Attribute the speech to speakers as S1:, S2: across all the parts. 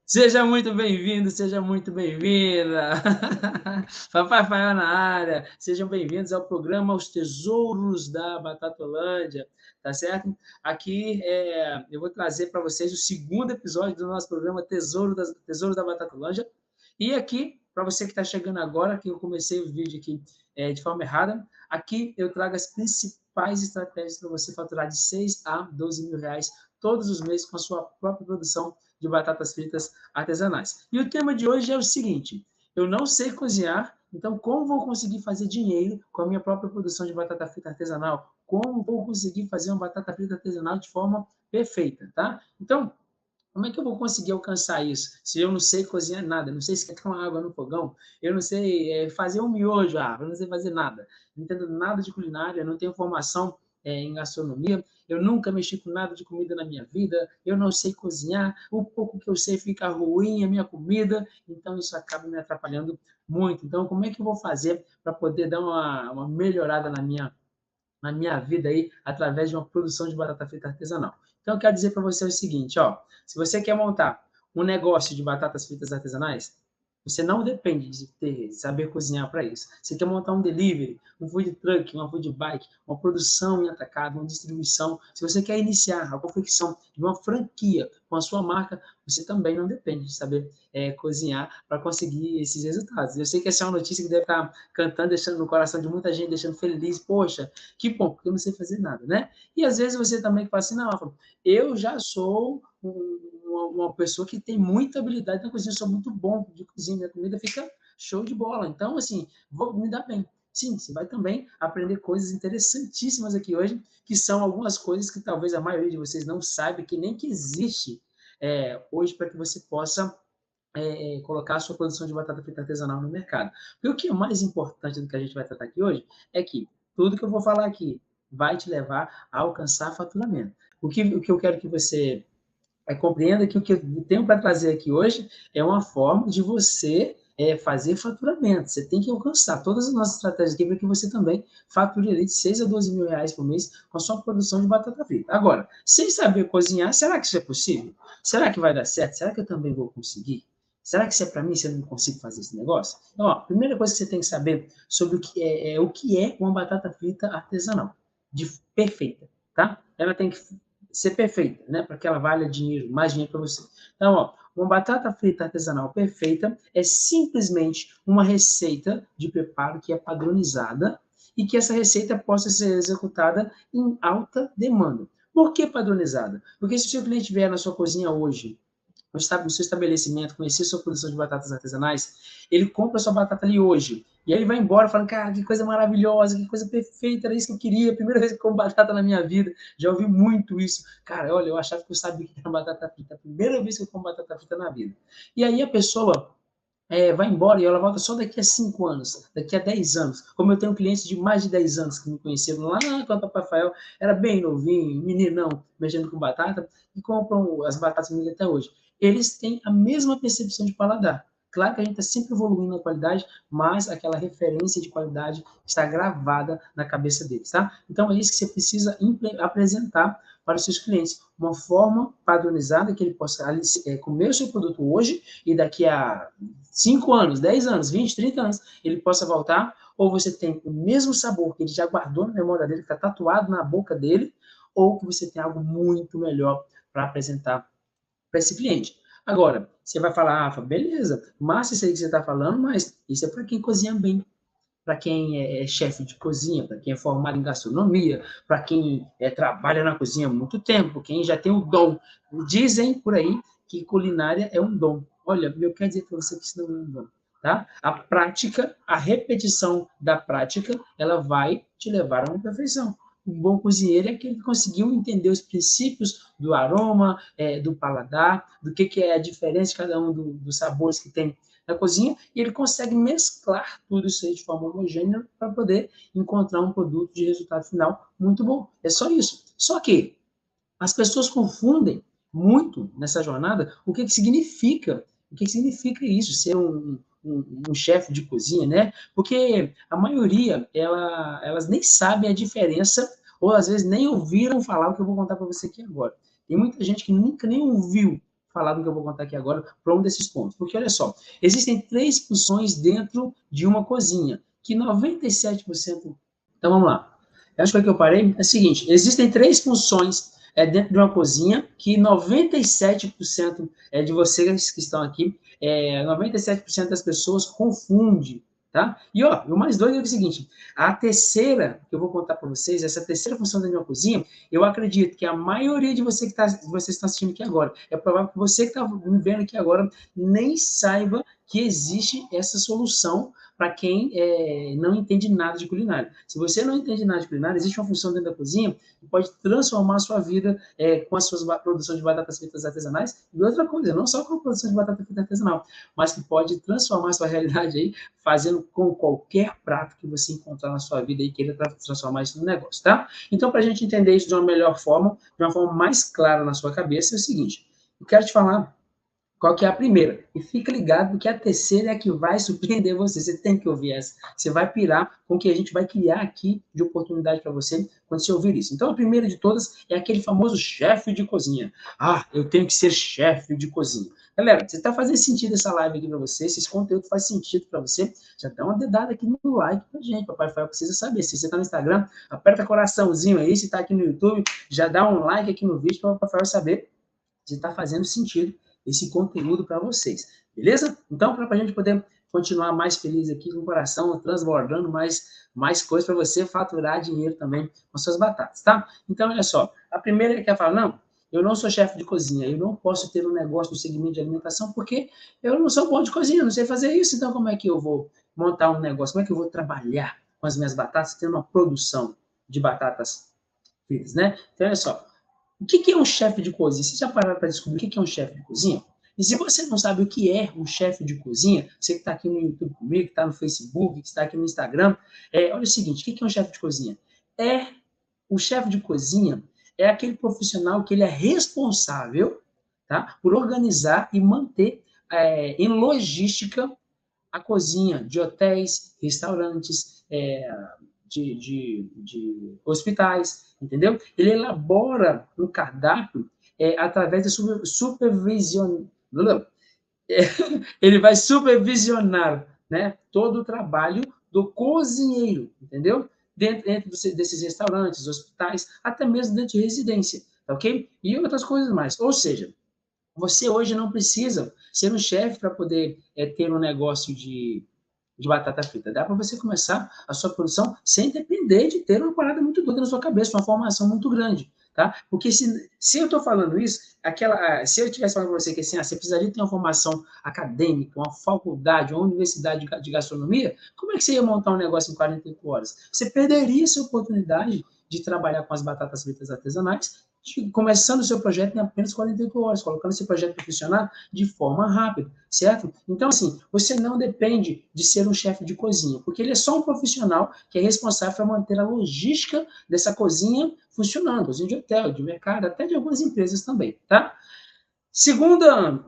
S1: Seja muito bem-vindo, seja muito bem-vinda. Papai Fael na área. Sejam bem-vindos ao programa Os Tesouros da Batatolândia, tá certo? Aqui eu vou trazer para vocês o segundo episódio do nosso programa Tesouros da Batatolândia. E aqui, para você que está chegando agora, que eu comecei o vídeo aqui de forma errada, aqui eu trago as principais estratégias para você faturar de 6 a 12 mil reais todos os meses com a sua própria produção de batatas fritas artesanais. E o tema de hoje é o seguinte: eu não sei cozinhar, então como vou conseguir fazer dinheiro com a minha própria produção de batata frita artesanal? Como vou conseguir fazer uma batata frita artesanal de forma perfeita, tá? Então, como é que eu vou conseguir alcançar isso se eu não sei cozinhar nada? Eu não sei esquentar uma água no fogão, eu não sei fazer um miojo, eu não sei fazer nada. Não entendo nada de culinária, não tenho formação em gastronomia, eu nunca mexi com nada de comida na minha vida, eu não sei cozinhar, o pouco que eu sei fica ruim a minha comida, então isso acaba me atrapalhando muito. Então, como é que eu vou fazer para poder dar uma melhorada na minha vida aí através de uma produção de batata frita artesanal? Então, eu quero dizer para você o seguinte, ó, se você quer montar um negócio de batatas fritas artesanais, você não depende de saber cozinhar para isso. Você quer montar um delivery, um food truck, uma food bike, uma produção em atacado, uma distribuição. Se você quer iniciar a confecção de uma franquia com a sua marca, você também não depende de saber cozinhar para conseguir esses resultados. Eu sei que essa é uma notícia que deve estar cantando, deixando no coração de muita gente, deixando feliz. Poxa, que bom, porque eu não sei fazer nada, né? E às vezes você também fala assim, não, eu já sou uma pessoa que tem muita habilidade na cozinha, sou muito bom de cozinha, minha comida fica show de bola. Então, assim, vou me dar bem. Sim, você vai também aprender coisas interessantíssimas aqui hoje, que são algumas coisas que talvez a maioria de vocês não saiba, que nem que existe hoje para que você possa colocar a sua produção de batata frita artesanal no mercado. Porque o que é mais importante do que a gente vai tratar aqui hoje é que tudo que eu vou falar aqui vai te levar a alcançar faturamento. O que eu quero que você compreenda que o que eu tenho para trazer aqui hoje é uma forma de você fazer faturamento. Você tem que alcançar todas as nossas estratégias aqui para que você também fature ali de 6 a 12 mil reais por mês com a sua produção de batata frita. Agora, sem saber cozinhar, será que isso é possível? Será que vai dar certo? Será que eu também vou conseguir? Será que isso é para mim se eu não consigo fazer esse negócio? Então, ó, a primeira coisa que você tem que saber sobre o que é uma batata frita artesanal, perfeita, tá? Ela tem que ser perfeita, né? Para que ela valha dinheiro, mais dinheiro para você. Então, ó, uma batata frita artesanal perfeita é simplesmente uma receita de preparo que é padronizada e que essa receita possa ser executada em alta demanda. Por que padronizada? Porque se o seu cliente vier na sua cozinha hoje no seu estabelecimento, conhecer sua produção de batatas artesanais, ele compra sua batata ali hoje. E aí ele vai embora falando, cara, que coisa maravilhosa, que coisa perfeita, era isso que eu queria, primeira vez que eu como batata na minha vida. Já ouvi muito isso. Cara, olha, eu achava que eu sabia que era batata frita, a primeira vez que eu como batata frita na vida. E aí a pessoa vai embora e ela volta só daqui a 5 anos, daqui a 10 anos. Como eu tenho clientes de mais de 10 anos que me conheceram lá quando o Papai Rafael era bem novinho, meninão, mexendo com batata, e compram as batatas comigo até hoje. Eles têm a mesma percepção de paladar. Claro que a gente está sempre evoluindo na qualidade, mas aquela referência de qualidade está gravada na cabeça deles, tá? Então, é isso que você precisa apresentar para os seus clientes. Uma forma padronizada que ele possa comer o seu produto hoje e daqui a 5 anos, 10 anos, 20, 30 anos, ele possa voltar, ou você tem o mesmo sabor que ele já guardou na memória dele, que está tatuado na boca dele, ou que você tem algo muito melhor para apresentar para esse cliente. Agora, você vai falar, beleza, massa isso aí que você está falando, mas isso é para quem cozinha bem, para quem é chefe de cozinha, para quem é formado em gastronomia, para quem trabalha na cozinha há muito tempo, quem já tem o dom. Dizem por aí que culinária é um dom. Olha, eu quero dizer para você que isso não é um dom. Tá? A prática, a repetição da prática, ela vai te levar a uma perfeição. Um bom cozinheiro é aquele que conseguiu entender os princípios do aroma, do paladar, do que é a diferença de cada um dos sabores que tem na cozinha, e ele consegue mesclar tudo isso aí de forma homogênea para poder encontrar um produto de resultado final muito bom. É só isso. Só que as pessoas confundem muito nessa jornada o que significa isso, ser um chefe de cozinha, né? Porque a maioria, elas nem sabem a diferença, ou às vezes nem ouviram falar o que eu vou contar para você aqui agora. Tem muita gente que nunca nem ouviu falar do que eu vou contar aqui agora para um desses pontos. Porque, olha só, existem 3 funções dentro de uma cozinha, que 97%... Então, vamos lá. Eu acho que eu parei é o seguinte, existem 3 funções dentro de uma cozinha, que 97% de vocês que estão aqui, 97% das pessoas confundem, tá? E, ó, o mais doido é o seguinte, a terceira, que eu vou contar para vocês, essa terceira função da minha cozinha, eu acredito que a maioria de vocês vocês estão assistindo aqui agora, é provável que você que está me vendo aqui agora nem saiba que existe essa solução para quem não entende nada de culinária. Se você não entende nada de culinária, existe uma função dentro da cozinha que pode transformar a sua vida com as suas produções de batatas fritas artesanais e outra coisa, não só com a produção de batata frita artesanal, mas que pode transformar a sua realidade aí, fazendo com qualquer prato que você encontrar na sua vida e queira transformar isso num negócio, tá? Então, para a gente entender isso de uma melhor forma, de uma forma mais clara na sua cabeça, é o seguinte, eu quero te falar qual que é a primeira. E fica ligado, porque a terceira é a que vai surpreender você. Você tem que ouvir essa. Você vai pirar com o que a gente vai criar aqui de oportunidade para você quando você ouvir isso. Então, a primeira de todas é aquele famoso chefe de cozinha. Ah, eu tenho que ser chefe de cozinha. Galera, se está fazendo sentido essa live aqui para você, se esse conteúdo faz sentido para você, já dá uma dedada aqui no like pra gente. Papai Fael precisa saber. Se você está no Instagram, aperta coraçãozinho aí. Se está aqui no YouTube, já dá um like aqui no vídeo para o Papai Fael saber se está fazendo sentido esse conteúdo para vocês, beleza? Então, para a gente poder continuar mais feliz aqui com o coração, transbordando mais coisas para você faturar dinheiro também com suas batatas, tá? Então, olha só, a primeira que quer falar, não, eu não sou chefe de cozinha, eu não posso ter um negócio no segmento de alimentação porque eu não sou bom de cozinha, não sei fazer isso, então como é que eu vou montar um negócio, como é que eu vou trabalhar com as minhas batatas, tendo uma produção de batatas fritas, né? Então, olha só, o que é um chefe de cozinha? Você já pararam para descobrir o que é um chefe de cozinha? E se você não sabe o que é um chefe de cozinha, você que está aqui no YouTube comigo, que está no Facebook, que está aqui no Instagram, olha o seguinte, o que é um chefe de cozinha? O chefe de cozinha é aquele profissional que ele é responsável, tá, por organizar e manter em logística a cozinha de hotéis, restaurantes, de hospitais, entendeu? Ele elabora um cardápio através de supervisão. Ele vai supervisionar, né, todo o trabalho do cozinheiro, entendeu? Dentro desses restaurantes, hospitais, até mesmo dentro de residência, tá ok? E outras coisas mais. Ou seja, você hoje não precisa ser um chefe para poder ter um negócio de batata frita. Dá para você começar a sua produção sem depender de ter uma parada muito doida na sua cabeça, uma formação muito grande, tá? Porque se eu estou falando isso, se eu estivesse falando para você que assim, você precisaria ter uma formação acadêmica, uma faculdade, uma universidade de gastronomia, como é que você ia montar um negócio em 48 horas? Você perderia essa oportunidade de trabalhar com as batatas fritas artesanais, começando o seu projeto em apenas 48 horas, colocando esse projeto para funcionar de forma rápida, certo? Então, assim, você não depende de ser um chefe de cozinha, porque ele é só um profissional que é responsável por manter a logística dessa cozinha funcionando, cozinha de hotel, de mercado, até de algumas empresas também, tá? Segunda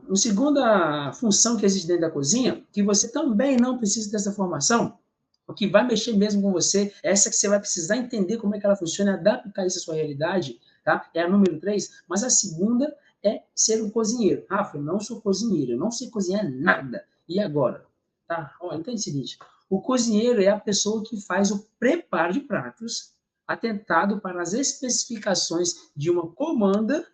S1: função que existe dentro da cozinha, que você também não precisa dessa formação, o que vai mexer mesmo com você, essa que você vai precisar entender como é que ela funciona, adaptar isso à sua realidade, tá? É a número 3, mas a segunda é ser um cozinheiro. Rafa, eu não sou cozinheiro, eu não sei cozinhar nada. E agora? Tá? Ó, entende o seguinte, o cozinheiro é a pessoa que faz o preparo de pratos atentado para as especificações de uma comanda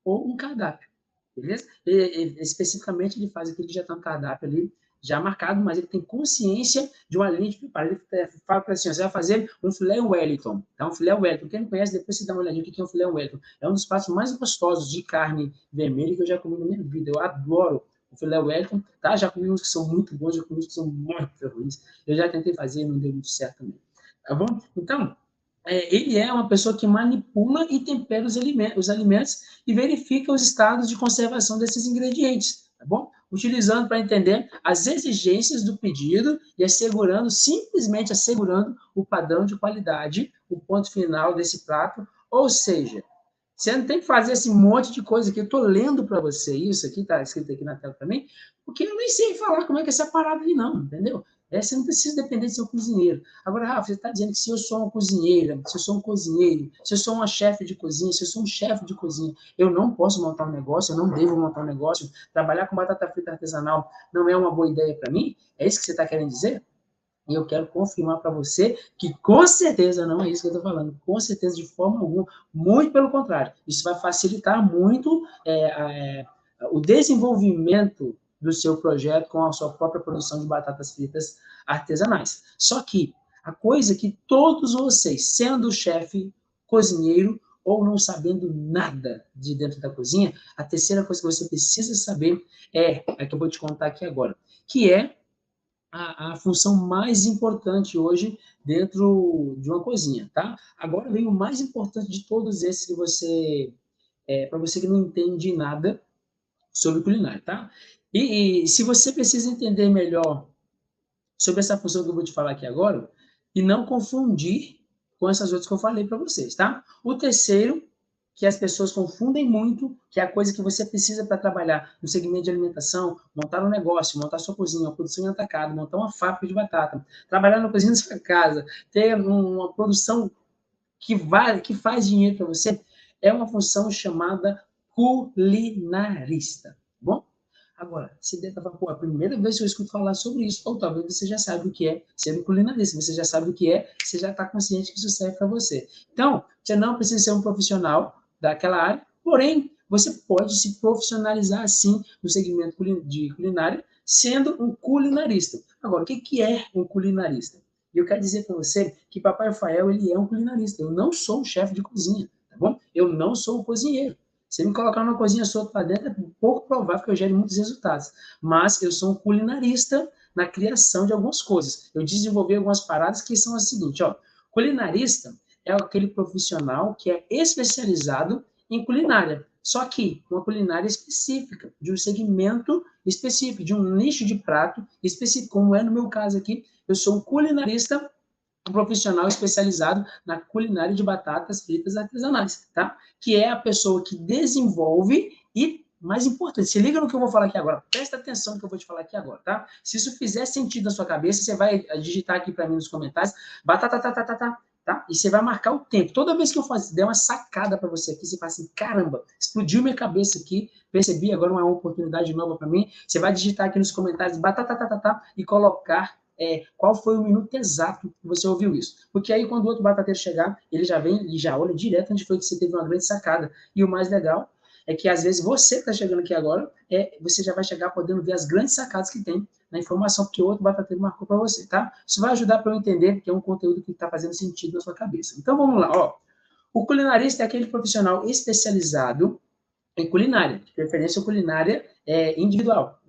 S1: ou um cardápio. Beleza? Especificamente, ele faz aquilo que já está no cardápio ali, já marcado, mas ele tem consciência de uma linha de preparo. Ele fala para assim, você vai fazer um filé Wellington. Tá? Um filé Wellington. Quem não conhece, depois você dá uma olhadinha o que é um filé Wellington. É um dos pratos mais gostosos de carne vermelha que eu já comi na minha vida. Eu adoro o filé Wellington. Tá? Já comi uns que são muito bons, já comi uns que são muito ruins. Eu já tentei fazer e não deu muito certo também. Tá bom? Então, ele é uma pessoa que manipula e tempera os alimentos e verifica os estados de conservação desses ingredientes, tá bom? Utilizando para entender as exigências do pedido e simplesmente assegurando o padrão de qualidade, o ponto final desse prato. Ou seja, você não tem que fazer esse monte de coisa que eu estou lendo para você, isso aqui está escrito aqui na tela também, porque eu nem sei falar como é que é essa parada aí não, entendeu? Você não precisa depender de ser um cozinheiro. Agora, Rafa, você está dizendo que se eu sou uma cozinheira, se eu sou um cozinheiro, se eu sou uma chefe de cozinha, se eu sou um chefe de cozinha, eu não posso montar um negócio, eu não devo montar um negócio, trabalhar com batata frita artesanal não é uma boa ideia para mim? É isso que você está querendo dizer? E eu quero confirmar para você que com certeza não é isso que eu estou falando, com certeza de forma alguma, muito pelo contrário, isso vai facilitar muito o desenvolvimento do seu projeto com a sua própria produção de batatas fritas artesanais. Só que a coisa que todos vocês, sendo chefe, cozinheiro ou não sabendo nada de dentro da cozinha, a terceira coisa que você precisa saber é a que eu vou te contar aqui agora, que é a função mais importante hoje dentro de uma cozinha, tá? Agora vem o mais importante de todos esses que você, para você que não entende nada sobre culinária, tá? E se você precisa entender melhor sobre essa função que eu vou te falar aqui agora, e não confundir com essas outras que eu falei para vocês, tá? O terceiro, que as pessoas confundem muito, que é a coisa que você precisa para trabalhar no segmento de alimentação, montar um negócio, montar sua cozinha, uma produção em atacado, montar uma fábrica de batata, trabalhar na cozinha da sua casa, ter uma produção que faz dinheiro para você, é uma função chamada culinarista, tá bom? Agora, você deve estar falando, pô, é a primeira vez que eu escuto falar sobre isso, ou talvez você já sabe o que é ser um culinarista, você já sabe o que é, você já está consciente que isso serve para você. Então, você não precisa ser um profissional daquela área, porém, você pode se profissionalizar, sim, no segmento de culinária, sendo um culinarista. Agora, o que é um culinarista? E eu quero dizer para você que Papai Rafael, ele é um culinarista. Eu não sou um chefe de cozinha, tá bom? Eu não sou um cozinheiro. Se me colocar numa cozinha solta para dentro, é pouco provável que eu gere muitos resultados. Mas eu sou um culinarista na criação de algumas coisas. Eu desenvolvi algumas paradas que são as seguintes, ó. Culinarista é aquele profissional que é especializado em culinária. Só que uma culinária específica, de um segmento específico, de um nicho de prato específico, como é no meu caso aqui. Eu sou um culinarista, um profissional especializado na culinária de batatas fritas artesanais, tá? Que é a pessoa que desenvolve e, mais importante, se liga no que eu vou falar aqui agora, presta atenção no que eu vou te falar aqui agora, tá? Se isso fizer sentido na sua cabeça, você vai digitar aqui para mim nos comentários, batata, tá? E você vai marcar o tempo. Toda vez que eu der uma sacada para você aqui, você fala assim, caramba, explodiu minha cabeça aqui, percebi agora uma oportunidade nova para mim. Você vai digitar aqui nos comentários, batata, e colocar qual foi o minuto exato que você ouviu isso. Porque aí, quando o outro batateiro chegar, ele já vem e já olha direto onde foi que você teve uma grande sacada. E o mais legal é que, às vezes, você que está chegando aqui agora, você já vai chegar podendo ver as grandes sacadas que tem na informação que o outro batateiro marcou para você, tá? Isso vai ajudar para eu entender que é um conteúdo que está fazendo sentido na sua cabeça. Então, vamos lá, ó. O culinarista é aquele profissional especializado em culinária, de preferência culinária individual,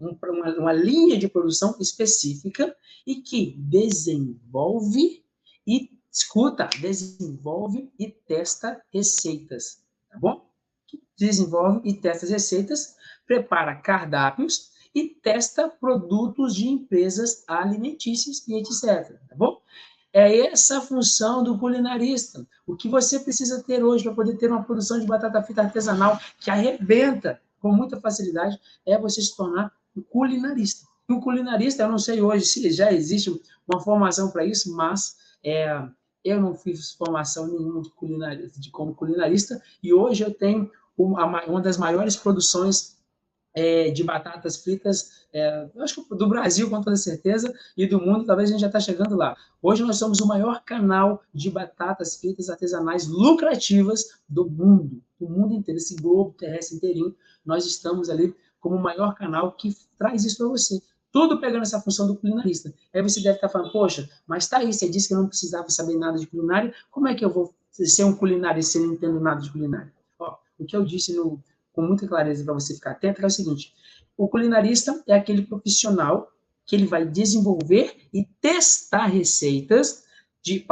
S1: uma linha de produção específica e que desenvolve desenvolve e testa receitas, tá bom? Desenvolve e testa as receitas, prepara cardápios e testa produtos de empresas alimentícias e etc, tá bom? É essa a função do culinarista. O que você precisa ter hoje para poder ter uma produção de batata frita artesanal que arrebenta com muita facilidade é você se tornar um culinarista. E o culinarista, eu não sei hoje se já existe uma formação para isso, mas eu não fiz formação nenhuma como culinarista e hoje eu tenho uma das maiores produções de batatas fritas, acho que do Brasil, com toda certeza, e do mundo, talvez a gente já está chegando lá. Hoje nós somos o maior canal de batatas fritas artesanais lucrativas do mundo inteiro, esse globo terrestre inteirinho, nós estamos ali como o maior canal que traz isso para você. Tudo pegando essa função do culinarista. Aí você deve estar falando, poxa, mas tá aí, você disse que eu não precisava saber nada de culinária, como é que eu vou ser um culinarista se eu não entendo nada de culinária? Ó, o que eu disse com muita clareza para você ficar atento, é o seguinte: o culinarista é aquele profissional que ele vai desenvolver e testar receitas de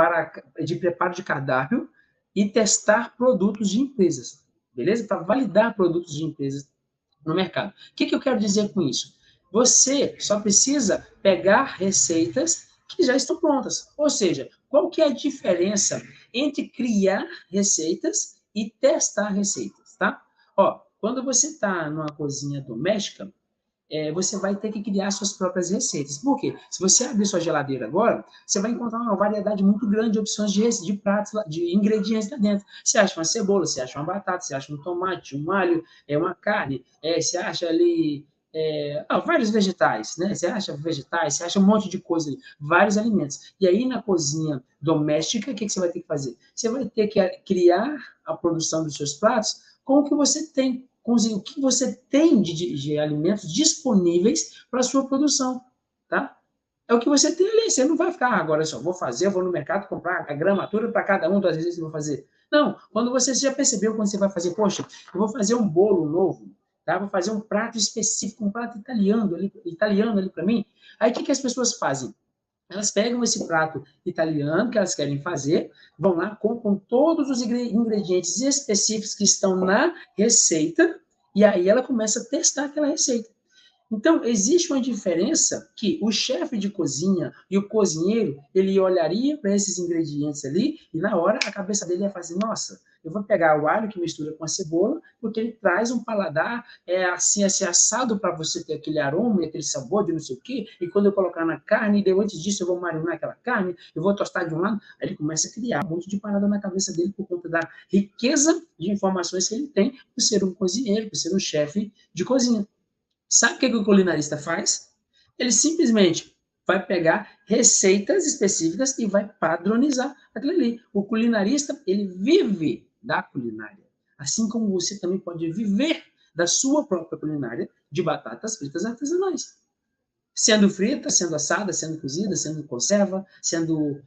S1: preparo de cardápio e testar produtos de empresas, beleza? Para validar produtos de empresas no mercado. O que eu quero dizer com isso? Você só precisa pegar receitas que já estão prontas. Ou seja, qual que é a diferença entre criar receitas e testar receitas, tá? Ó, quando você está numa cozinha doméstica, você vai ter que criar suas próprias receitas. Por quê? Se você abrir sua geladeira agora, você vai encontrar uma variedade muito grande de opções de pratos, de ingredientes lá dentro. Você acha uma cebola, você acha uma batata, você acha um tomate, um alho, uma carne, você acha ali vários vegetais, né? Você acha vegetais, você acha um monte de coisa ali, vários alimentos. E aí, na cozinha doméstica, o que você vai ter que fazer? Você vai ter que criar a produção dos seus pratos com o que você tem, com o que você tem de alimentos disponíveis para a sua produção, tá? É o que você tem ali. Você não vai ficar, agora só vou fazer, eu vou no mercado comprar a gramatura para cada um das vezes que eu vou fazer. Não, quando você já percebeu, quando você vai fazer, poxa, eu vou fazer um bolo novo, tá? Vou fazer um prato específico, um prato italiano ali para mim. Aí o que as pessoas fazem? Elas pegam esse prato italiano que elas querem fazer, vão lá, compram todos os ingredientes específicos que estão na receita, e aí ela começa a testar aquela receita. Então, existe uma diferença que o chefe de cozinha e o cozinheiro, ele olharia para esses ingredientes ali e, na hora, a cabeça dele ia fazer, nossa, eu vou pegar o alho que mistura com a cebola, porque ele traz um paladar assim assado para você ter aquele aroma e aquele sabor de não sei o quê, e quando eu colocar na carne, e antes disso eu vou marinar aquela carne, eu vou tostar de um lado, aí ele começa a criar um monte de parada na cabeça dele por conta da riqueza de informações que ele tem por ser um cozinheiro, por ser um chefe de cozinha. Sabe o que o culinarista faz? Ele simplesmente vai pegar receitas específicas e vai padronizar aquilo ali. O culinarista, ele vive da culinária. Assim como você também pode viver da sua própria culinária de batatas fritas artesanais. Sendo frita, sendo assada, sendo cozida, sendo conserva, sendo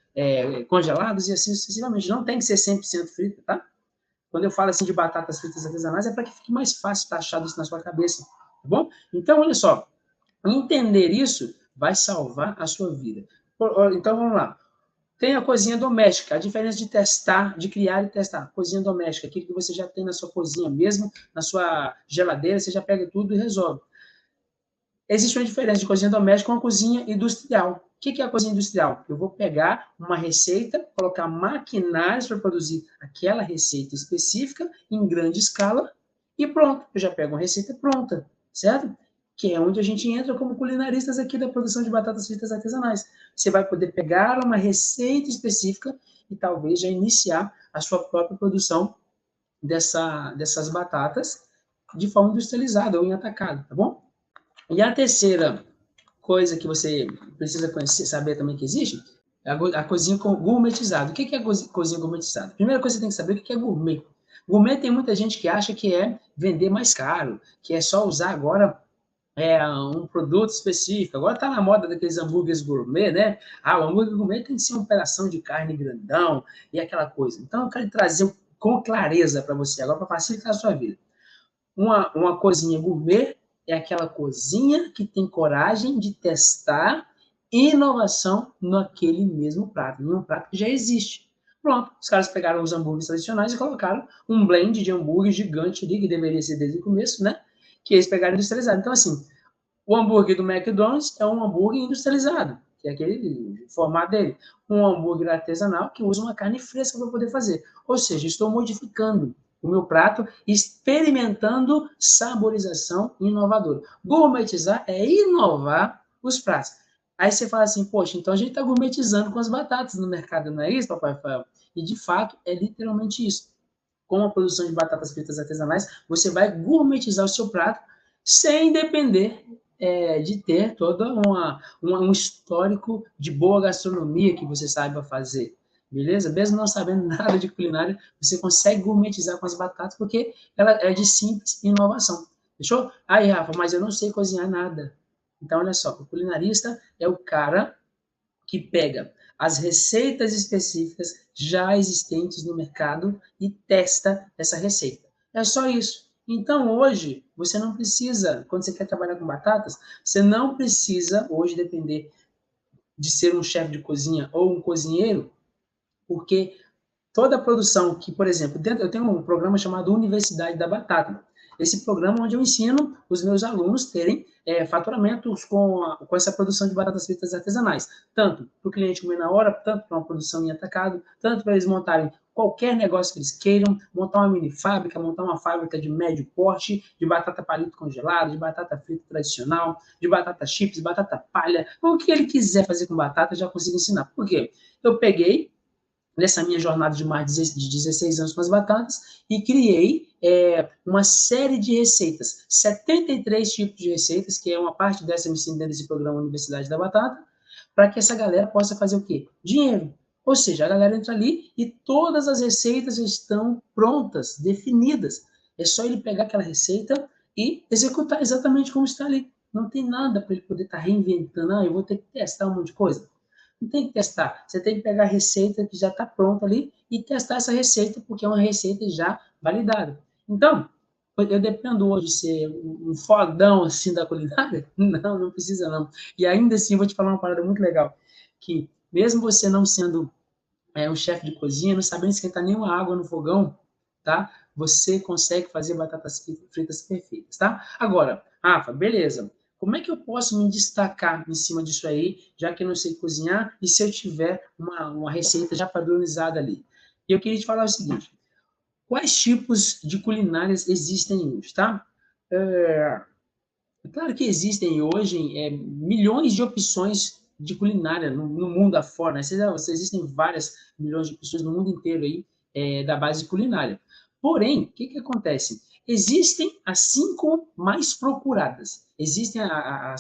S1: congelados e assim sucessivamente. Não tem que ser 100% frita, tá? Quando eu falo assim de batatas fritas artesanais, é para que fique mais fácil taxar isso na sua cabeça, tá bom? Então, olha só, entender isso vai salvar a sua vida. Então, vamos lá. Tem a cozinha doméstica, a diferença de testar, de criar e testar. Cozinha doméstica, aquilo que você já tem na sua cozinha mesmo, na sua geladeira, você já pega tudo e resolve. Existe uma diferença de cozinha doméstica com a cozinha industrial. O que é a cozinha industrial? Eu vou pegar uma receita, colocar maquinários para produzir aquela receita específica em grande escala e pronto. Eu já pego uma receita pronta, certo? Que é onde a gente entra como culinaristas aqui da produção de batatas fritas artesanais. Você vai poder pegar uma receita específica e talvez já iniciar a sua própria produção dessas batatas de forma industrializada ou em atacado, tá bom? E a terceira coisa que você precisa conhecer, saber também que existe, é a cozinha gourmetizada. O que é a cozinha gourmetizada? Primeira coisa que você tem que saber é o que é gourmet. Gourmet tem muita gente que acha que é vender mais caro, que é só usar agora um produto específico. Agora está na moda daqueles hambúrgueres gourmet, né? O hambúrguer gourmet tem que ser uma pedação de carne grandão e aquela coisa. Então, eu quero trazer com clareza para você agora, para facilitar a sua vida. Uma cozinha gourmet é aquela cozinha que tem coragem de testar inovação naquele mesmo prato, em um prato que já existe. Pronto, os caras pegaram os hambúrgueres tradicionais e colocaram um blend de hambúrguer gigante ali, que deveria ser desde o começo, né? Que eles pegaram industrializado. Então, assim, o hambúrguer do McDonald's é um hambúrguer industrializado, que é aquele formato dele. Um hambúrguer artesanal que usa uma carne fresca para poder fazer. Ou seja, estou modificando o meu prato, experimentando saborização inovadora. Gourmetizar é inovar os pratos. Aí você fala assim, poxa, então a gente está gourmetizando com as batatas no mercado, não é isso, Papai Rafael? E de fato, é literalmente isso. Com a produção de batatas fritas artesanais, você vai gourmetizar o seu prato sem depender de ter todo um histórico de boa gastronomia que você saiba fazer. Beleza? Mesmo não sabendo nada de culinária, você consegue gourmetizar com as batatas, porque ela é de simples inovação. Fechou? Aí, Rafa, mas eu não sei cozinhar nada. Então, olha só, o culinarista é o cara que pega as receitas específicas já existentes no mercado e testa essa receita. É só isso. Então, hoje, você não precisa, quando você quer trabalhar com batatas, você não precisa hoje depender de ser um chefe de cozinha ou um cozinheiro, porque toda a produção que, por exemplo, eu tenho um programa chamado Universidade da Batata. Esse programa onde eu ensino os meus alunos terem faturamentos com essa produção de batatas fritas artesanais, tanto para o cliente comer na hora, tanto para uma produção em atacado, tanto para eles montarem qualquer negócio que eles queiram, montar uma mini fábrica, montar uma fábrica de médio porte, de batata palito congelado, de batata frita tradicional, de batata chips, batata palha, o que ele quiser fazer com batata, eu já consigo ensinar. Por quê? Eu peguei nessa minha jornada de mais de 16 anos com as batatas e criei uma série de receitas, 73 tipos de receitas, que é uma parte dessa dentro desse programa Universidade da Batata, para que essa galera possa fazer o quê? Dinheiro. Ou seja, a galera entra ali e todas as receitas estão prontas, definidas. É só ele pegar aquela receita e executar exatamente como está ali. Não tem nada para ele poder estar reinventando. Eu vou ter que testar um monte de coisa. Não tem que testar. Você tem que pegar a receita que já está pronta ali e testar essa receita, porque é uma receita já validada. Então, eu dependo hoje de ser um fodão assim da culinária? Não, não precisa não. E ainda assim, eu vou te falar uma parada muito legal, que mesmo você não sendo um chefe de cozinha, não sabendo esquentar nenhuma água no fogão, tá? Você consegue fazer batatas fritas perfeitas, tá? Agora, Rafa, beleza. Como é que eu posso me destacar em cima disso aí, já que eu não sei cozinhar, e se eu tiver uma receita já padronizada ali? E eu queria te falar o seguinte, quais tipos de culinárias existem hoje, tá? Claro que existem hoje milhões de opções de culinária no mundo afora, né? Existem várias milhões de pessoas no mundo inteiro aí da base culinária. Porém, o que acontece? Existem as 5 mais procuradas. Existem a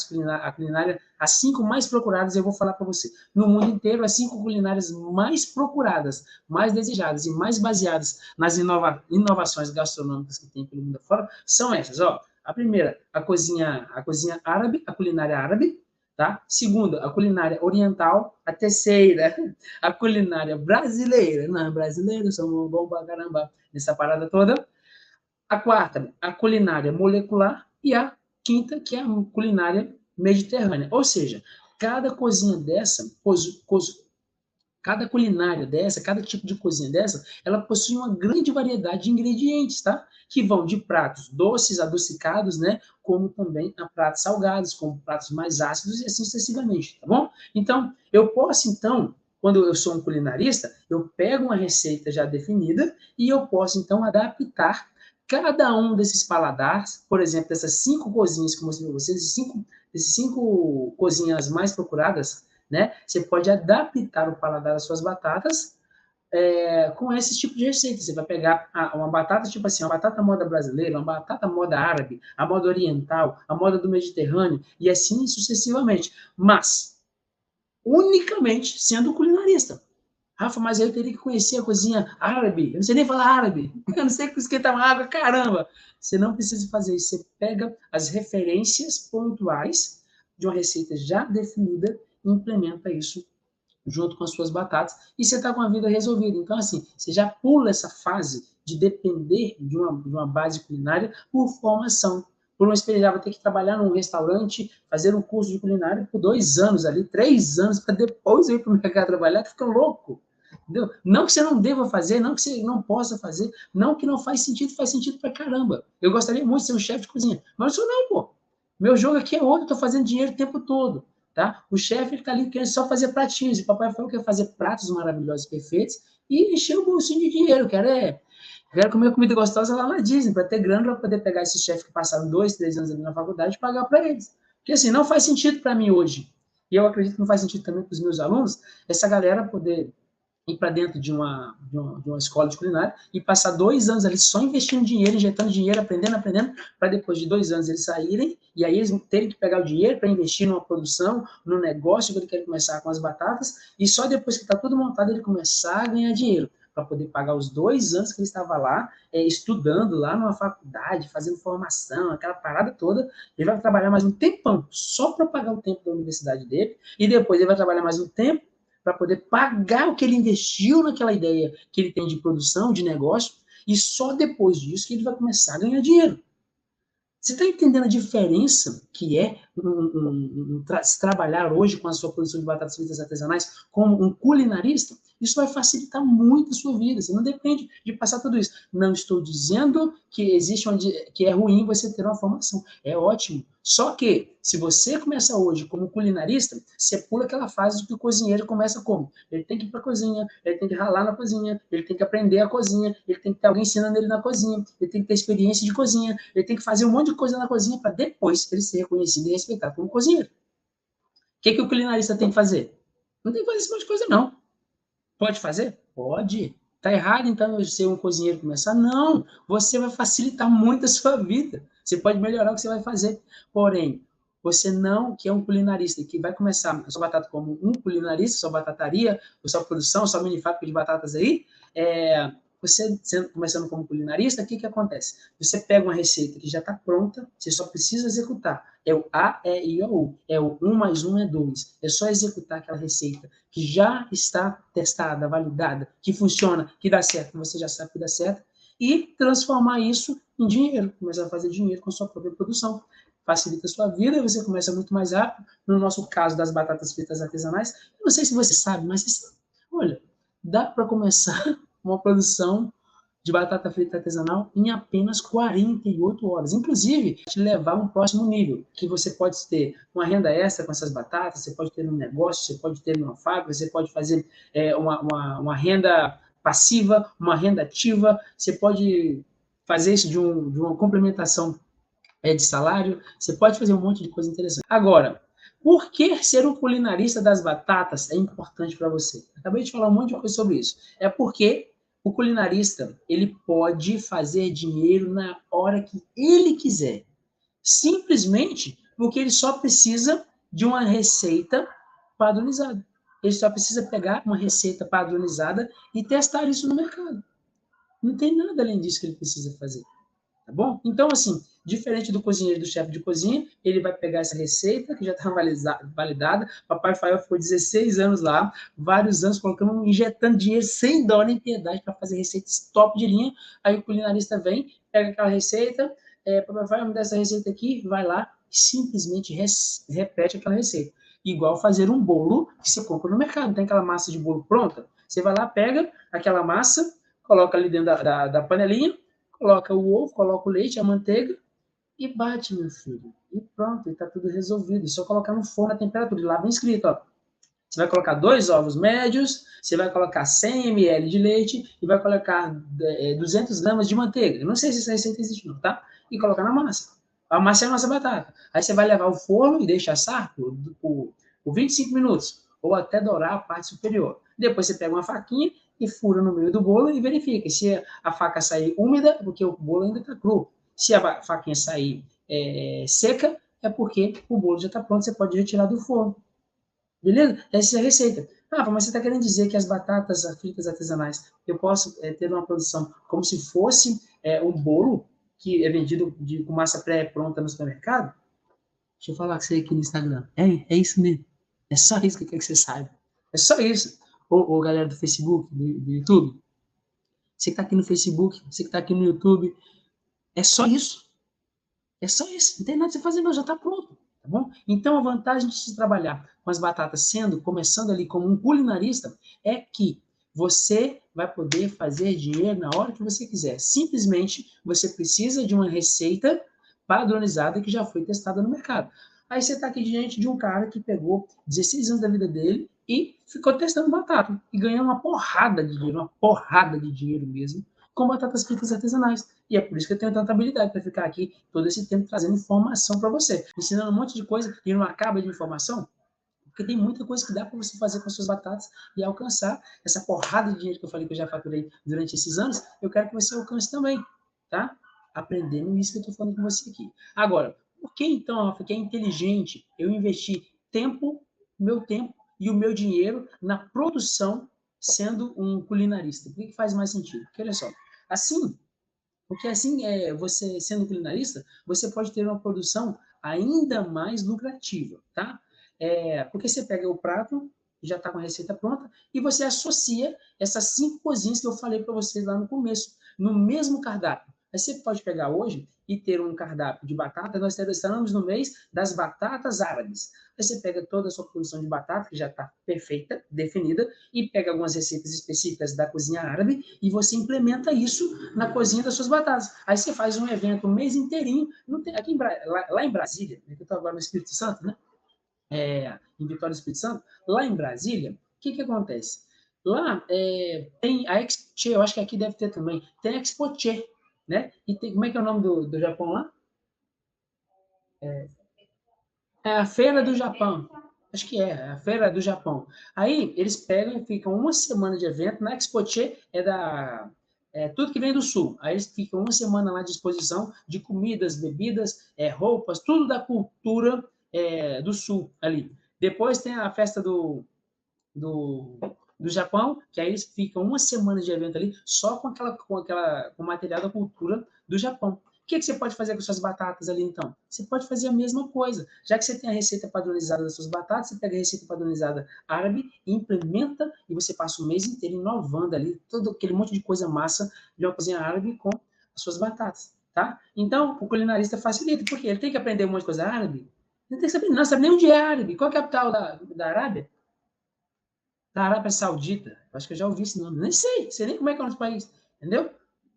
S1: culinária, as 5 mais procuradas, eu vou falar para você. No mundo inteiro, as 5 culinárias mais procuradas, mais desejadas e mais baseadas nas inovações gastronômicas que tem pelo mundo afora, são essas, ó. A primeira, a cozinha árabe, a culinária árabe, tá? Segunda, a culinária oriental. A terceira, a culinária brasileira. Não, brasileiros somos bons pra caramba nessa parada toda. A quarta, a culinária molecular. E a quinta, que é a culinária mediterrânea. Ou seja, cada cozinha dessa, cada culinária dessa, cada tipo de cozinha dessa, ela possui uma grande variedade de ingredientes, tá? Que vão de pratos doces, adocicados, né? Como também a pratos salgados, como pratos mais ácidos e assim sucessivamente, tá bom? Então, eu posso, então, quando eu sou um culinarista, eu pego uma receita já definida e eu posso, então, adaptar cada um desses paladares, por exemplo, dessas 5 cozinhas que eu mostrei para vocês, esses cinco cozinhas mais procuradas, né? Você pode adaptar o paladar das suas batatas com esse tipo de receita. Você vai pegar uma batata, tipo assim, uma batata moda brasileira, uma batata moda árabe, a moda oriental, a moda do Mediterrâneo, e assim sucessivamente. Mas, unicamente sendo culinarista. Rafa, mas aí eu teria que conhecer a cozinha árabe. Eu não sei nem falar árabe. Eu não sei esquentar uma água, caramba. Você não precisa fazer isso. Você pega as referências pontuais de uma receita já definida e implementa isso junto com as suas batatas, e você está com a vida resolvida. Então, assim, você já pula essa fase de depender de uma base culinária por formação. Por uma experiência, vou ter que trabalhar num restaurante, fazer um curso de culinária por 2 anos ali, 3 anos, para depois ir para o mercado trabalhar, que fica louco. Entendeu? Não que você não deva fazer, não que você não possa fazer, não que não faz sentido pra caramba. Eu gostaria muito de ser um chefe de cozinha, mas eu sou não, pô. Meu jogo aqui é outro, eu tô fazendo dinheiro o tempo todo. Tá? O chefe está ali querendo só fazer pratinhos. E o papai falou que ia fazer pratos maravilhosos, perfeitos, e encher o bolsinho de dinheiro. Quero comer comida gostosa lá na Disney, para ter grana para poder pegar esses chefes que passaram 2, 3 anos ali na faculdade e pagar para eles. Porque assim, não faz sentido para mim hoje. E eu acredito que não faz sentido também para os meus alunos, essa galera poder ir para dentro de uma escola de culinária e passar 2 anos ali só investindo dinheiro, injetando dinheiro, aprendendo, para depois de 2 anos eles saírem e aí eles terem que pegar o dinheiro para investir numa produção, num negócio que ele quer começar com as batatas e só depois que está tudo montado ele começar a ganhar dinheiro para poder pagar os 2 anos que ele estava lá, estudando lá numa faculdade, fazendo formação, aquela parada toda, ele vai trabalhar mais um tempão só para pagar o tempo da universidade dele e depois ele vai trabalhar mais um tempo para poder pagar o que ele investiu naquela ideia que ele tem de produção, de negócio, e só depois disso que ele vai começar a ganhar dinheiro. Você está entendendo a diferença que é se trabalhar hoje com a sua produção de batatas fritas artesanais como um culinarista? Isso vai facilitar muito a sua vida. Você não depende de passar tudo isso. Não estou dizendo que existe que é ruim você ter uma formação. É ótimo. Só que, se você começa hoje como culinarista, você pula aquela fase que o cozinheiro começa como? Ele tem que ir para a cozinha, ele tem que ralar na cozinha, ele tem que aprender a cozinha, ele tem que ter alguém ensinando ele na cozinha, ele tem que ter experiência de cozinha, ele tem que fazer um monte de coisa na cozinha para depois ele ser reconhecido e respeitado como cozinheiro. O que o culinarista tem que fazer? Não tem que fazer esse monte de coisa, não. Pode fazer? Pode. Tá errado, então, eu ser um cozinheiro começar? Não. Você vai facilitar muito a sua vida. Você pode melhorar o que você vai fazer. Porém, você não, que é um culinarista, que vai começar a sua batata como um culinarista, sua batataria, sua produção, sua mini fábrica de batatas aí, você começando como culinarista, o que acontece? Você pega uma receita que já está pronta, você só precisa executar. É o A, E, I, O, U. É o 1 mais 1 é 2. É só executar aquela receita que já está testada, validada, que funciona, que dá certo, você já sabe que dá certo, e transformar isso em dinheiro, começar a fazer dinheiro com a sua própria produção. Facilita a sua vida, você começa muito mais rápido. No nosso caso das batatas fritas artesanais, eu não sei se você sabe, mas olha, dá para começar uma produção de batata frita artesanal em apenas 48 horas. Inclusive, te levar a um próximo nível, que você pode ter uma renda extra com essas batatas, você pode ter um negócio, você pode ter uma fábrica, você pode fazer uma renda passiva, uma renda ativa, você pode fazer isso de uma complementação de salário, você pode fazer um monte de coisa interessante. Agora, por que ser um culinarista das batatas é importante para você? Acabei de falar um monte de coisa sobre isso. É porque o culinarista, ele pode fazer dinheiro na hora que ele quiser. Simplesmente porque ele só precisa de uma receita padronizada. Ele só precisa pegar uma receita padronizada e testar isso no mercado. Não tem nada além disso que ele precisa fazer. Tá bom? Então, assim, diferente do cozinheiro e do chefe de cozinha, ele vai pegar essa receita que já está validada. Papai Fael ficou 16 anos lá, vários anos colocando, injetando dinheiro sem dó nem piedade para fazer receitas top de linha. Aí o culinarista vem, pega aquela receita, Papai Fael me dá essa receita aqui, vai lá e simplesmente repete aquela receita. Igual fazer um bolo que você compra no mercado. Tem aquela massa de bolo pronta, você vai lá, pega aquela massa, coloca ali dentro da panelinha, coloca o ovo, coloca o leite, a manteiga e bate, meu filho. E pronto, está tudo resolvido. É só colocar no forno a temperatura. E lá vem escrito, ó. Você vai colocar 2 ovos médios, você vai colocar 100 ml de leite e vai colocar 200 gramas de manteiga. Eu não sei se essa receita existe não, tá? E colocar na massa. A massa é a nossa batata. Aí você vai levar ao forno e deixa assar por 25 minutos, ou até dourar a parte superior. Depois você pega uma faquinha e fura no meio do bolo e verifica. Se a faca sair úmida, é porque o bolo ainda está cru. Se a faquinha sair seca, é porque o bolo já está pronto, você pode retirar do forno. Beleza? Essa é a receita. Ah, mas você está querendo dizer que as batatas fritas artesanais, eu posso ter uma produção como se fosse um bolo que é vendido com massa pré-pronta no supermercado? Deixa eu falar com você aqui no Instagram. É isso mesmo. É só isso que eu quero que você saiba. É só isso. Ô galera do Facebook, do YouTube, você que está aqui no Facebook, você que está aqui no YouTube, é só isso. É só isso. Não tem nada de você fazer, não. Já está pronto. Tá bom? Então, a vantagem de se trabalhar com as batatas começando ali como um culinarista, é que você vai poder fazer dinheiro na hora que você quiser. Simplesmente, você precisa de uma receita padronizada que já foi testada no mercado. Aí você está aqui diante de um cara que pegou 16 anos da vida dele e ficou testando batata e ganhou uma porrada de dinheiro mesmo, com batatas fritas artesanais. E é por isso que eu tenho tanta habilidade para ficar aqui todo esse tempo trazendo informação para você, ensinando um monte de coisa e não acaba de informação, porque tem muita coisa que dá para você fazer com as suas batatas e alcançar essa porrada de dinheiro que eu falei que eu já faturei durante esses anos, eu quero que você alcance também, tá? Aprendendo isso que eu estou falando com você aqui. Agora, por que então, Rafa, que é inteligente eu investir meu tempo e o meu dinheiro na produção sendo um culinarista? Por que faz mais sentido? Porque olha só, porque assim, você sendo culinarista, você pode ter uma produção ainda mais lucrativa, tá? Porque você pega o prato, já está com a receita pronta, e você associa essas 5 cozinhas que eu falei para vocês lá no começo, no mesmo cardápio. Aí você pode pegar hoje e ter um cardápio de batata. Nós estamos no mês das batatas árabes. Aí você pega toda a sua produção de batata, que já está perfeita, definida, e pega algumas receitas específicas da cozinha árabe e você implementa isso na cozinha das suas batatas. Aí você faz um evento o mês inteirinho. Não tem, aqui lá em Brasília, né, que eu estou agora no Espírito Santo, né? Em Vitória do Espírito Santo, lá em Brasília, o que acontece? Lá tem a Expoche, eu acho que aqui deve ter também, tem a Expoche, né? E tem, como é que é o nome do Japão lá? É a Feira do Japão. Acho que é a Feira do Japão. Aí eles pegam e ficam uma semana de evento. Na Expoche tudo que vem do sul. Aí eles ficam uma semana lá de exposição de comidas, bebidas, roupas, tudo da cultura do sul ali. Depois tem a festa do, do Japão, que aí eles ficam uma semana de evento ali só com material da cultura do Japão. O que você pode fazer com suas batatas ali, então? Você pode fazer a mesma coisa. Já que você tem a receita padronizada das suas batatas, você pega a receita padronizada árabe, implementa e você passa o mês inteiro inovando ali todo aquele monte de coisa massa de uma cozinha árabe com as suas batatas, tá? Então, o culinarista facilita, porque ele tem que aprender um monte de coisa árabe. Ele tem que saber, não sabe nem onde é árabe. Qual é a capital da Arábia? Da Arábia Saudita. Acho que eu já ouvi esse nome. Nem sei nem como é que é o nosso país. Entendeu?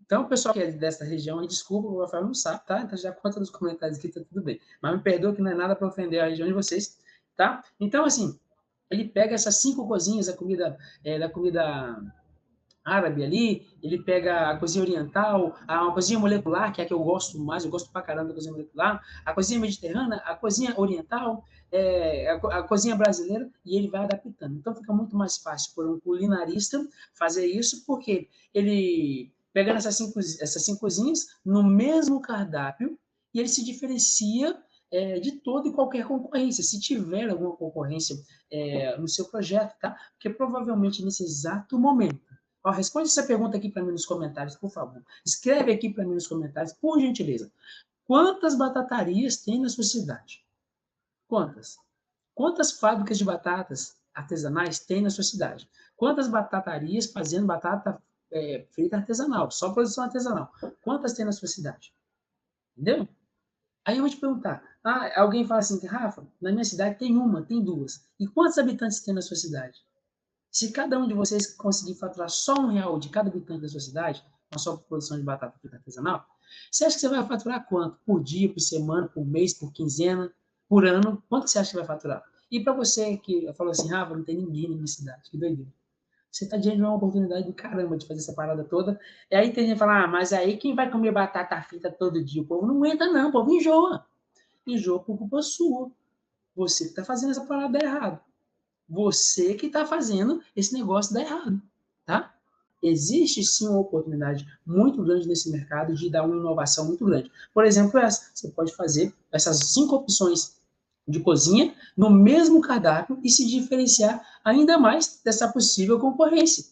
S1: Então, o pessoal que é dessa região, desculpa, o Rafael não sabe, tá? Então já conta nos comentários aqui, tá tudo bem. Mas me perdoa que não é nada para ofender a região de vocês, tá? Então, assim, ele pega essas 5 cozinhas da comida árabe ali, ele pega a cozinha oriental, a cozinha molecular, que é a que eu gosto mais, eu gosto pra caramba da cozinha molecular, a cozinha mediterrânea, a cozinha oriental, a cozinha brasileira, e ele vai adaptando. Então fica muito mais fácil para um culinarista fazer isso, porque ele pega essas cinco cozinhas no mesmo cardápio e ele se diferencia de toda e qualquer concorrência, se tiver alguma concorrência no seu projeto, tá? Porque provavelmente nesse exato momento, ó, responde essa pergunta aqui para mim nos comentários, por favor. Escreve aqui para mim nos comentários, por gentileza. Quantas batatarias tem na sua cidade? Quantas? Quantas fábricas de batatas artesanais tem na sua cidade? Quantas batatarias fazendo batata frita artesanal, só produção artesanal? Quantas tem na sua cidade? Entendeu? Aí eu vou te perguntar, alguém fala assim, Rafa, na minha cidade tem uma, tem duas. E quantos habitantes tem na sua cidade? Se cada um de vocês conseguir faturar só R$ 1 de cada habitante da sua cidade, com a sua produção de batata frita artesanal, você acha que você vai faturar quanto? Por dia, por semana, por mês, por quinzena, por ano? Quanto você acha que vai faturar? E para você que falou assim, Rafa, não tem ninguém na minha cidade, que doideira. Você está diante de uma oportunidade do caramba de fazer essa parada toda. E aí tem gente que fala, mas aí quem vai comer batata frita todo dia? O povo não aguenta não, o povo enjoa. Enjoa por culpa sua. Você que está fazendo essa parada errado. Você que está fazendo esse negócio dar errado, tá? Existe sim uma oportunidade muito grande nesse mercado de dar uma inovação muito grande. Por exemplo, essa. Você pode fazer essas 5 opções de cozinha no mesmo cardápio e se diferenciar ainda mais dessa possível concorrência.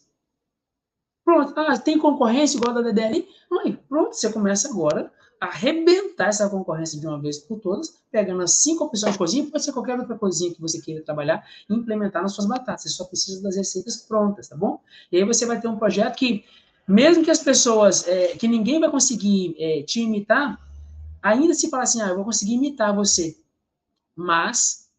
S1: Pronto, tem concorrência igual a da DDL? Mãe, pronto, você começa agora a arrebentar essa concorrência de uma vez por todas, pegando as 5 opções de cozinha, pode ser qualquer outra cozinha que você queira trabalhar e implementar nas suas batatas. Você só precisa das receitas prontas, tá bom? E aí você vai ter um projeto que, mesmo que as pessoas, que ninguém vai conseguir te imitar, ainda se falar assim, eu vou conseguir imitar você, mas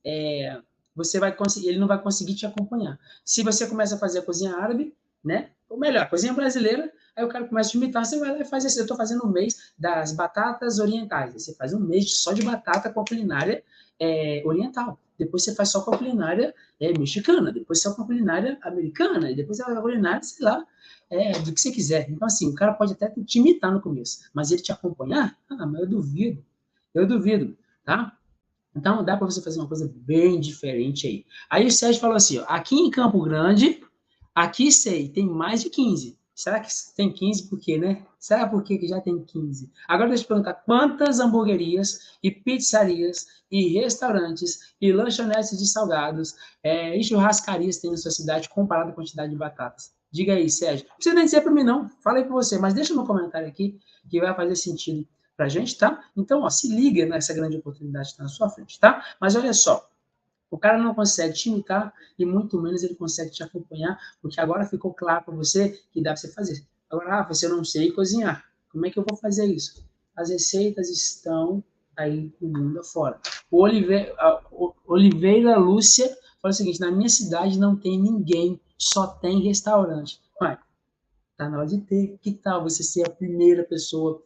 S1: você vai conseguir, ele não vai conseguir te acompanhar. Se você começa a fazer a cozinha árabe, né? Ou melhor, a cozinha brasileira, aí o cara começa a te imitar, você vai lá e faz isso. Eu estou fazendo um mês das batatas orientais. Você faz um mês só de batata com a culinária oriental. Depois você faz só com a culinária mexicana, depois só com a culinária americana, e depois a culinária, sei lá, do que você quiser. Então, assim, o cara pode até te imitar no começo, mas ele te acompanhar? Mas eu duvido. Eu duvido, tá? Então, dá para você fazer uma coisa bem diferente aí. Aí o Sérgio falou assim, ó, aqui em Campo Grande, aqui sei, tem mais de 15. Será que tem 15 por quê, né? Será por quê que já tem 15? Agora deixa eu te perguntar, quantas hamburguerias e pizzarias e restaurantes e lanchonetes de salgados e churrascarias tem na sua cidade comparado à quantidade de batatas? Diga aí, Sérgio. Não precisa nem dizer para mim, não. Fala aí para você, mas deixa no comentário aqui que vai fazer sentido para a gente, tá? Então, ó, se liga nessa grande oportunidade que está na sua frente, tá? Mas olha só, o cara não consegue te imitar e muito menos ele consegue te acompanhar, porque agora ficou claro para você que dá para você fazer. Agora, você não sei cozinhar. Como é que eu vou fazer isso? As receitas estão aí no mundo afora. Oliveira Lúcia fala o seguinte: na minha cidade não tem ninguém, só tem restaurante. Ué, tá na hora de ter. Que tal você ser a primeira pessoa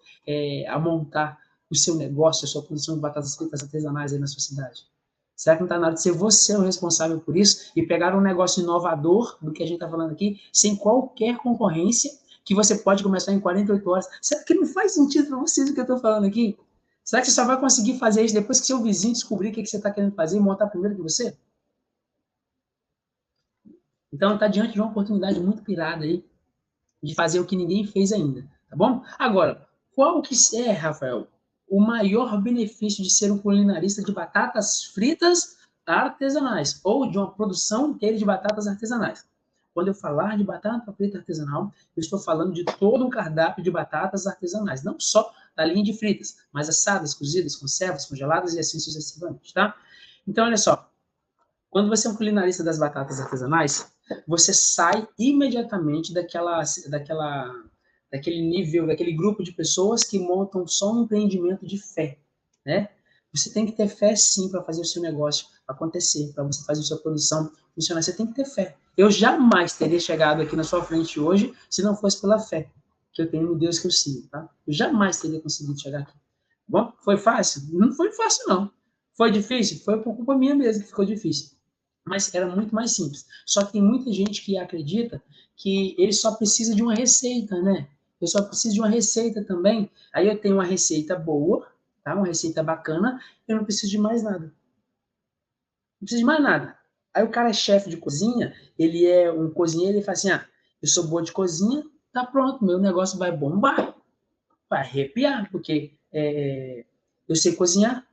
S1: a montar o seu negócio, a sua produção de batatas fritas artesanais aí na sua cidade? Será que não está na hora de ser você o responsável por isso e pegar um negócio inovador do que a gente está falando aqui, sem qualquer concorrência, que você pode começar em 48 horas? Será que não faz sentido para vocês o que eu estou falando aqui? Será que você só vai conseguir fazer isso depois que seu vizinho descobrir o que você está querendo fazer e montar primeiro que você? Então, está diante de uma oportunidade muito pirada aí de fazer o que ninguém fez ainda, tá bom? Agora, qual que é, Rafael, o maior benefício de ser um culinarista de batatas fritas artesanais ou de uma produção inteira de batatas artesanais? Quando eu falar de batata frita artesanal, eu estou falando de todo um cardápio de batatas artesanais, não só da linha de fritas, mas assadas, cozidas, conservas, congeladas e assim sucessivamente, tá? Então, olha só, quando você é um culinarista das batatas artesanais, você sai imediatamente daquele nível, daquele grupo de pessoas que montam só um empreendimento de fé, né? Você tem que ter fé sim para fazer o seu negócio acontecer, para você fazer a sua produção funcionar. Você tem que ter fé. Eu jamais teria chegado aqui na sua frente hoje se não fosse pela fé que eu tenho no Deus que eu sigo, tá? Eu jamais teria conseguido chegar aqui. Bom, foi fácil? Não foi fácil, não. Foi difícil? Foi por culpa minha mesmo que ficou difícil, mas era muito mais simples. Só que tem muita gente que acredita que ele só precisa de uma receita, né? Eu só preciso de uma receita também. Aí eu tenho uma receita boa, tá? Uma receita bacana, eu não preciso de mais nada. Não preciso de mais nada. Aí o cara é chefe de cozinha, ele é um cozinheiro, ele fala assim: ah, eu sou boa de cozinha, tá pronto, meu negócio vai bombar, vai arrepiar, porque eu sei cozinhar.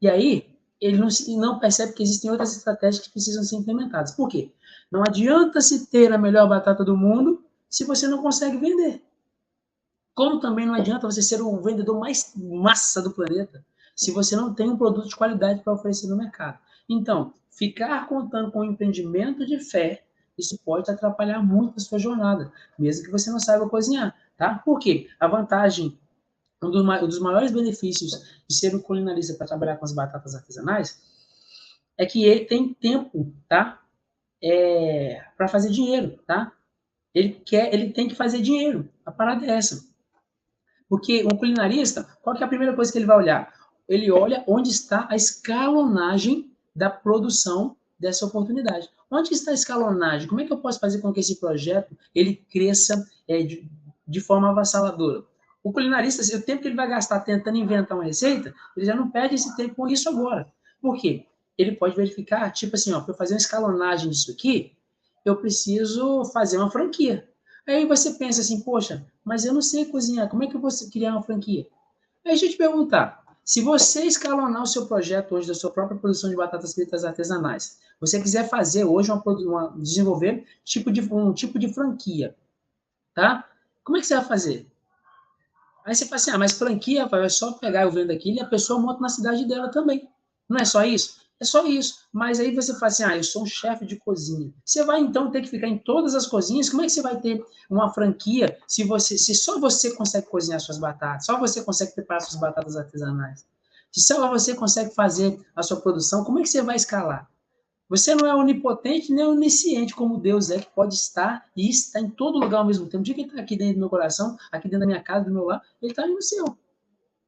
S1: E aí, ele não percebe que existem outras estratégias que precisam ser implementadas. Por quê? Não adianta se ter a melhor batata do mundo se você não consegue vender. Como também não adianta você ser o vendedor mais massa do planeta se você não tem um produto de qualidade para oferecer no mercado. Então, ficar contando com um empreendimento de fé, isso pode atrapalhar muito a sua jornada, mesmo que você não saiba cozinhar, tá? Por quê? A vantagem dos maiores benefícios de ser um culinarista para trabalhar com as batatas artesanais é que ele tem tempo, tá? Para fazer dinheiro, tá? Ele tem que fazer dinheiro. A parada é essa. Porque um culinarista, qual que é a primeira coisa que ele vai olhar? Ele olha onde está a escalonagem da produção dessa oportunidade. Onde está a escalonagem? Como é que eu posso fazer com que esse projeto ele cresça de forma avassaladora? O culinarista, o tempo que ele vai gastar tentando inventar uma receita, ele já não perde esse tempo com isso agora. Por quê? Ele pode verificar, tipo assim, para eu fazer uma escalonagem disso aqui, eu preciso fazer uma franquia. Aí você pensa assim, poxa, mas eu não sei cozinhar, como é que eu vou criar uma franquia? Aí deixa eu te perguntar, se você escalonar o seu projeto hoje da sua própria produção de batatas fritas artesanais, você quiser fazer hoje desenvolver um tipo de franquia, tá? Como é que você vai fazer? Aí você fala assim, mas franquia, é só pegar eu vendo aquilo e a pessoa monta na cidade dela também. Não é só isso? É só isso. Mas aí você fala assim, eu sou um chefe de cozinha. Você vai então ter que ficar em todas as cozinhas? Como é que você vai ter uma franquia se só você consegue cozinhar suas batatas, só você consegue preparar suas batatas artesanais? Se só você consegue fazer a sua produção, como é que você vai escalar? Você não é onipotente nem onisciente como Deus é, que pode estar e está em todo lugar ao mesmo tempo. O dia que ele está aqui dentro do meu coração, aqui dentro da minha casa, do meu lar, ele está aí no seu.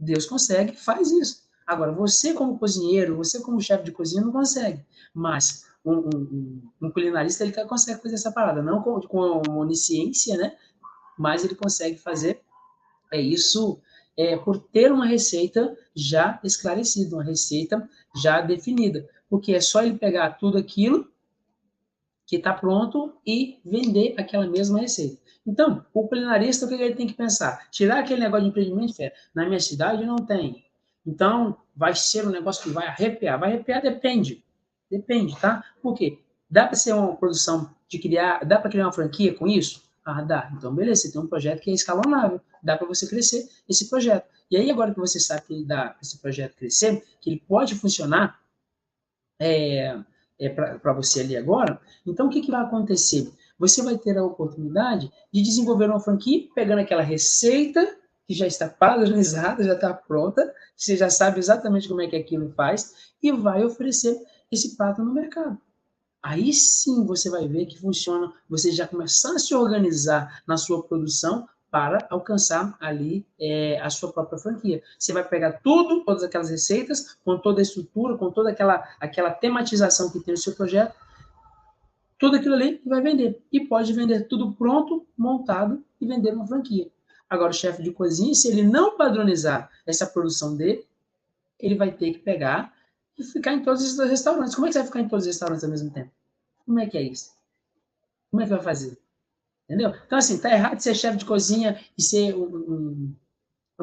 S1: Deus consegue, faz isso. Agora, você como cozinheiro, você como chefe de cozinha, não consegue. Mas um culinarista, ele consegue fazer essa parada. Não com onisciência, né? Mas ele consegue fazer isso por ter uma receita já esclarecida, uma receita já definida. Porque é só ele pegar tudo aquilo que está pronto e vender aquela mesma receita. Então, o culinarista, o que ele tem que pensar? Tirar aquele negócio de empreendimento, na minha cidade não tem. Então, vai ser um negócio que vai arrepiar. Vai arrepiar, depende. Depende, tá? Por quê? Dá para ser uma produção de criar, dá para criar uma franquia com isso? Ah, dá. Então, beleza, você tem um projeto que é escalonável. Dá para você crescer esse projeto. E aí, agora que você sabe que dá para esse projeto crescer, que ele pode funcionar, para você ali agora, então o que, que vai acontecer? Você vai ter a oportunidade de desenvolver uma franquia pegando aquela receita que já está padronizada, já está pronta, você já sabe exatamente como é que aquilo faz, e vai oferecer esse prato no mercado. Aí sim você vai ver que funciona, você já começar a se organizar na sua produção para alcançar ali a sua própria franquia. Você vai pegar tudo, todas aquelas receitas, com toda a estrutura, com toda aquela tematização que tem no seu projeto, tudo aquilo ali e vai vender. E pode vender tudo pronto, montado e vender uma franquia. Agora, o chefe de cozinha, se ele não padronizar essa produção dele, ele vai ter que pegar e ficar em todos os restaurantes. Como é que você vai ficar em todos os restaurantes ao mesmo tempo? Como é que é isso? Como é que vai fazer? Entendeu? Então, assim, tá errado ser chefe de cozinha e ser um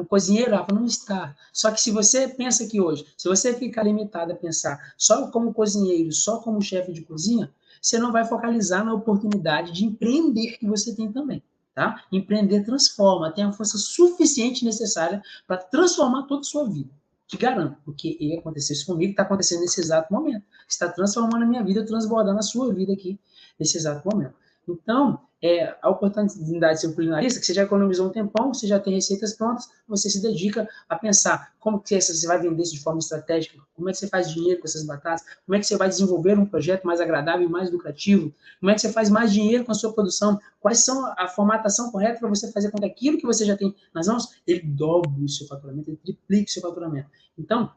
S1: cozinheiro, Rafa, não está. Só que se você pensa que hoje, se você ficar limitado a pensar só como cozinheiro, só como chefe de cozinha, você não vai focalizar na oportunidade de empreender que você tem também. Tá? Empreender transforma, tem a força suficiente necessária para transformar toda a sua vida. Te garanto, porque ia acontecer isso comigo, está acontecendo nesse exato momento. Está transformando a minha vida, transbordando a sua vida aqui nesse exato momento. Então, a oportunidade de ser um culinarista, que você já economizou um tempão, você já tem receitas prontas, você se dedica a pensar como que você vai vender isso de forma estratégica, como é que você faz dinheiro com essas batatas, como é que você vai desenvolver um projeto mais agradável e mais lucrativo, como é que você faz mais dinheiro com a sua produção, quais são a formatação correta para você fazer com que aquilo que você já tem nas mãos, ele dobre o seu faturamento, ele triplique o seu faturamento. Então,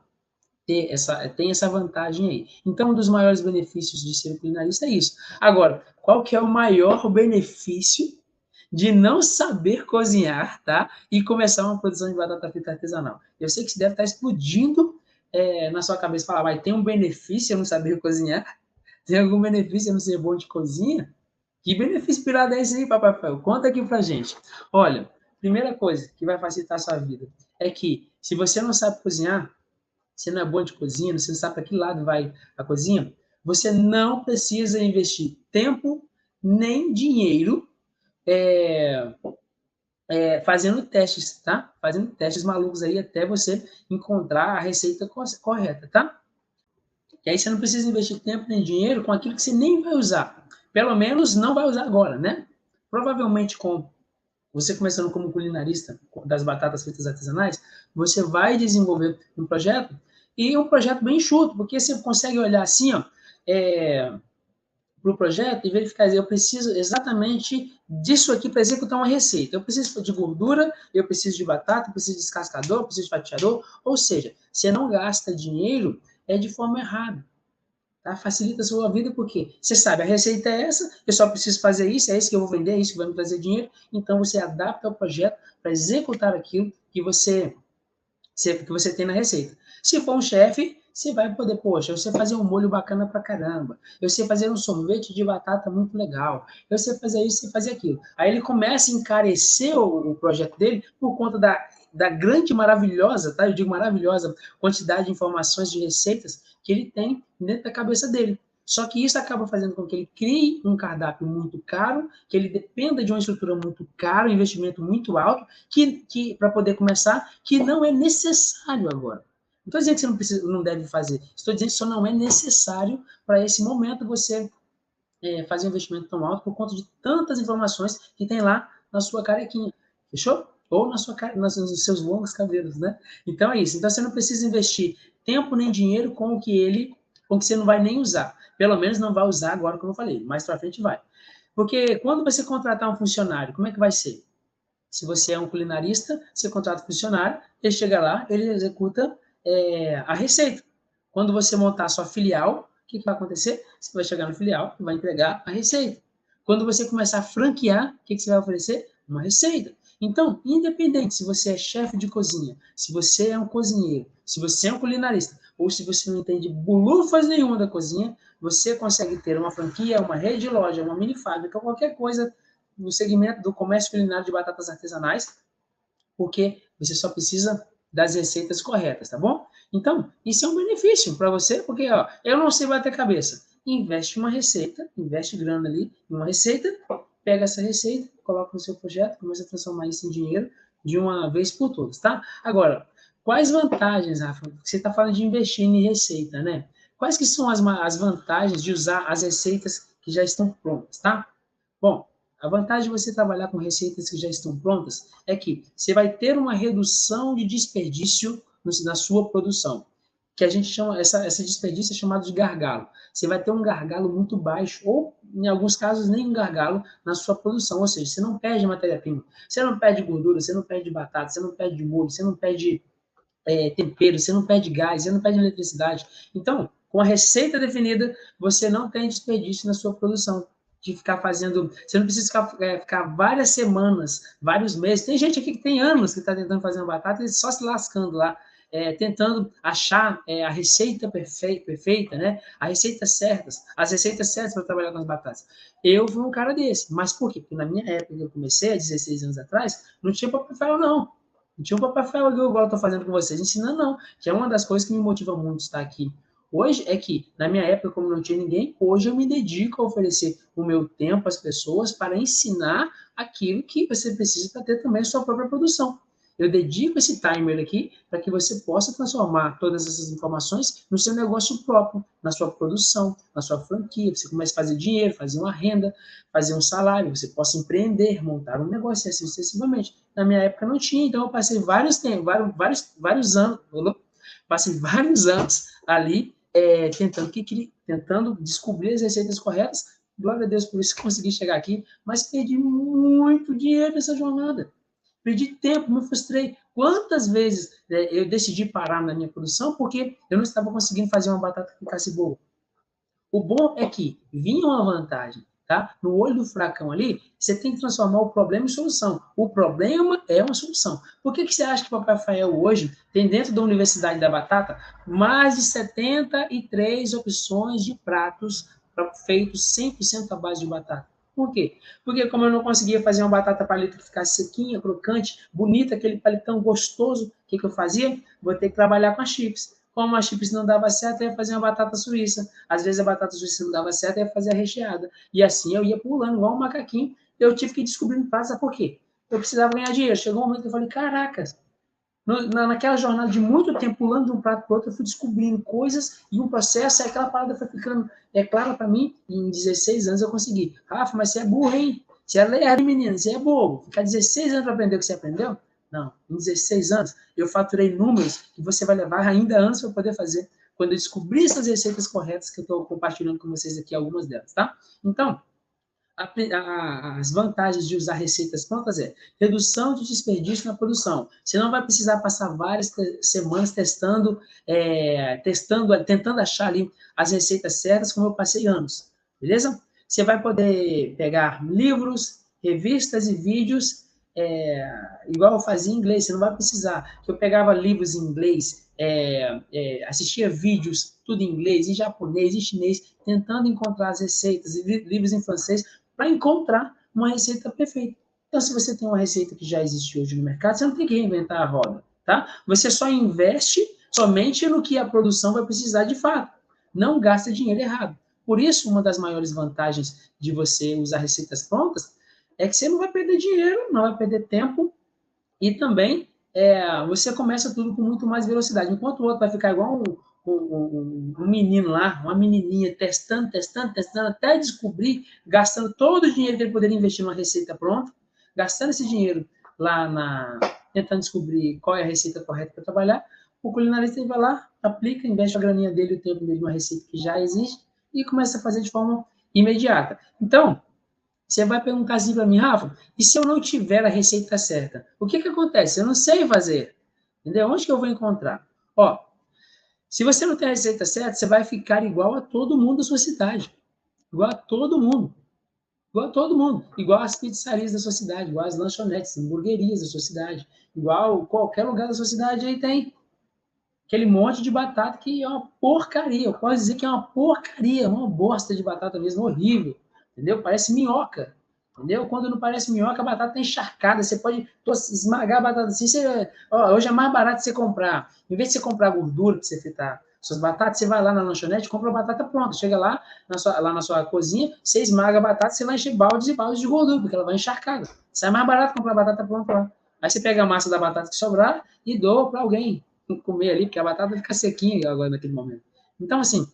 S1: tem essa vantagem aí. Então, um dos maiores benefícios de ser culinarista é isso. Agora, qual que é o maior benefício de não saber cozinhar, tá? E começar uma produção de batata frita artesanal? Eu sei que você deve estar explodindo na sua cabeça, falar, vai, tem um benefício eu não saber cozinhar? Tem algum benefício eu não ser bom de cozinha? Que benefício pirado é esse aí, Papai Rafael? Conta aqui pra gente. Olha, primeira coisa que vai facilitar a sua vida é que, se você não sabe cozinhar, você não é bom de cozinha, você não sabe para que lado vai a cozinha, você não precisa investir tempo nem dinheiro é, fazendo testes, tá? Fazendo testes malucos aí até você encontrar a receita correta, tá? E aí você não precisa investir tempo nem dinheiro com aquilo que você nem vai usar. Pelo menos não vai usar agora, né? Provavelmente com você começando como culinarista das batatas fritas artesanais, você vai desenvolver um projeto e um projeto bem enxuto, porque você consegue olhar assim, ó, para o projeto e verificar, eu preciso exatamente disso aqui para executar uma receita. Eu preciso de gordura, eu preciso de batata, eu preciso de descascador, eu preciso de fatiador, ou seja, você não gasta dinheiro de forma errada. Tá? Facilita a sua vida porque você sabe, a receita é essa, eu só preciso fazer isso, é isso que eu vou vender, é isso que vai me trazer dinheiro. Então você adapta o projeto para executar aquilo que você tem na receita. Se for um chefe, você vai poder, poxa, eu sei fazer um molho bacana pra caramba, eu sei fazer um sorvete de batata muito legal, eu sei fazer isso, sei fazer aquilo. Aí ele começa a encarecer o projeto dele por conta da grande, maravilhosa, tá? Eu digo maravilhosa, quantidade de informações, de receitas que ele tem dentro da cabeça dele. Só que isso acaba fazendo com que ele crie um cardápio muito caro, que ele dependa de uma estrutura muito cara, um investimento muito alto, que para poder começar, que não é necessário agora. Não estou dizendo que você não, precisa, não deve fazer, estou dizendo que só não é necessário para esse momento você fazer um investimento tão alto por conta de tantas informações que tem lá na sua carequinha. Fechou? Ou nos seus longos cabelos, né? Então é isso. Então você não precisa investir tempo nem dinheiro com o que você não vai nem usar. Pelo menos não vai usar agora, como eu falei. Mais para frente vai. Porque quando você contratar um funcionário, como é que vai ser? Se você é um culinarista, você contrata um funcionário, ele chega lá, ele executa a receita. Quando você montar a sua filial, o que vai acontecer? Você vai chegar no filial e vai entregar a receita. Quando você começar a franquear, o que você vai oferecer? Uma receita. Então, independente se você é chefe de cozinha, se você é um cozinheiro, se você é um culinarista, ou se você não entende bulufas nenhuma da cozinha, você consegue ter uma franquia, uma rede de loja, uma mini fábrica, qualquer coisa no segmento do comércio culinário de batatas artesanais, porque você só precisa das receitas corretas, tá bom? Então, isso é um benefício para você, porque ó, eu não sei bater cabeça. Investe uma receita, investe grana ali em uma receita, pega essa receita, coloca no seu projeto, começa a transformar isso em dinheiro de uma vez por todas, tá? Agora, quais vantagens, Rafa? Você está falando de investir em receita, né? Quais que são as vantagens de usar as receitas que já estão prontas, tá? Bom, A vantagem de você trabalhar com receitas que já estão prontas é que você vai ter uma redução de desperdício na sua produção, que a gente chama, essa desperdício é chamado de gargalo. Você vai ter um gargalo muito baixo, ou, em alguns casos, nem um gargalo na sua produção, ou seja, você não perde matéria-prima, você não perde gordura, você não perde batata, você não perde molho, você não perde tempero, você não perde gás, você não perde eletricidade. Então, com a receita definida, você não tem desperdício na sua produção. De ficar fazendo. Você não precisa ficar várias semanas, vários meses. Tem gente aqui que tem anos que está tentando fazer uma batata e só se lascando lá, tentando achar a receita perfeita, né? As receitas certas para trabalhar com as batatas. Eu fui um cara desse. Mas por quê? Porque na minha época que eu comecei, há 16 anos atrás, não tinha Papai Noel, não. Não tinha um Papai Noel igual eu estou fazendo com vocês, ensinando, não. Que é uma das coisas que me motiva muito estar aqui hoje é que, na minha época, como não tinha ninguém, hoje eu me dedico a oferecer o meu tempo às pessoas para ensinar aquilo que você precisa para ter também a sua própria produção. Eu dedico esse timer aqui para que você possa transformar todas essas informações no seu negócio próprio, na sua produção, na sua franquia. Você começa a fazer dinheiro, fazer uma renda, fazer um salário, você possa empreender, montar um negócio e assim sucessivamente. Na minha época não tinha, então eu passei vários anos, passei vários anos ali tentando descobrir as receitas corretas. Glória a Deus por isso que consegui chegar aqui, mas perdi muito dinheiro nessa jornada. Perdi tempo, me frustrei. Quantas vezes eu decidi parar na minha produção porque eu não estava conseguindo fazer uma batata que ficasse boa. O bom é que vinha uma vantagem, tá? No olho do furacão ali, você tem que transformar o problema em solução. O problema é uma solução. Por que você acha que o Papai Rafael hoje tem dentro da Universidade da Batata mais de 73 opções de pratos feitos 100% à base de batata? Por quê? Porque como eu não conseguia fazer uma batata palito que ficasse sequinha, crocante, bonita, aquele palitão gostoso, o que eu fazia? Vou ter que trabalhar com as chips. Como a chips não dava certo, eu ia fazer uma batata suíça. Às vezes a batata suíça não dava certo, eu ia fazer a recheada. E assim eu ia pulando, igual um macaquinho. Eu tive que descobrir no prazo, por quê? Eu precisava ganhar dinheiro. Chegou um momento que eu falei, caracas, naquela jornada de muito tempo, pulando de um prato para o outro, eu fui descobrindo coisas e um processo, e aquela parada foi ficando clara para mim, e em 16 anos eu consegui. Rafa, mas você é burro, hein? Você é lerdo, menino, você é bobo. Ficar 16 anos para aprender o que você aprendeu? Não, em 16 anos eu faturei números que você vai levar ainda anos para poder fazer, quando eu descobrir essas receitas corretas que eu estou compartilhando com vocês aqui, algumas delas, tá? Então, as vantagens de usar receitas prontas é redução de desperdício na produção. Você não vai precisar passar várias semanas tentando achar ali as receitas certas, como eu passei anos, beleza? Você vai poder pegar livros, revistas e vídeos, igual eu fazia em inglês. Você não vai precisar, que eu pegava livros em inglês, assistia vídeos, tudo em inglês, em japonês, em chinês, tentando encontrar as receitas, e livros em francês, para encontrar uma receita perfeita. Então, se você tem uma receita que já existe hoje no mercado, você não tem que reinventar a roda, tá? Você só investe somente no que a produção vai precisar de fato. Não gasta dinheiro errado. Por isso, uma das maiores vantagens de você usar receitas prontas é que você não vai perder dinheiro, não vai perder tempo e também você começa tudo com muito mais velocidade. Enquanto o outro vai ficar igual um menino lá, uma menininha, testando, até descobrir, gastando todo o dinheiro que ele poderia investir numa receita pronta, gastando esse dinheiro tentando descobrir qual é a receita correta para trabalhar, o culinarista vai lá, aplica, investe a graninha dele, o tempo dele numa receita que já existe e começa a fazer de forma imediata. Então, você vai perguntar assim para mim, Rafa, e se eu não tiver a receita certa? O que acontece? Eu não sei fazer. Entendeu? Onde que eu vou encontrar? Ó, se você não tem a receita certa, você vai ficar igual a todo mundo da sua cidade. Igual a todo mundo. Igual a todo mundo. Igual as pizzarias da sua cidade, igual as lanchonetes, hamburguerias da sua cidade. Igual qualquer lugar da sua cidade aí tem aquele monte de batata que é uma porcaria. Eu posso dizer que é uma porcaria, uma bosta de batata mesmo, horrível. Entendeu? Parece minhoca. Entendeu? Quando não parece minhoca, a batata está encharcada. Você pode esmagar a batata assim. Hoje é mais barato você comprar. Em vez de você comprar gordura para você fritar suas batatas, você vai lá na lanchonete, compra a batata pronta. Chega lá na sua cozinha, você esmaga a batata, você vai encher baldes e baldes de gordura, porque ela vai encharcada. Sai mais barato comprar a batata pronta lá. Aí você pega a massa da batata que sobrar e doa para alguém comer ali, porque a batata fica sequinha agora naquele momento. Então, assim,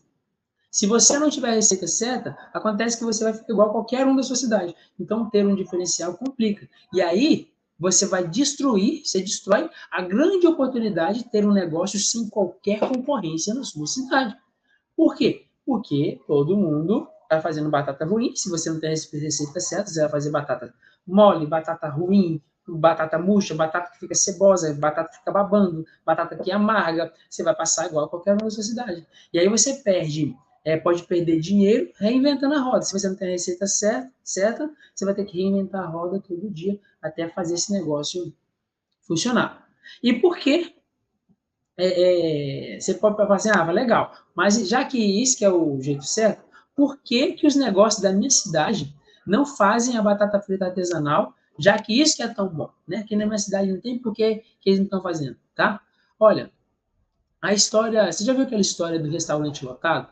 S1: Se você não tiver a receita certa, acontece que você vai ficar igual a qualquer um da sua cidade. Então, ter um diferencial complica. E aí, você vai destruir, você destrói a grande oportunidade de ter um negócio sem qualquer concorrência na sua cidade. Por quê? Porque todo mundo está fazendo batata ruim. Se você não tem a receita certa, você vai fazer batata mole, batata ruim, batata murcha, batata que fica cebosa, batata que fica babando, batata que é amarga. Você vai passar igual a qualquer uma da sua cidade. E aí você perde, pode perder dinheiro reinventando a roda. Se você não tem a receita certa, você vai ter que reinventar a roda todo dia até fazer esse negócio funcionar. E por que você pode falar assim, legal, mas já que isso que é o jeito certo, por que, que os negócios da minha cidade não fazem a batata frita artesanal, já que isso que é tão bom, né? Aqui na minha cidade não tem, por que eles não estão fazendo, tá? Olha, a história, você já viu aquela história do restaurante lotado?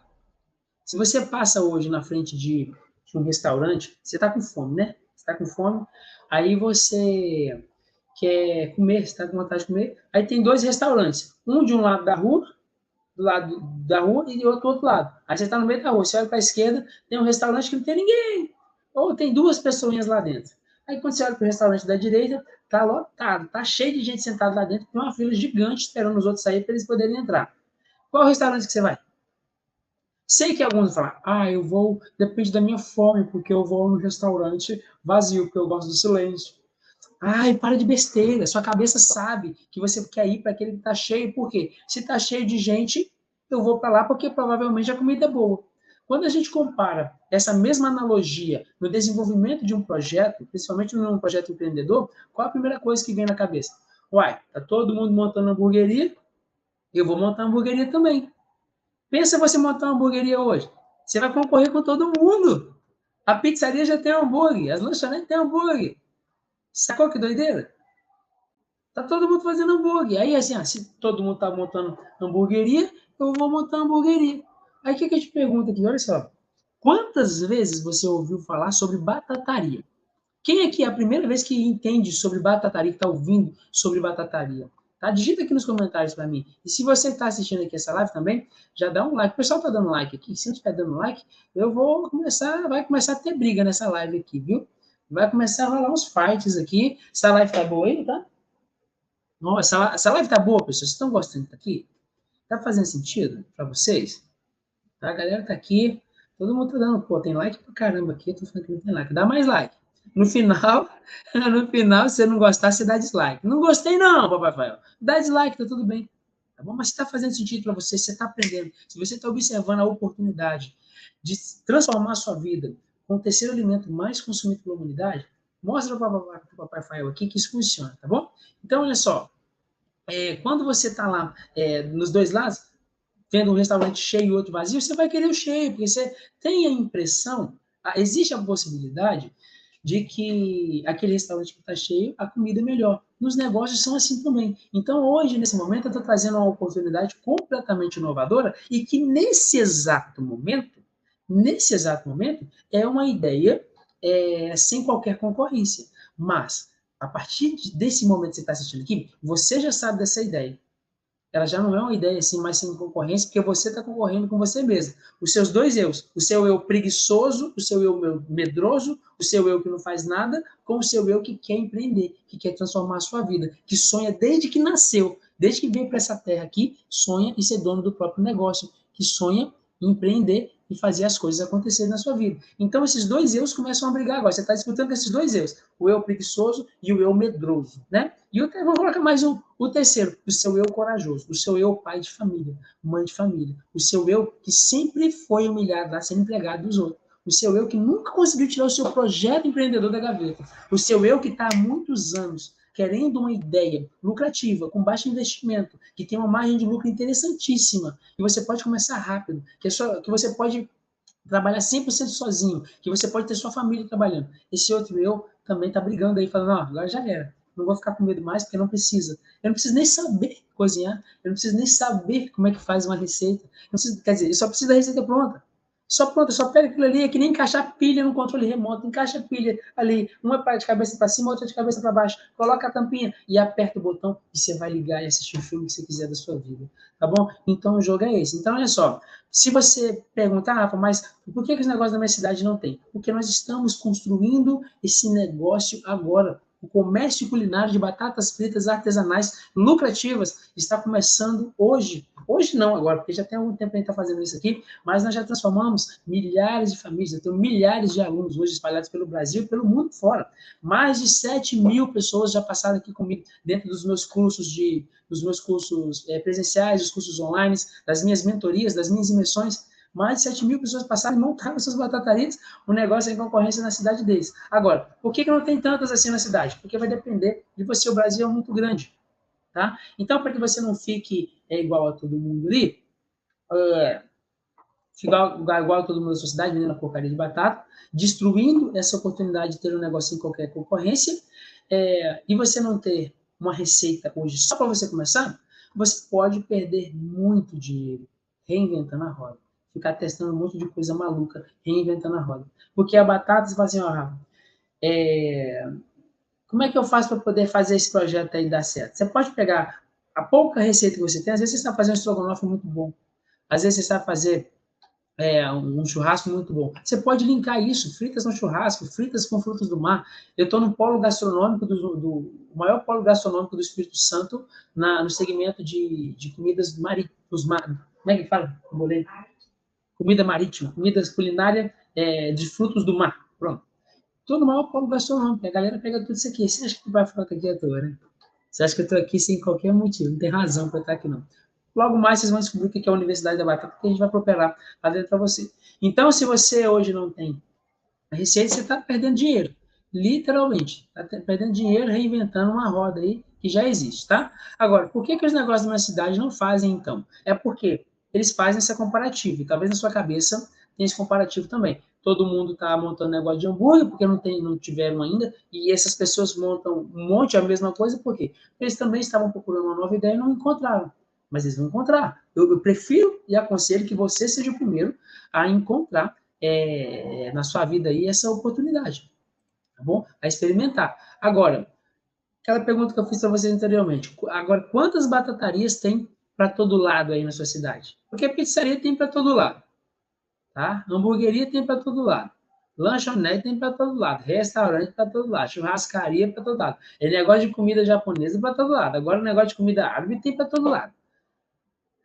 S1: Se você passa hoje na frente de um restaurante, você está com fome, né? Você está com fome, aí você quer comer, você está com vontade de comer, aí tem dois restaurantes, um de um lado da rua, do lado da rua e outro do outro lado. Aí você está no meio da rua, você olha para a esquerda, tem um restaurante que não tem ninguém, ou tem duas pessoinhas lá dentro. Aí quando você olha para o restaurante da direita, tá lotado, tá cheio de gente sentada lá dentro, tem uma fila gigante esperando os outros saírem para eles poderem entrar. Qual restaurante que você vai? Sei que alguns vão falar, eu vou, depende da minha fome, porque eu vou no restaurante vazio, porque eu gosto do silêncio. Ai, para de besteira. Sua cabeça sabe que você quer ir para aquele que está cheio. Por quê? Se está cheio de gente, eu vou para lá porque provavelmente a comida é boa. Quando a gente compara essa mesma analogia no desenvolvimento de um projeto, principalmente num projeto empreendedor, qual a primeira coisa que vem na cabeça? Uai, tá todo mundo montando hamburgueria, eu vou montar hamburgueria também. Pensa você montar uma hamburgueria hoje. Você vai concorrer com todo mundo. A pizzaria já tem hambúrguer, as lanchonetes têm hambúrguer. Sacou que doideira? Tá todo mundo fazendo hambúrguer. Aí, assim, se todo mundo tá montando hamburgueria, eu vou montar hamburgueria. Aí, o que eu te pergunto aqui? Olha só. Quantas vezes você ouviu falar sobre batataria? Quem aqui é a primeira vez que entende sobre batataria, que está ouvindo sobre batataria? Tá? Digita aqui nos comentários para mim. E se você está assistindo aqui essa live também, já dá um like. O pessoal está dando like aqui. Se não estiver dando like, vai começar a ter briga nessa live aqui, viu? Vai começar a rolar uns fights aqui. Essa live tá boa aí, tá? Nossa, essa live tá boa, pessoal. Vocês estão gostando daqui? Tá fazendo sentido para vocês? Tá? A galera tá aqui. Todo mundo tá dando. Pô, tem like pra caramba aqui. Eu tô falando que não tem like. Dá mais like. No final, no final, se você não gostar, você dá dislike. Não gostei, não, Papai Rafael. Dá dislike, tá tudo bem. Tá bom? Mas se tá fazendo sentido para você, se você tá aprendendo, se você tá observando a oportunidade de transformar a sua vida com o terceiro alimento mais consumido pela humanidade, mostra para o Papai Rafael aqui que isso funciona, tá bom? Então, olha só. Quando você está lá nos dois lados, vendo um restaurante cheio e outro vazio, você vai querer o cheio, porque você tem a impressão, existe a possibilidade de que aquele restaurante que está cheio, a comida é melhor. Nos negócios são assim também. Então, hoje, nesse momento, eu estou trazendo uma oportunidade completamente inovadora e que nesse exato momento, é uma ideia sem qualquer concorrência. Mas, a partir desse momento que você está assistindo aqui, você já sabe dessa ideia. Ela já não é uma ideia assim mais sem concorrência, porque você está concorrendo com você mesmo. Os seus dois eus, o seu eu preguiçoso, o seu eu medroso, o seu eu que não faz nada, com o seu eu que quer empreender, que quer transformar a sua vida, que sonha desde que nasceu, desde que veio para essa terra aqui, sonha em ser dono do próprio negócio, que sonha em empreender e fazer as coisas acontecerem na sua vida. Então, esses dois eus começam a brigar agora. Você está disputando com esses dois eus, o eu preguiçoso e o eu medroso, né? E eu vou colocar mais o terceiro, o seu eu corajoso, o seu eu pai de família, mãe de família, o seu eu que sempre foi humilhado lá, sendo empregado dos outros, o seu eu que nunca conseguiu tirar o seu projeto empreendedor da gaveta, o seu eu que está há muitos anos querendo uma ideia lucrativa, com baixo investimento, que tem uma margem de lucro interessantíssima, que você pode começar rápido, que você pode trabalhar 100% sozinho, que você pode ter sua família trabalhando. Esse outro eu também está brigando aí, falando, agora já era. Não vou ficar com medo mais, porque não precisa. Eu não preciso nem saber cozinhar, eu não preciso nem saber como é que faz uma receita. Quer dizer, eu só preciso da receita pronta. Só pronto, só pega aquilo ali, é que nem encaixar pilha no controle remoto, encaixa a pilha ali, uma de cabeça para cima, outra de cabeça para baixo, coloca a tampinha e aperta o botão e você vai ligar e assistir o filme que você quiser da sua vida, tá bom? Então o jogo é esse. Então olha só, se você perguntar, Rafa, mas por que os negócios da minha cidade não tem? Porque nós estamos construindo esse negócio agora. O comércio culinário de batatas fritas artesanais lucrativas está começando hoje. Hoje não agora, porque já tem algum tempo que a gente está fazendo isso aqui, mas nós já transformamos milhares de famílias, eu tenho milhares de alunos hoje espalhados pelo Brasil e pelo mundo fora. Mais de 7 mil pessoas já passaram aqui comigo dentro dos meus cursos presenciais, dos cursos online, das minhas mentorias, das minhas imersões. Mais de 7 mil pessoas passaram e montaram suas batatarias, o negócio é em concorrência na cidade deles. Agora, por que não tem tantas assim na cidade? Porque vai depender de você, o Brasil é muito grande. Tá? Então, para que você não fique igual a todo mundo ali, igual a todo mundo da sociedade, vendendo a porcaria de batata, destruindo essa oportunidade de ter um negócio em qualquer concorrência, e você não ter uma receita hoje só para você começar, você pode perder muito dinheiro reinventando a roda. Ficar testando um monte de coisa maluca, reinventando a roda. Porque a batata, você fala assim, ó, como é que eu faço para poder fazer esse projeto aí dar certo? Você pode pegar a pouca receita que você tem, às vezes você está fazendo um estrogonofe muito bom, às vezes você sabe fazer um churrasco muito bom. Você pode linkar isso, fritas no churrasco, fritas com frutos do mar. Eu estou no polo gastronômico, do maior polo gastronômico do Espírito Santo, no segmento de comidas marítimas. Como é que fala? Comida marítima, comidas culinárias de frutos do mar. Pronto. Estou no maior polo gastronômico, a galera pega tudo isso aqui. Você acha que vai ficar aqui à toa, né? Você acha que eu estou aqui sem qualquer motivo, não tem razão para estar aqui, não. Logo mais vocês vão descobrir o que é a Universidade da Batata, porque a gente vai propelar lá dentro para você. Então, se você hoje não tem a receita, você está perdendo dinheiro. Literalmente. Está perdendo dinheiro reinventando uma roda aí que já existe, tá? Agora, por que os negócios da minha cidade não fazem, então? É porque eles fazem essa comparativa. E talvez na sua cabeça tenha esse comparativo também. Todo mundo está montando negócio de hambúrguer, porque não tiveram ainda, e essas pessoas montam um monte a mesma coisa, por quê? Porque eles também estavam procurando uma nova ideia e não encontraram. Mas eles vão encontrar. Eu prefiro e aconselho que você seja o primeiro a encontrar na sua vida aí essa oportunidade, tá bom? A experimentar. Agora, aquela pergunta que eu fiz para vocês anteriormente. Agora, quantas batatarias tem para todo lado aí na sua cidade? Porque pizzaria tem para todo lado, tá? Hamburgueria tem para todo lado. Lanchonete tem para todo lado, restaurante para todo lado, churrascaria para todo lado. É negócio de comida japonesa para todo lado. Agora o negócio de comida árabe tem para todo lado.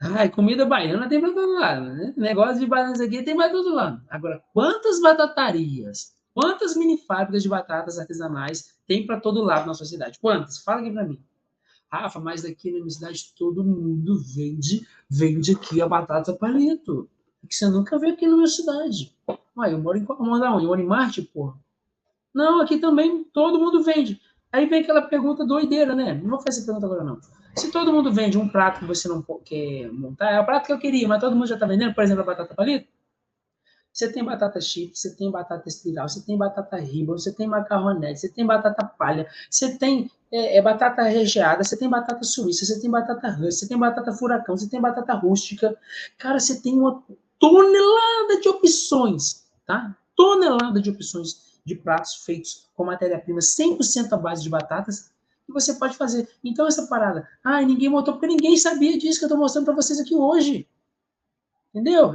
S1: Ai, comida baiana tem para todo lado, né? Negócio de bananas aqui tem para todo lado. Agora, quantas batatarias, quantas mini fábricas de batatas artesanais tem para todo lado na sua cidade? Quantas? Fala aqui para mim. Rafa, mas aqui na minha cidade todo mundo vende aqui a batata palito. Que você nunca vê aqui na minha cidade. Ué, eu moro em qual? Eu moro em Marte, porra. Não, aqui também todo mundo vende. Aí vem aquela pergunta doideira, né? Não vou fazer essa pergunta agora, não. Se todo mundo vende um prato que você não quer montar, é o prato que eu queria, mas todo mundo já está vendendo, por exemplo, a batata palito, você tem batata chips, você tem batata espiral, você tem batata riba, você tem macarronete, você tem batata palha, você tem batata recheada, você tem batata suíça, você tem batata russa, você tem batata furacão, você tem batata rústica. Cara, você tem uma tonelada de opções, tá? Tonelada de opções de pratos feitos com matéria-prima 100% à base de batatas que você pode fazer. Então, essa parada, ninguém montou, porque ninguém sabia disso que eu estou mostrando para vocês aqui hoje. Entendeu?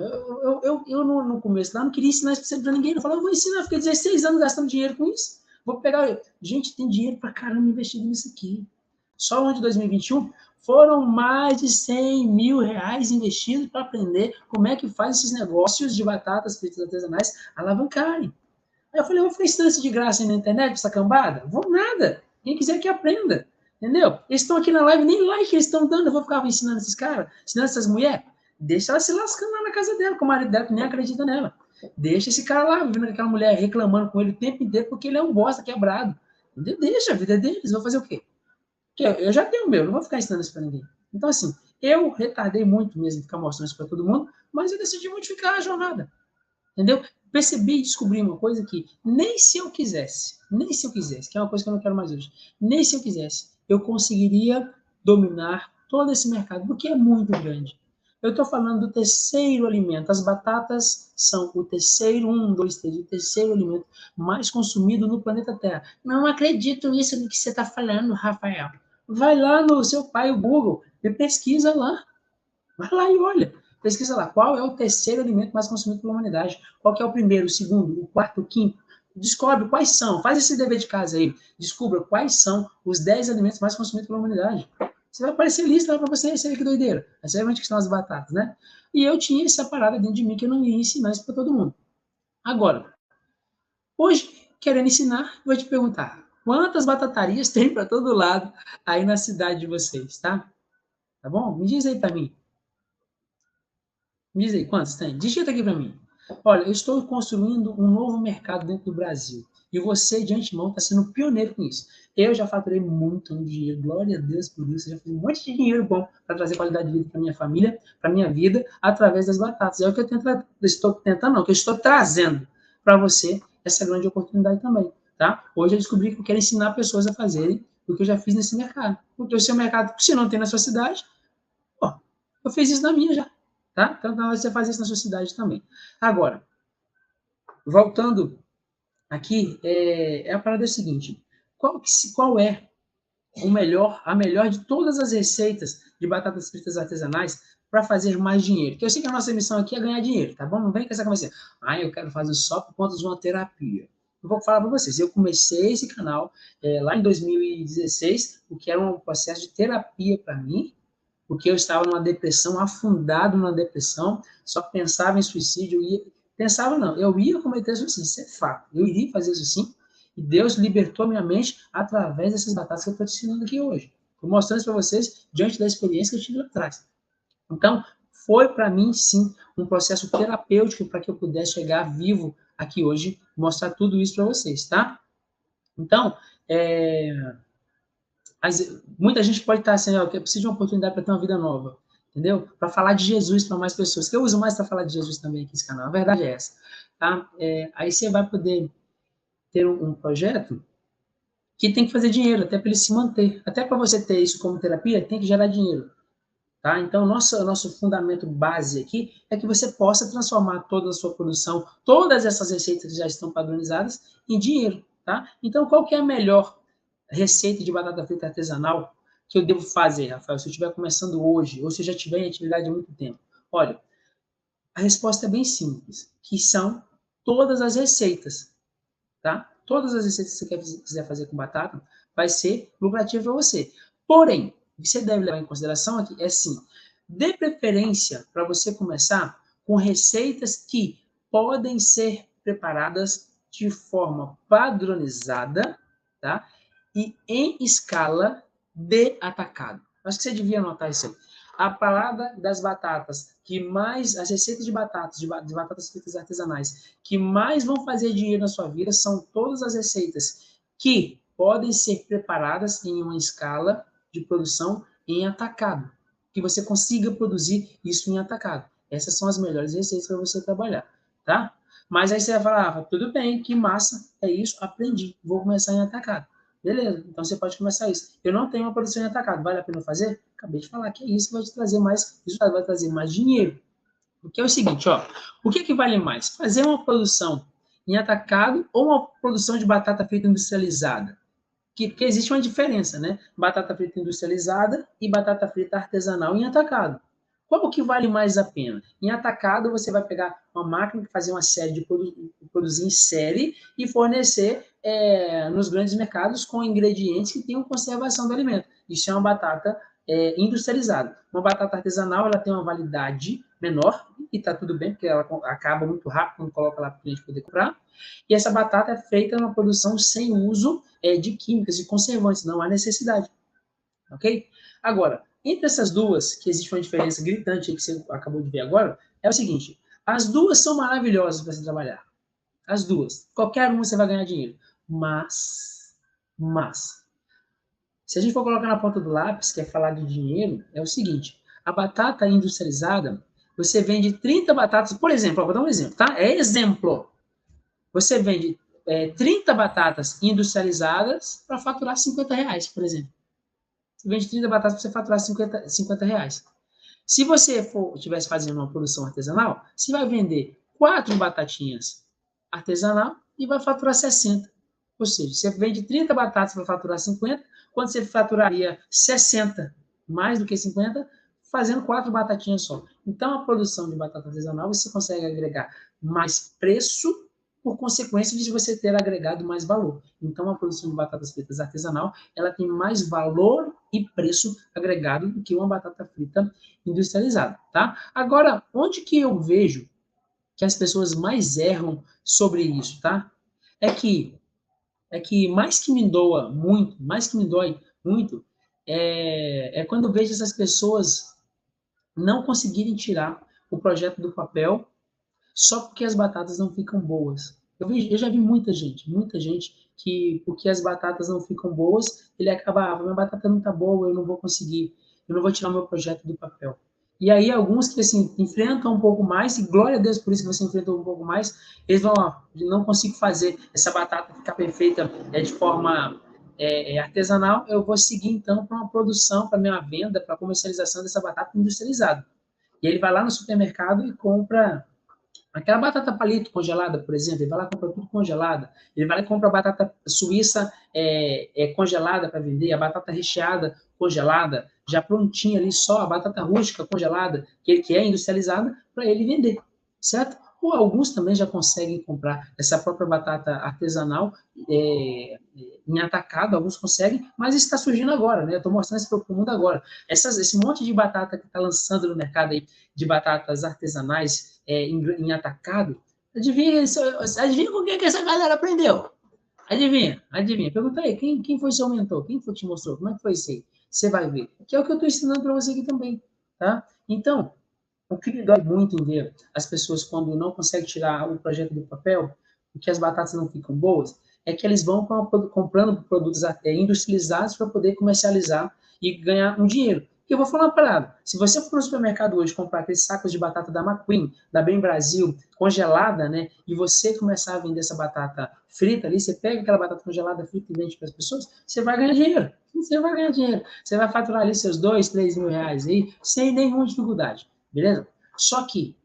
S1: Eu no começo lá não queria ensinar isso para ninguém. Eu falava, eu vou ensinar, fiquei 16 anos gastando dinheiro com isso. Vou pegar. Gente, tem dinheiro para caramba investido nisso aqui. Só no ano de 2021 foram mais de 100 mil reais investidos para aprender como é que faz esses negócios de batatas fritas artesanais alavancarem. Aí eu falei, eu vou ficar ensinando isso de graça aí na internet, essa cambada? Vou nada. Quem quiser que aprenda. Entendeu? Eles estão aqui na live, nem like eles estão dando. Eu vou ficar ensinando esses caras, ensinando essas mulheres. Deixa ela se lascando lá na casa dela, com o marido dela que nem acredita nela. Deixa esse cara lá, vendo aquela mulher reclamando com ele o tempo inteiro, porque ele é um bosta quebrado. Deixa, a vida é deles, vão fazer o quê? Porque eu já tenho o meu, não vou ficar ensinando isso para ninguém. Então, assim, eu retardei muito mesmo de ficar mostrando isso para todo mundo, mas eu decidi modificar a jornada. Entendeu? Percebi e descobri uma coisa que nem se eu quisesse, que é uma coisa que eu não quero mais hoje, nem se eu quisesse, eu conseguiria dominar todo esse mercado, porque é muito grande. Eu estou falando do terceiro alimento. As batatas são o terceiro, 1, 2, 3, o terceiro alimento mais consumido no planeta Terra. Não acredito nisso no que você está falando, Rafael. Vai lá no seu pai, o Google, e pesquisa lá. Vai lá e olha. Pesquisa lá. Qual é o terceiro alimento mais consumido pela humanidade? Qual que é o primeiro, o segundo, o quarto, o quinto? Descobre quais são. Faz esse dever de casa aí. Descubra quais são os 10 alimentos mais consumidos pela humanidade. Você vai aparecer lista lá para você, você vê que doideira. Mas realmente que são as batatas, né? E eu tinha essa parada dentro de mim que eu não ia ensinar isso para todo mundo. Agora, hoje, querendo ensinar, vou te perguntar: quantas batatarias tem para todo lado aí na cidade de vocês, tá? Tá bom? Me diz aí para mim. Me diz aí, quantos tem? Digita aqui para mim. Olha, eu estou construindo um novo mercado dentro do Brasil. E você, de antemão, está sendo pioneiro com isso. Eu já faturei muito dinheiro, glória a Deus por isso. Eu já fiz um monte de dinheiro bom para trazer qualidade de vida para minha família, para minha vida, através das batatas. É o que eu estou tentando, não, que eu estou trazendo para você essa grande oportunidade também. Tá? Hoje eu descobri que eu quero ensinar pessoas a fazerem o que eu já fiz nesse mercado. Porque o seu mercado, se não tem na sua cidade, ó, eu fiz isso na minha já. Tá? Então, você faz isso na sua cidade também. Agora, voltando aqui, a parada é a seguinte: qual é a melhor de todas as receitas de batatas fritas artesanais para fazer mais dinheiro? Porque eu sei que a nossa missão aqui é ganhar dinheiro, tá bom? Não vem com essa conversa. Eu quero fazer só por conta de uma terapia. Eu vou falar para vocês. Eu comecei esse canal lá em 2016, o que era um processo de terapia para mim, porque eu estava numa depressão, afundado numa depressão, só pensava em suicídio, pensava não, eu ia cometer suicídio, isso é fato, eu iria fazer isso sim, e Deus libertou minha mente através dessas batatas que eu estou te ensinando aqui hoje. Estou mostrando isso para vocês diante da experiência que eu tive lá atrás. Então, foi para mim, sim, um processo terapêutico para que eu pudesse chegar vivo aqui hoje, mostrar tudo isso para vocês, tá? Então, muita gente pode estar assim, eu preciso de uma oportunidade para ter uma vida nova, entendeu? Para falar de Jesus para mais pessoas, que eu uso mais para falar de Jesus também aqui nesse canal, a verdade é essa. Tá? Aí você vai poder ter um projeto que tem que fazer dinheiro, até para ele se manter. Até para você ter isso como terapia, tem que gerar dinheiro. Tá? Então, nosso fundamento base aqui é que você possa transformar toda a sua produção, todas essas receitas que já estão padronizadas, em dinheiro. Tá? Então, qual que é a melhor receita de batata frita artesanal que eu devo fazer, Rafael, se eu estiver começando hoje, ou se eu já estiver em atividade há muito tempo? Olha, a resposta é bem simples, que são todas as receitas, tá? Todas as receitas que você quiser fazer com batata vai ser lucrativo para você. Porém, o que você deve levar em consideração aqui é sim, dê preferência para você começar com receitas que podem ser preparadas de forma padronizada, tá? E em escala de atacado. Acho que você devia anotar isso aí. A parada das batatas, as receitas de batatas, de batatas fritas artesanais, que mais vão fazer dinheiro na sua vida são todas as receitas que podem ser preparadas em uma escala de produção em atacado, que você consiga produzir isso em atacado. Essas são as melhores receitas para você trabalhar, tá? Mas aí você vai falar, tudo bem, que massa, é isso, aprendi, vou começar em atacado. Beleza, então você pode começar isso. Eu não tenho uma produção em atacado, vale a pena fazer? Acabei de falar que é isso, vai te trazer mais resultado, vai trazer mais dinheiro. Porque é o seguinte, ó, o que vale mais? Fazer uma produção em atacado ou uma produção de batata frita industrializada? Porque existe uma diferença, né? Batata frita industrializada e batata frita artesanal em atacado. Qual que vale mais a pena? Em atacado, você vai pegar uma máquina que fazer uma série de produzir em série e fornecer nos grandes mercados com ingredientes que tenham conservação do alimento. Isso é uma batata industrializada. Uma batata artesanal, ela tem uma validade menor e está tudo bem, porque ela acaba muito rápido quando coloca lá para o cliente poder comprar. E essa batata é feita numa produção sem uso de químicas e conservantes, não há necessidade. Ok? Agora, entre essas duas, que existe uma diferença gritante que você acabou de ver agora, é o seguinte: as duas são maravilhosas para você trabalhar. As duas. Qualquer uma você vai ganhar dinheiro. Mas, se a gente for colocar na ponta do lápis, que é falar de dinheiro, é o seguinte: a batata industrializada, você vende 30 batatas, por exemplo, vou dar um exemplo, tá? É exemplo. Você vende 30 batatas industrializadas para faturar R$50, por exemplo. Você vende 30 batatas para você faturar R$50. Se você estivesse fazendo uma produção artesanal, você vai vender 4 batatinhas artesanal e vai faturar 60. Ou seja, você vende 30 batatas para faturar 50, quando você faturaria 60, mais do que 50, fazendo 4 batatinhas só. Então, a produção de batata artesanal, você consegue agregar mais preço por consequência de você ter agregado mais valor. Então, a produção de batatas fritas artesanal, ela tem mais valor e preço agregado do que uma batata frita industrializada, tá? Agora, onde que eu vejo que as pessoas mais erram sobre isso, tá? É que mais que me doa muito, mais que me dói muito, é quando eu vejo essas pessoas não conseguirem tirar o projeto do papel só porque as batatas não ficam boas. Eu já vi muita gente que, porque as batatas não ficam boas, ele acaba, minha batata não tá boa, eu não vou conseguir, eu não vou tirar meu projeto do papel. E aí alguns que, assim, enfrentam um pouco mais, e glória a Deus por isso que você enfrentou um pouco mais, eles vão, ó, não consigo fazer essa batata ficar perfeita de forma artesanal, eu vou seguir então para uma produção, para minha venda, para comercialização dessa batata industrializada. E ele vai lá no supermercado e compra aquela batata palito congelada, por exemplo, ele vai lá e compra tudo congelada. Ele vai lá e compra a batata suíça congelada para vender, a batata recheada congelada, já prontinha ali, só a batata rústica congelada, que é industrializada, para ele vender, certo? Ou alguns também já conseguem comprar essa própria batata artesanal em atacado, alguns conseguem, mas está surgindo agora, né? Eu estou mostrando isso para o mundo agora. Esse monte de batata que está lançando no mercado aí, de batatas artesanais em atacado, adivinha com quem que essa galera aprendeu? Adivinha. Pergunta aí, quem foi seu mentor? Quem foi que te mostrou? Como é que foi isso aí? Você vai ver. Que é o que eu estou ensinando para você aqui também, tá? Então, o que me dói muito em ver as pessoas quando não conseguem tirar o projeto do papel, porque as batatas não ficam boas, é que eles vão comprando produtos industrializados para poder comercializar e ganhar um dinheiro. E eu vou falar uma parada. Se você for no supermercado hoje comprar aqueles sacos de batata da McQueen, da Bem Brasil, congelada, né? E você começar a vender essa batata frita ali, você pega aquela batata congelada frita e vende para as pessoas, você vai ganhar dinheiro. Você vai ganhar dinheiro. Você vai faturar ali seus 2, 3 mil reais aí, sem nenhuma dificuldade. Beleza? Só que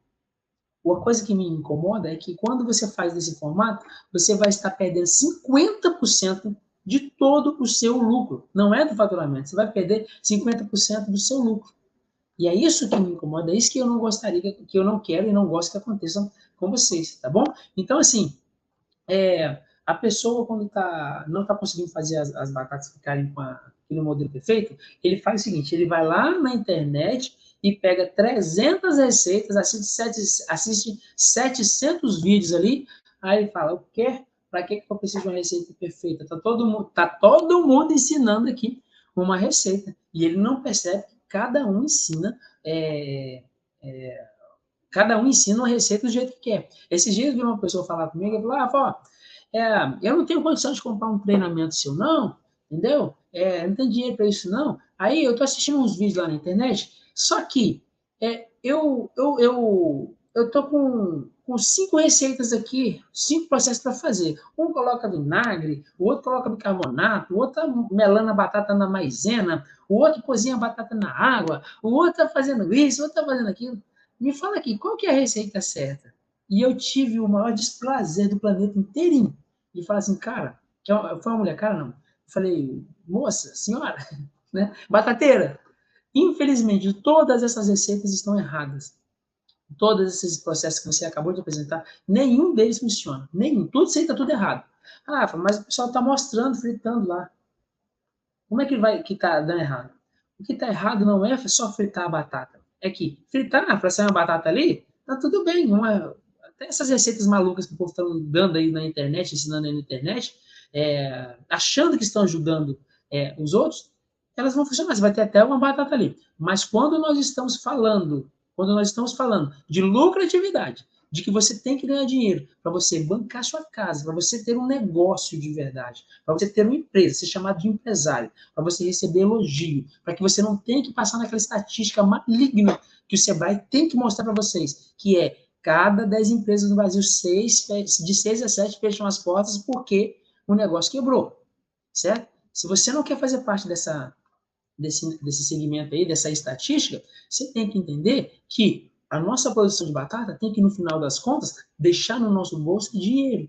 S1: uma coisa que me incomoda é que quando você faz desse formato, você vai estar perdendo 50% de todo o seu lucro. Não é do faturamento, você vai perder 50% do seu lucro. E é isso que me incomoda, é isso que eu não gostaria, que eu não quero e não gosto que aconteça com vocês, tá bom? Então, assim, a pessoa, quando não está conseguindo fazer as batatas ficarem com aquele modelo perfeito, ele faz o seguinte, ele vai lá na internet e pega 300 receitas, assiste 700 vídeos ali, aí ele fala, o quê? Para que eu preciso de uma receita perfeita? Tá todo mundo ensinando aqui uma receita. E ele não percebe que cada um ensina uma receita do jeito que quer. Esses dias veio uma pessoa falar comigo e falou, eu não tenho condição de comprar um treinamento seu, não, entendeu? Não tenho dinheiro para isso, não. Aí eu estou assistindo uns vídeos lá na internet, só que eu estou com 5 receitas aqui, 5 processos para fazer. Um coloca vinagre, o outro coloca bicarbonato, o outro melando a batata na maisena, o outro cozinha a batata na água, o outro está fazendo isso, o outro está fazendo aquilo. Me fala aqui, qual que é a receita certa? E eu tive o maior desprazer do planeta inteirinho. E falar assim, cara, foi uma mulher, cara, não. Eu falei, moça, senhora, né? Batateira, infelizmente, todas essas receitas estão erradas. Todos esses processos que você acabou de apresentar, nenhum deles funciona. Nenhum. Tudo isso aí está tudo errado. Ah, mas o pessoal está mostrando, fritando lá. Como é que está dando errado? O que está errado não é só fritar a batata. É que fritar para sair uma batata ali, tá tudo bem. Não é, até essas receitas malucas que o povo está dando aí na internet, ensinando aí na internet, achando que estão ajudando os outros, elas vão funcionar. Você vai ter até uma batata ali. Mas quando nós estamos falando de lucratividade, de que você tem que ganhar dinheiro para você bancar sua casa, para você ter um negócio de verdade, para você ter uma empresa, ser chamado de empresário, para você receber elogio, para que você não tenha que passar naquela estatística maligna que o Sebrae tem que mostrar para vocês, que é cada 10 empresas no Brasil, de 6 a 7 fecham as portas porque o negócio quebrou, certo? Se você não quer fazer parte desse segmento aí, dessa estatística, você tem que entender que a nossa produção de batata tem que, no final das contas, deixar no nosso bolso dinheiro.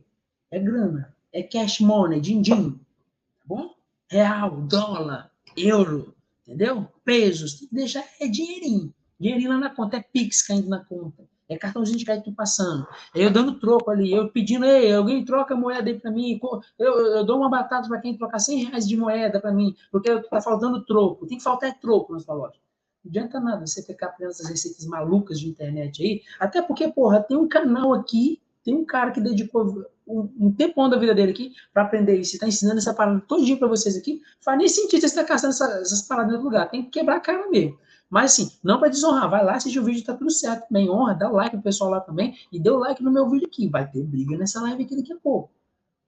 S1: É grana, é cash money, din-din, tá bom? Real, dólar, euro, entendeu? Pesos, tem que deixar, é dinheirinho. Dinheirinho lá na conta, é Pix caindo na conta, é cartãozinho de crédito passando, é eu dando troco ali, eu pedindo, ei, alguém troca moeda aí para mim, eu dou uma batata para quem trocar R$ 100 de moeda para mim, porque tá faltando troco, tem que faltar troco na sua loja. Não adianta nada você ficar aprendendo essas receitas malucas de internet aí, até porque, porra, tem um canal aqui, tem um cara que dedicou um tempão da vida dele aqui para aprender isso, está ensinando essa parada todo dia para vocês aqui, faz nem sentido você estar caçando essas paradas no lugar, tem que quebrar a cara mesmo. Mas assim, não para desonrar, vai lá, assiste o vídeo, tá tudo certo também, honra, dá o like pro pessoal lá também, e dê o like no meu vídeo aqui, vai ter briga nessa live aqui daqui a pouco.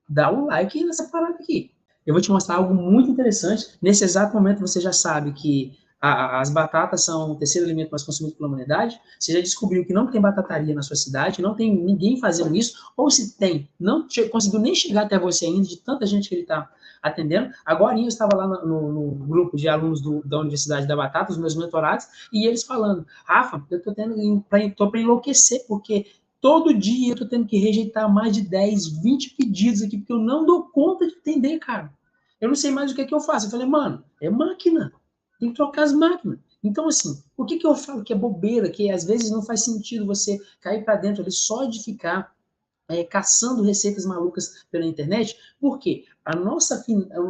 S1: Dá o like nessa parada aqui. Eu vou te mostrar algo muito interessante. Nesse exato momento você já sabe que as batatas são o terceiro alimento mais consumido pela humanidade. Você já descobriu que não tem batataria na sua cidade, não tem ninguém fazendo isso, ou se tem, não conseguiu nem chegar até você ainda, de tanta gente que ele está atendendo. Agora eu estava lá no grupo de alunos da Universidade da Batata, os meus mentorados, e eles falando, Rafa, eu estou para enlouquecer, porque todo dia eu estou tendo que rejeitar mais de 10, 20 pedidos aqui, porque eu não dou conta de atender, cara. Eu não sei mais o que é que eu faço. Eu falei, mano, é máquina. Tem que trocar as máquinas. Então, assim, por que eu falo que é bobeira, que às vezes não faz sentido você cair para dentro ali só de ficar caçando receitas malucas pela internet? Porque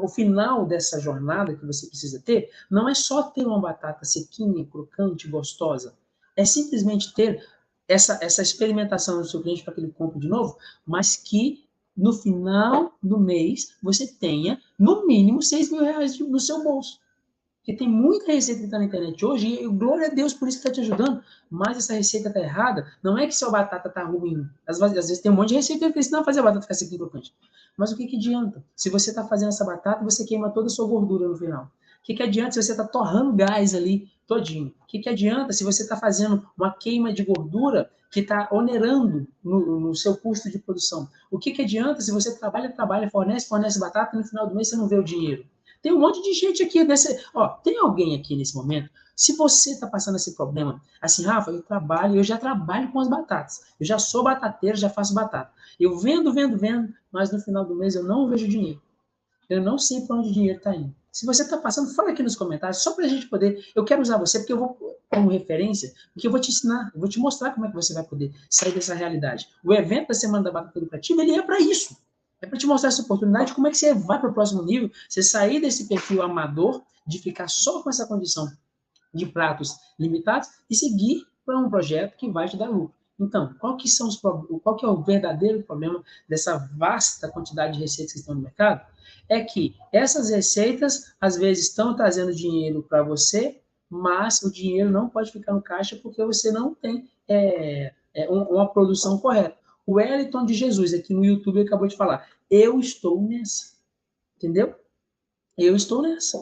S1: o final dessa jornada que você precisa ter não é só ter uma batata sequinha, crocante, gostosa. É simplesmente ter essa experimentação do seu cliente para que ele compre de novo, mas que no final do mês você tenha, no mínimo, R$ 6.000 no seu bolso. Porque tem muita receita que está na internet hoje, e glória a Deus por isso que está te ajudando, mas essa receita está errada, não é que sua batata está ruim. Às vezes tem um monte de receita que ensina a fazer a batata ficar sequinha crocante. Mas o que adianta? Se você está fazendo essa batata, você queima toda a sua gordura no final. O que adianta se você está torrando gás ali todinho? O que adianta se você está fazendo uma queima de gordura que está onerando no seu custo de produção? O que adianta se você trabalha, fornece batata e no final do mês você não vê o dinheiro? Tem um monte de gente aqui tem alguém aqui nesse momento. Se você está passando esse problema, assim, Rafa, eu já trabalho com as batatas. Eu já sou batateiro, já faço batata. Eu vendo, mas no final do mês eu não vejo dinheiro. Eu não sei para onde o dinheiro está indo. Se você está passando, fala aqui nos comentários, só para a gente poder. Eu quero usar você, porque eu vou, como referência, porque eu vou te ensinar, eu vou te mostrar como é que você vai poder sair dessa realidade. O evento da Semana da Batata Educativa, ele é para isso. É para te mostrar essa oportunidade, como é que você vai para o próximo nível, você sair desse perfil amador, de ficar só com essa condição de pratos limitados e seguir para um projeto que vai te dar lucro. Então, qual que é o verdadeiro problema dessa vasta quantidade de receitas que estão no mercado? É que essas receitas, às vezes, estão trazendo dinheiro para você, mas o dinheiro não pode ficar no caixa porque você não tem uma produção correta. O Wellington de Jesus, aqui no YouTube, acabou de falar, eu estou nessa. Entendeu? Eu estou nessa.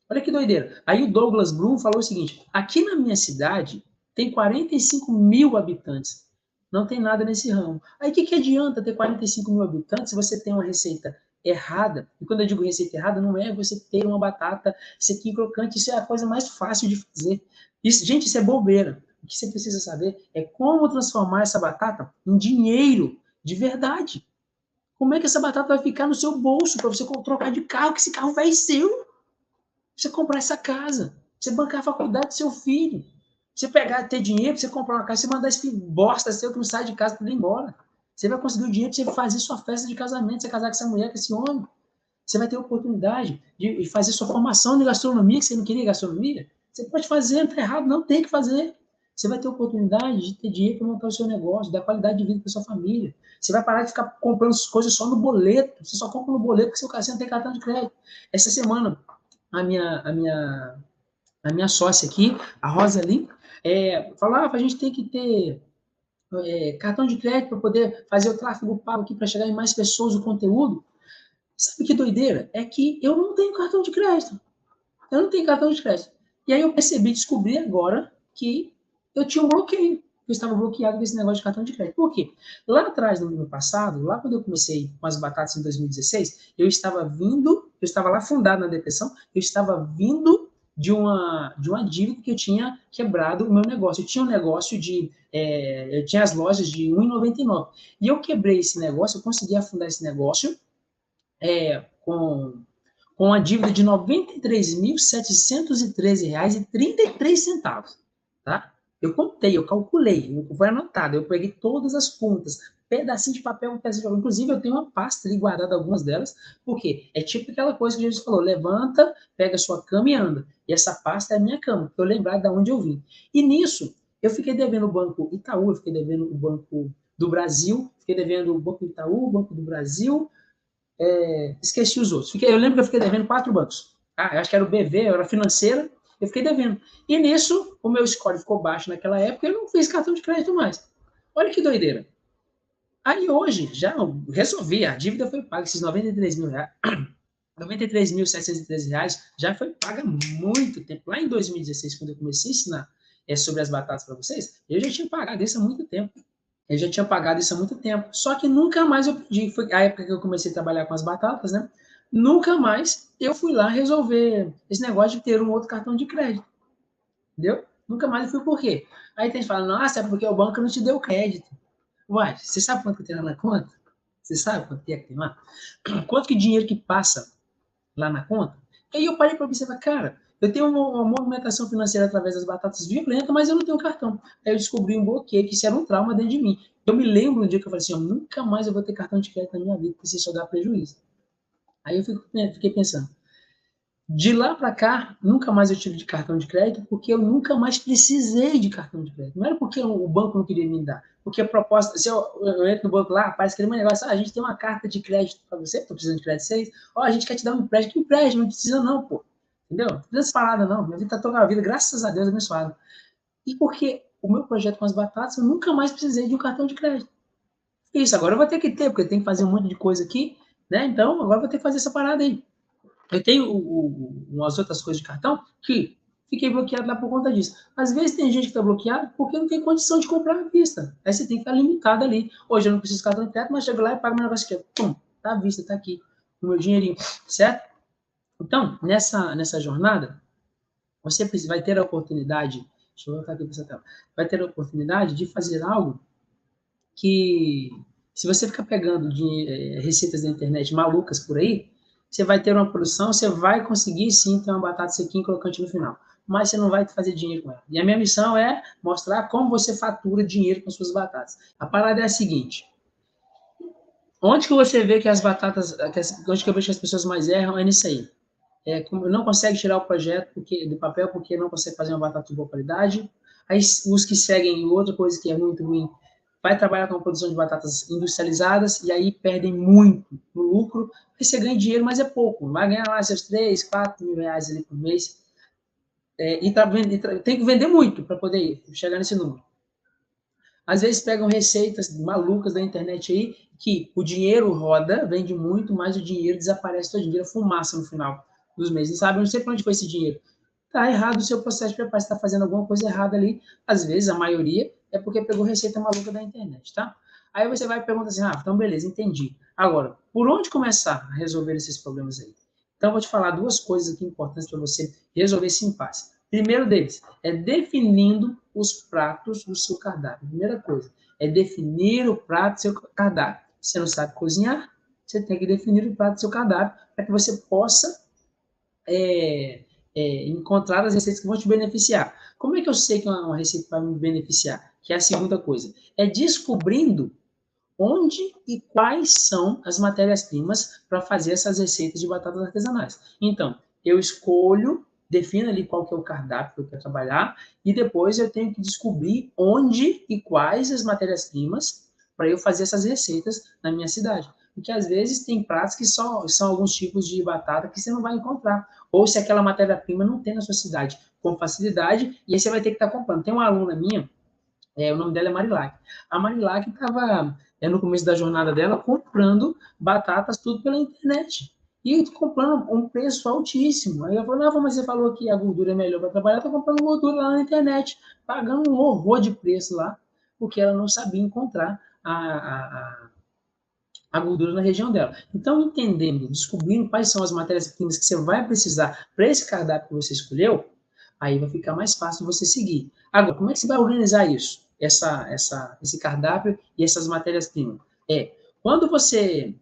S1: Olha que doideira. Aí o Douglas Brum falou o seguinte, aqui na minha cidade tem 45 mil habitantes. Não tem nada nesse ramo. Aí o que adianta ter 45 mil habitantes se você tem uma receita errada? E quando eu digo receita errada, não é você ter uma batata sequinha crocante. Isso é a coisa mais fácil de fazer. Gente, isso é bobeira. O que você precisa saber é como transformar essa batata em dinheiro de verdade. Como é que essa batata vai ficar no seu bolso para você trocar de carro, que esse carro vai ser seu? Você comprar essa casa, você bancar a faculdade do seu filho, você pegar, ter dinheiro, você comprar uma casa, você mandar esse filho bosta seu que não sai de casa para ir embora. Você vai conseguir o dinheiro para você fazer sua festa de casamento, você casar com essa mulher, com esse homem. Você vai ter a oportunidade de fazer sua formação de gastronomia, que você não queria gastronomia. Você pode fazer, não está errado, não tem que fazer. Você vai ter a oportunidade de ter dinheiro para montar o seu negócio, dar qualidade de vida para sua família. Você vai parar de ficar comprando coisas só no boleto. Você só compra no boleto porque seu cartão não tem cartão de crédito. Essa semana, a minha sócia aqui, a Rosalind, falou, a gente tem que ter cartão de crédito para poder fazer o tráfego pago aqui para chegar em mais pessoas o conteúdo. Sabe que doideira? É que eu não tenho cartão de crédito. Eu não tenho cartão de crédito. E aí eu descobri agora que eu tinha um bloqueio. Eu estava bloqueado com esse negócio de cartão de crédito. Por quê? Lá atrás, no ano passado, lá quando eu comecei com as batatas em 2016, eu estava lá fundado na depressão, eu estava vindo de uma dívida que eu tinha quebrado o meu negócio. Eu tinha um negócio eu tinha as lojas de R$ 1,99. E eu quebrei esse negócio, eu consegui afundar esse negócio com a dívida de R$ 93.713,33, tá? Eu contei, eu calculei, foi anotado, eu peguei todas as contas, pedacinho de papel, um pedacinho de papel. Inclusive, eu tenho uma pasta ali guardada, algumas delas, porque é tipo aquela coisa que Jesus falou: levanta, pega a sua cama e anda. E essa pasta é a minha cama, para eu lembrar de onde eu vim. E nisso, eu fiquei devendo o Banco Itaú, eu fiquei devendo o Banco do Brasil, fiquei devendo o Banco Itaú, o Banco do Brasil, esqueci os outros. Eu lembro que eu fiquei devendo 4 bancos. Eu acho que era o BV, era financeira, eu fiquei devendo. E nisso, o meu score ficou baixo naquela época e eu não fiz cartão de crédito mais. Olha que doideira. Aí hoje, já resolvi, a dívida foi paga, esses R$ 93.000, R$ 93.713 já foi paga há muito tempo. Lá em 2016, quando eu comecei a ensinar sobre as batatas para vocês, eu já tinha pagado isso há muito tempo. Eu já tinha pagado isso há muito tempo. Só que nunca mais eu pedi. Foi a época que eu comecei a trabalhar com as batatas, né? Nunca mais eu fui lá resolver esse negócio de ter um outro cartão de crédito. Entendeu? Nunca mais eu fui por quê? Aí tem gente que fala, nossa, é porque o banco não te deu crédito. Uai, você sabe quanto que tem lá na conta? Você sabe quanto que é que tem lá? Quanto que dinheiro que passa lá na conta? E aí eu parei para observar, cara, eu tenho uma movimentação financeira através das batatas violenta, mas eu não tenho cartão. Aí eu descobri um bloqueio, que isso era um trauma dentro de mim. Eu me lembro um dia que eu falei assim, nunca mais eu vou ter cartão de crédito na minha vida, porque isso só dá prejuízo. Aí eu fiquei pensando, de lá para cá, nunca mais eu tive de cartão de crédito, porque eu nunca mais precisei de cartão de crédito. Não era porque o banco não queria me dar, porque a proposta, se eu entro no banco lá, parece que ele é um negócio, a gente tem uma carta de crédito para você, estou precisando de crédito 6, a gente quer te dar um empréstimo, que empréstimo, não precisa não, pô. Entendeu? Não precisa parada não, minha vida está toda a vida, graças a Deus, abençoada. E porque o meu projeto com as batatas, eu nunca mais precisei de um cartão de crédito. Isso, agora eu vou ter que ter, porque eu tenho que fazer um monte de coisa aqui, né? Então, agora eu vou ter que fazer essa parada aí. Eu tenho umas outras coisas de cartão que fiquei bloqueado lá por conta disso. Às vezes tem gente que está bloqueado porque não tem condição de comprar à vista. Aí você tem que estar limitado ali. Hoje eu não preciso de cartão de crédito, mas chego lá e pago meu negócio aqui. Pum, tá à vista, tá aqui. O meu dinheirinho, certo? Então, nessa jornada, você vai ter a oportunidade, deixa eu voltar aqui para essa tela, vai ter a oportunidade de fazer algo que, se você ficar pegando receitas da internet malucas por aí, você vai ter uma produção, você vai conseguir sim ter uma batata sequinha e crocante no final, mas você não vai fazer dinheiro com ela. E a minha missão é mostrar como você fatura dinheiro com suas batatas. A parada é a seguinte: onde que você vê que as batatas, onde que eu vejo que as pessoas mais erram é nisso aí. Não consegue tirar o projeto do papel porque não consegue fazer uma batata de boa qualidade. Aí os que seguem outra coisa que é muito ruim, vai trabalhar com a produção de batatas industrializadas e aí perdem muito no lucro. Aí você ganha dinheiro, mas é pouco. Vai ganhar lá seus 3, 4 mil reais ali por mês. Tem que vender muito para poder chegar nesse número. Às vezes pegam receitas malucas da internet aí, que o dinheiro roda, vende muito, mas o dinheiro desaparece todo, o dinheiro fumaça no final dos meses. Não sabe, não sei para onde foi esse dinheiro. Está errado o seu processo de preparo, você está fazendo alguma coisa errada ali. Às vezes, a maioria, é porque pegou receita maluca da internet, tá? Aí você vai perguntar assim, então beleza, entendi. Agora, por onde começar a resolver esses problemas aí? Então, eu vou te falar duas coisas aqui importantes para você resolver esse impasse. Primeiro deles é definindo os pratos do seu cardápio. Primeira coisa é definir o prato do seu cardápio. Você não sabe cozinhar, você tem que definir o prato do seu cardápio para que você possa encontrar as receitas que vão te beneficiar. Como é que eu sei que uma receita vai me beneficiar? Que é a segunda coisa. É descobrindo onde e quais são as matérias-primas para fazer essas receitas de batatas artesanais. Então, eu escolho, defino ali qual que é o cardápio que eu quero trabalhar e depois eu tenho que descobrir onde e quais as matérias-primas para eu fazer essas receitas na minha cidade. Porque às vezes tem pratos que são alguns tipos de batata que você não vai encontrar. Ou se aquela matéria-prima não tem na sua cidade com facilidade, e aí você vai ter que estar comprando. Tem uma aluna minha, o nome dela é Marilac. A Marilac estava, no começo da jornada dela, comprando batatas tudo pela internet. E comprando um preço altíssimo. Aí eu falei, não, mas você falou que a gordura é melhor para trabalhar, estou comprando gordura lá na internet, pagando um horror de preço lá, porque ela não sabia encontrar a gordura na região dela. Então, entendendo, descobrindo quais são as matérias-primas que você vai precisar para esse cardápio que você escolheu, aí vai ficar mais fácil você seguir. Agora, como é que você vai organizar isso? Esse cardápio e essas matérias-primas? Quando você...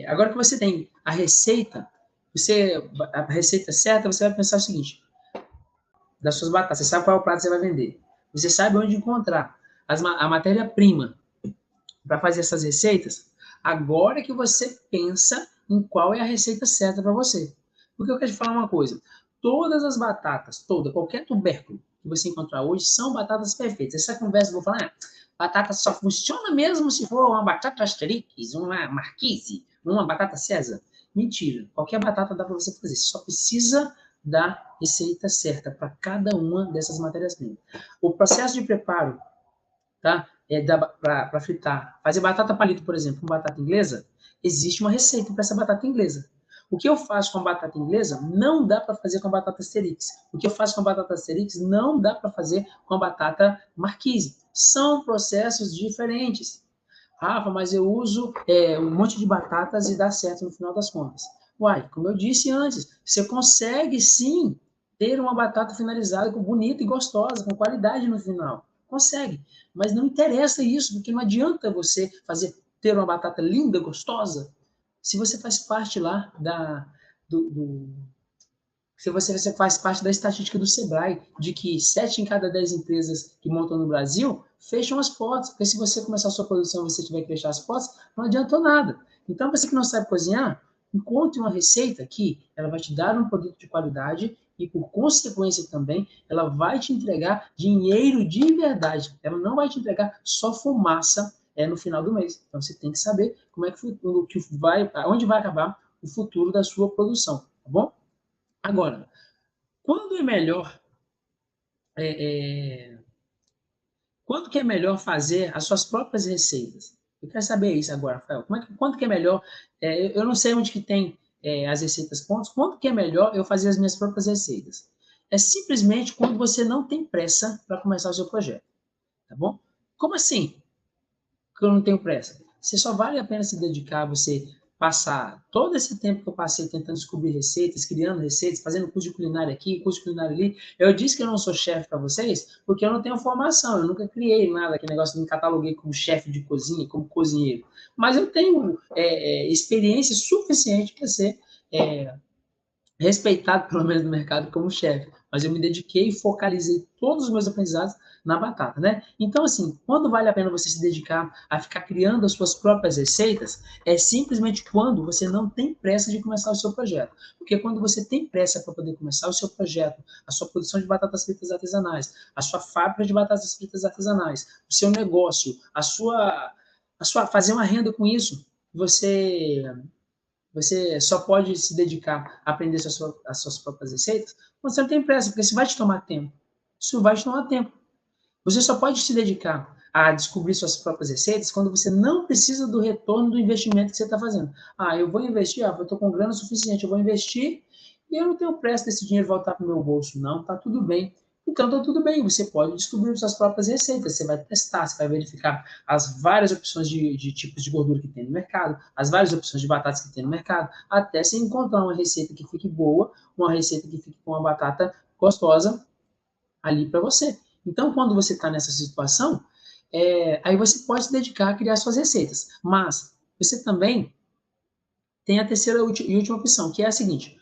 S1: agora que você tem a receita certa, você vai pensar o seguinte, das suas batatas, você sabe qual é o prato que você vai vender. Você sabe onde encontrar a matéria-prima para fazer essas receitas, agora que você pensa em qual é a receita certa para você. Porque eu quero te falar uma coisa, todas as batatas, qualquer tubérculo que você encontrar hoje são batatas perfeitas. Essa conversa eu vou falar, batata só funciona mesmo se for uma batata Asterix, uma Marquise, uma batata César. Mentira, qualquer batata dá para você fazer, você só precisa da receita certa para cada uma dessas matérias-primas. O processo de preparo, tá? Para fritar. Fazer batata palito, por exemplo, com batata inglesa, existe uma receita para essa batata inglesa. O que eu faço com a batata inglesa não dá para fazer com a batata asterix. O que eu faço com a batata asterix não dá para fazer com a batata marquise. São processos diferentes. Rafa, mas eu uso um monte de batatas e dá certo no final das contas. Uai, como eu disse antes, você consegue sim ter uma batata finalizada bonita e gostosa, com qualidade no final. Consegue. Mas não interessa isso, porque não adianta você ter uma batata linda, gostosa, se você faz parte lá se você faz parte da estatística do Sebrae, de que 7 em cada 10 empresas que montam no Brasil fecham as portas, porque se você começar a sua produção e você tiver que fechar as portas, não adiantou nada. Então, você que não sabe cozinhar, encontre uma receita que ela vai te dar um produto de qualidade e, por consequência também, ela vai te entregar dinheiro de verdade. Ela não vai te entregar só fumaça no final do mês. Então, você tem que saber como é onde vai acabar o futuro da sua produção, tá bom? Agora, quando é melhor é, é, quando que é melhor fazer as suas próprias receitas? Eu quero saber isso agora, Rafael. Quando que é melhor? Eu não sei onde que tem as receitas prontas. Quando que é melhor eu fazer as minhas próprias receitas? É simplesmente quando você não tem pressa para começar o seu projeto, tá bom? Como assim? Que eu não tenho pressa. Você só vale a pena se dedicar a você passar todo esse tempo que eu passei tentando descobrir receitas, criando receitas, fazendo curso de culinária aqui, curso de culinária ali. Eu disse que eu não sou chefe para vocês porque eu não tenho formação, eu nunca criei nada, aquele negócio de me cataloguei como chefe de cozinha, como cozinheiro. Mas eu tenho experiência suficiente para ser respeitado, pelo menos no mercado, como chefe. Mas eu me dediquei e focalizei todos os meus aprendizados na batata, né? Então, assim, quando vale a pena você se dedicar a ficar criando as suas próprias receitas, é simplesmente quando você não tem pressa de começar o seu projeto. Porque quando você tem pressa para poder começar o seu projeto, a sua produção de batatas fritas artesanais, a sua fábrica de batatas fritas artesanais, o seu negócio, fazer uma renda com isso, você só pode se dedicar a aprender as suas próprias receitas quando você não tem pressa, porque isso vai te tomar tempo. Isso vai te tomar tempo. Você só pode se dedicar a descobrir suas próprias receitas quando você não precisa do retorno do investimento que você está fazendo. Eu vou investir, eu estou com grana suficiente, eu vou investir e eu não tenho pressa desse dinheiro voltar para o meu bolso. Não, está tudo bem. Então, está tudo bem, você pode descobrir suas próprias receitas, você vai testar, você vai verificar as várias opções de tipos de gordura que tem no mercado, as várias opções de batatas que tem no mercado, até você encontrar uma receita que fique boa, uma receita que fique com uma batata gostosa ali para você. Então, quando você está nessa situação, aí você pode se dedicar a criar suas receitas. Mas você também tem a terceira e última opção, que é a seguinte: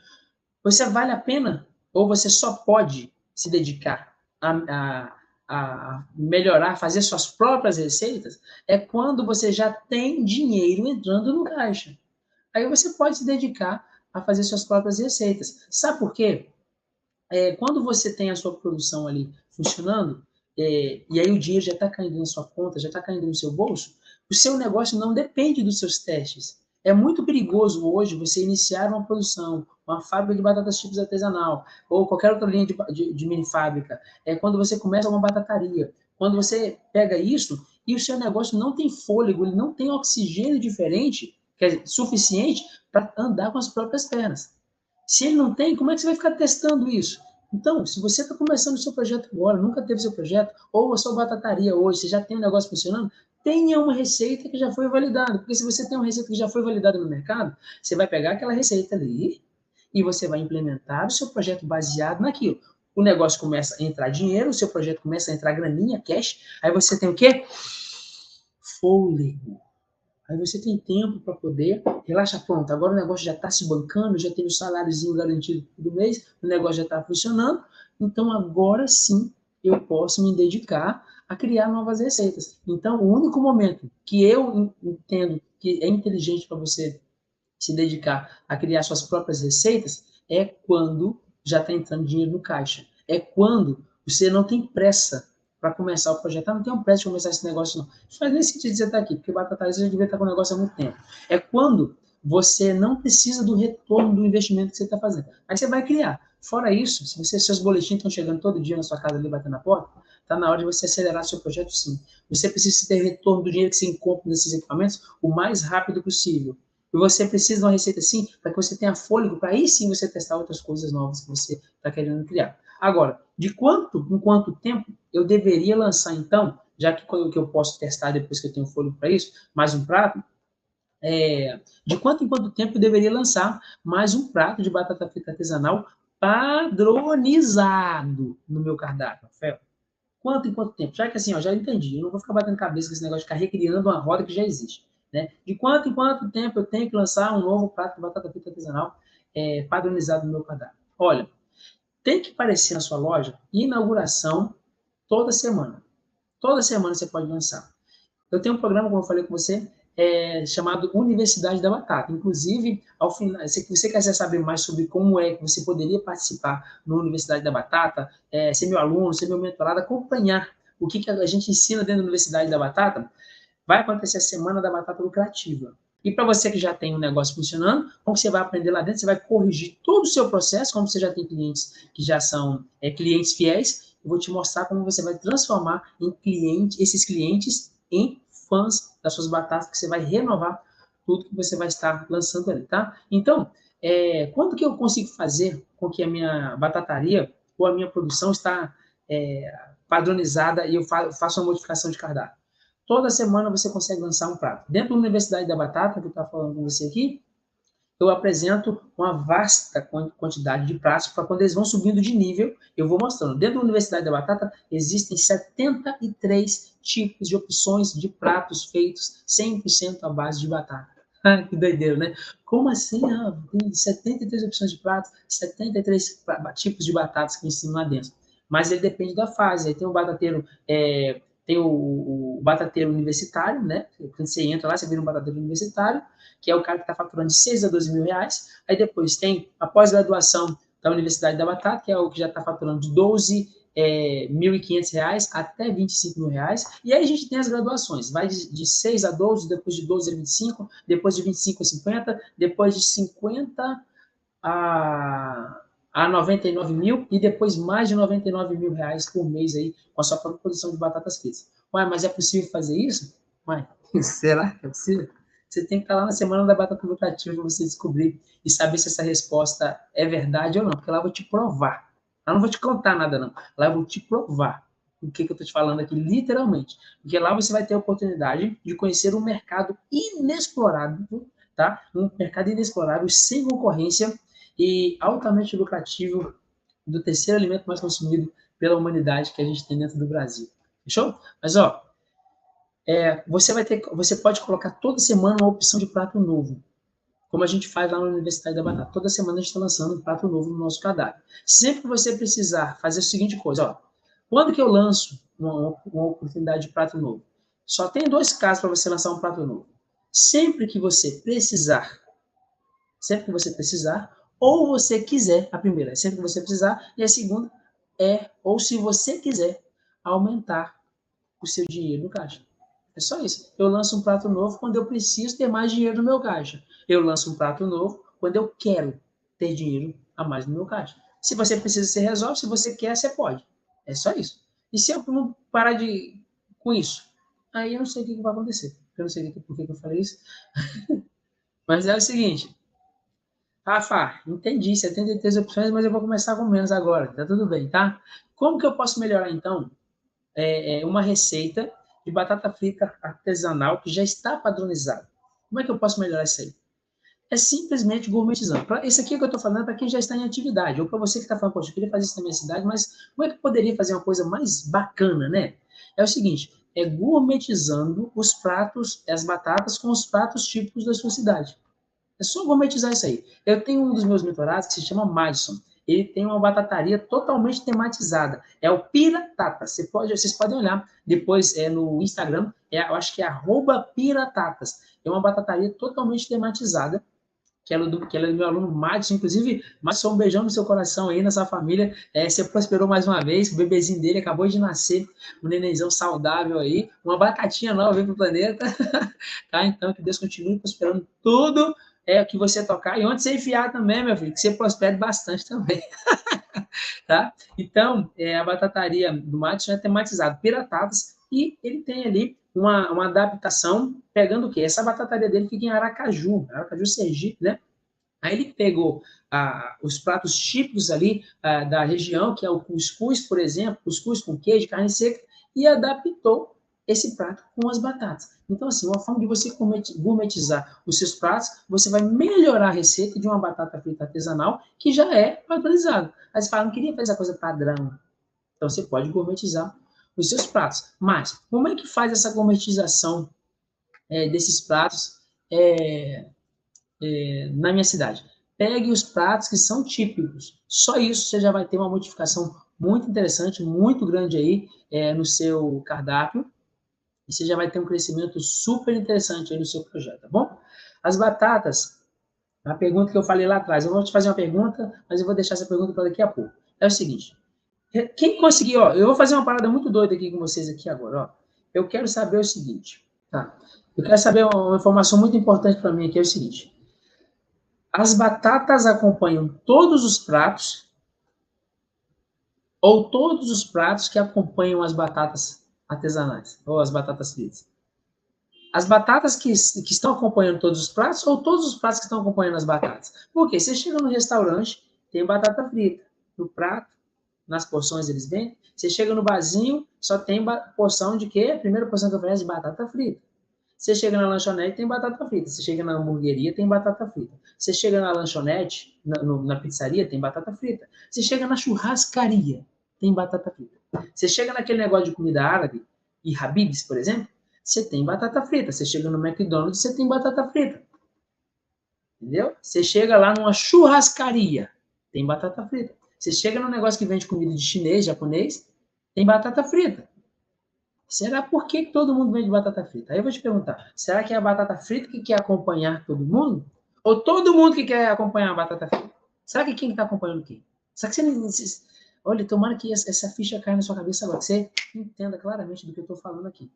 S1: você vale a pena ou você só pode se dedicar a melhorar, fazer suas próprias receitas, é quando você já tem dinheiro entrando no caixa. Aí você pode se dedicar a fazer suas próprias receitas. Sabe por quê? Quando você tem a sua produção ali funcionando, e aí o dinheiro já está caindo na sua conta, já está caindo no seu bolso, o seu negócio não depende dos seus testes. É muito perigoso hoje você iniciar uma produção, uma fábrica de batatas chips artesanal, ou qualquer outra linha de mini fábrica. Quando você começa uma batataria, quando você pega isso e o seu negócio não tem fôlego, ele não tem oxigênio diferente, suficiente para andar com as próprias pernas. Se ele não tem, como é que você vai ficar testando isso? Então, se você está começando o seu projeto agora, nunca teve seu projeto, ou a sua batataria hoje, você já tem um negócio funcionando, tenha uma receita que já foi validada. Porque se você tem uma receita que já foi validada no mercado, você vai pegar aquela receita ali e você vai implementar o seu projeto baseado naquilo. O negócio começa a entrar dinheiro, o seu projeto começa a entrar graninha, cash, aí você tem o quê? Fôlego. Aí você tem tempo para poder relaxar. Pronto, agora o negócio já está se bancando, já tem o saláriozinho garantido do mês, o negócio já está funcionando, então agora sim eu posso me dedicar a criar novas receitas. Então, o único momento que eu entendo que é inteligente para você se dedicar a criar suas próprias receitas é quando já está entrando dinheiro no caixa. É quando você não tem pressa para começar o projeto. Ah, não tenho pressa de começar esse negócio, não. Não faz nem sentido você estar aqui, porque batata já devia estar com o negócio há muito tempo. É quando você não precisa do retorno do investimento que você está fazendo. Aí você vai criar. Fora isso, se seus boletins estão chegando todo dia na sua casa ali batendo na porta, está na hora de você acelerar seu projeto, sim. Você precisa ter retorno do dinheiro que você encontra nesses equipamentos o mais rápido possível. E você precisa de uma receita assim para que você tenha fôlego, para aí sim você testar outras coisas novas que você está querendo criar. Agora, em quanto tempo eu deveria lançar, então, já que eu posso testar depois que eu tenho fôlego para isso, mais um prato, de quanto em quanto tempo eu deveria lançar mais um prato de batata frita artesanal padronizado no meu cardápio, Rafael? Quanto em quanto tempo? Já que assim, ó, já entendi, eu não vou ficar batendo cabeça com esse negócio de ficar recriando uma roda que já existe. Né? De quanto em quanto tempo eu tenho que lançar um novo prato de batata frita artesanal padronizado no meu cardápio? Olha, tem que aparecer na sua loja inauguração toda semana. Toda semana você pode lançar. Eu tenho um programa, como eu falei com você, chamado Universidade da Batata. Inclusive, ao final, se você quer saber mais sobre como é que você poderia participar na Universidade da Batata, ser meu aluno, ser meu mentorado, acompanhar o que a gente ensina dentro da Universidade da Batata, vai acontecer a Semana da Batata Lucrativa. E para você que já tem um negócio funcionando, como você vai aprender lá dentro, você vai corrigir todo o seu processo, como você já tem clientes que já são clientes fiéis, eu vou te mostrar como você vai transformar esses clientes em fãs das suas batatas, que você vai renovar tudo que você vai estar lançando ali, tá? Então, quando que eu consigo fazer com que a minha batataria ou a minha produção está padronizada e eu faço uma modificação de cardápio? Toda semana você consegue lançar um prato. Dentro da Universidade da Batata, que eu estou falando com você aqui, eu apresento uma vasta quantidade de pratos para quando eles vão subindo de nível, eu vou mostrando. Dentro da Universidade da Batata, existem 73 tipos de opções de pratos feitos 100% à base de batata. Que doideira, né? Como assim? Tem 73 opções de pratos, 73 tipos de batatas que ensinam lá dentro. Mas ele depende da fase. Aí tem o batateiro tem o batateiro universitário, né? Quando você entra lá, você vira um batateiro universitário, que é o cara que está faturando de 6 a 12 mil reais. Aí depois tem a pós-graduação da Universidade da Batata, que é o que já está faturando de 12.500 reais até 25 mil reais. E aí a gente tem as graduações, vai de 6 a 12, depois de 12 a 25, depois de 25 a 50, depois de 50 a 99 mil e depois mais de 99 mil reais por mês aí com a sua própria produção de batatas fritas. Ué, mas é possível fazer isso? Ué, será que é possível? Você tem que estar lá na Semana da Batata Lucrativa para você descobrir e saber se essa resposta é verdade ou não, porque lá eu vou te provar. Lá eu não vou te contar nada, não. Lá eu vou te provar o que eu estou te falando aqui, literalmente. Porque lá você vai ter a oportunidade de conhecer um mercado inexplorado, tá? Um mercado inexplorado, sem concorrência e altamente lucrativo, do terceiro alimento mais consumido pela humanidade que a gente tem dentro do Brasil. Fechou? Mas, ó, você pode colocar toda semana uma opção de prato novo, como a gente faz lá na Universidade da Batata. Toda semana a gente está lançando um prato novo no nosso cardápio. Sempre que você precisar fazer a seguinte coisa, ó, quando que eu lanço uma oportunidade de prato novo? Só tem dois casos para você lançar um prato novo. Sempre que você precisar, ou você quiser, a primeira é sempre que você precisar, e a segunda ou se você quiser aumentar o seu dinheiro no caixa. É só isso. Eu lanço um prato novo quando eu preciso ter mais dinheiro no meu caixa. Eu lanço um prato novo quando eu quero ter dinheiro a mais no meu caixa. Se você precisa, você resolve. Se você quer, você pode. É só isso. E se eu não parar com isso? Aí eu não sei o que vai acontecer. Eu não sei por que eu falei isso. Mas é o seguinte. Rafa, entendi, 73 opções, mas eu vou começar com menos agora. Tá tudo bem, tá? Como que eu posso melhorar, então, uma receita de batata frita artesanal que já está padronizado. Como é que eu posso melhorar isso aí? É simplesmente gourmetizando. Esse aqui que eu estou falando é para quem já está em atividade, ou para você que está falando, poxa, eu queria fazer isso na minha cidade, mas como é que eu poderia fazer uma coisa mais bacana, né? É o seguinte, é gourmetizando os pratos, as batatas com os pratos típicos da sua cidade. É só gourmetizar isso aí. Eu tenho um dos meus mentorados que se chama Madison. Ele tem uma batataria totalmente tematizada. É o Piratata. Vocês podem olhar depois no Instagram. Eu acho que é @piratatas. É uma batataria totalmente tematizada que ela é do meu aluno Madison, inclusive, Madison, um beijão no seu coração aí, nessa família, você prosperou mais uma vez, o bebezinho dele acabou de nascer, um nenenzão saudável aí, uma batatinha nova veio pro planeta, tá? Então, que Deus continue prosperando tudo que você tocar, e onde você enfiar também, meu filho, que você prospere bastante também, tá? Então, a batataria do Madison é tematizado, piratadas, e ele tem ali uma adaptação, pegando o quê? Essa batataria dele fica em Aracaju, Sergipe, né? Aí ele pegou os pratos típicos ali da região, que é o cuscuz, por exemplo, cuscuz com queijo, carne seca, e adaptou esse prato com as batatas. Então, assim, uma forma de você gourmetizar os seus pratos, você vai melhorar a receita de uma batata frita artesanal que já é padronizada. Aí você fala, não queria fazer a coisa padrão. Então, você pode gourmetizar os seus pratos. Mas, como é que faz essa gourmetização desses pratos na minha cidade? Pegue os pratos que são típicos. Só isso você já vai ter uma modificação muito interessante, muito grande aí no seu cardápio. E você já vai ter um crescimento super interessante aí no seu projeto, tá bom? As batatas, a pergunta que eu falei lá atrás, eu vou te fazer uma pergunta, mas eu vou deixar essa pergunta para daqui a pouco. É o seguinte, quem conseguir, ó, eu vou fazer uma parada muito doida aqui com vocês aqui agora, ó. Eu quero saber o seguinte, tá? Eu quero saber uma informação muito importante para mim aqui, é o seguinte. As batatas acompanham todos os pratos ou todos os pratos que acompanham as batatas artesanais ou as batatas fritas? As batatas que estão acompanhando todos os pratos ou todos os pratos que estão acompanhando as batatas? Porque você chega no restaurante, tem batata frita no prato, nas porções eles vendem. Você chega no barzinho, só tem porção de quê? A primeira porção que oferece é de batata frita. Você chega na lanchonete, tem batata frita. Você chega na hamburgueria, tem batata frita. Você chega na lanchonete, na pizzaria, tem batata frita. Você chega na churrascaria, tem batata frita. Você chega naquele negócio de comida árabe, e Habib's, por exemplo, você tem batata frita. Você chega no McDonald's, você tem batata frita. Entendeu? Você chega lá numa churrascaria, tem batata frita. Você chega num negócio que vende comida de chinês, japonês, tem batata frita. Será por que todo mundo vende batata frita? Aí eu vou te perguntar, será que é a batata frita que quer acompanhar todo mundo? Ou todo mundo que quer acompanhar a batata frita? Será que quem está acompanhando quem? Será que você não... Olha, tomara que essa ficha caia na sua cabeça agora, que você entenda claramente do que eu estou falando aqui.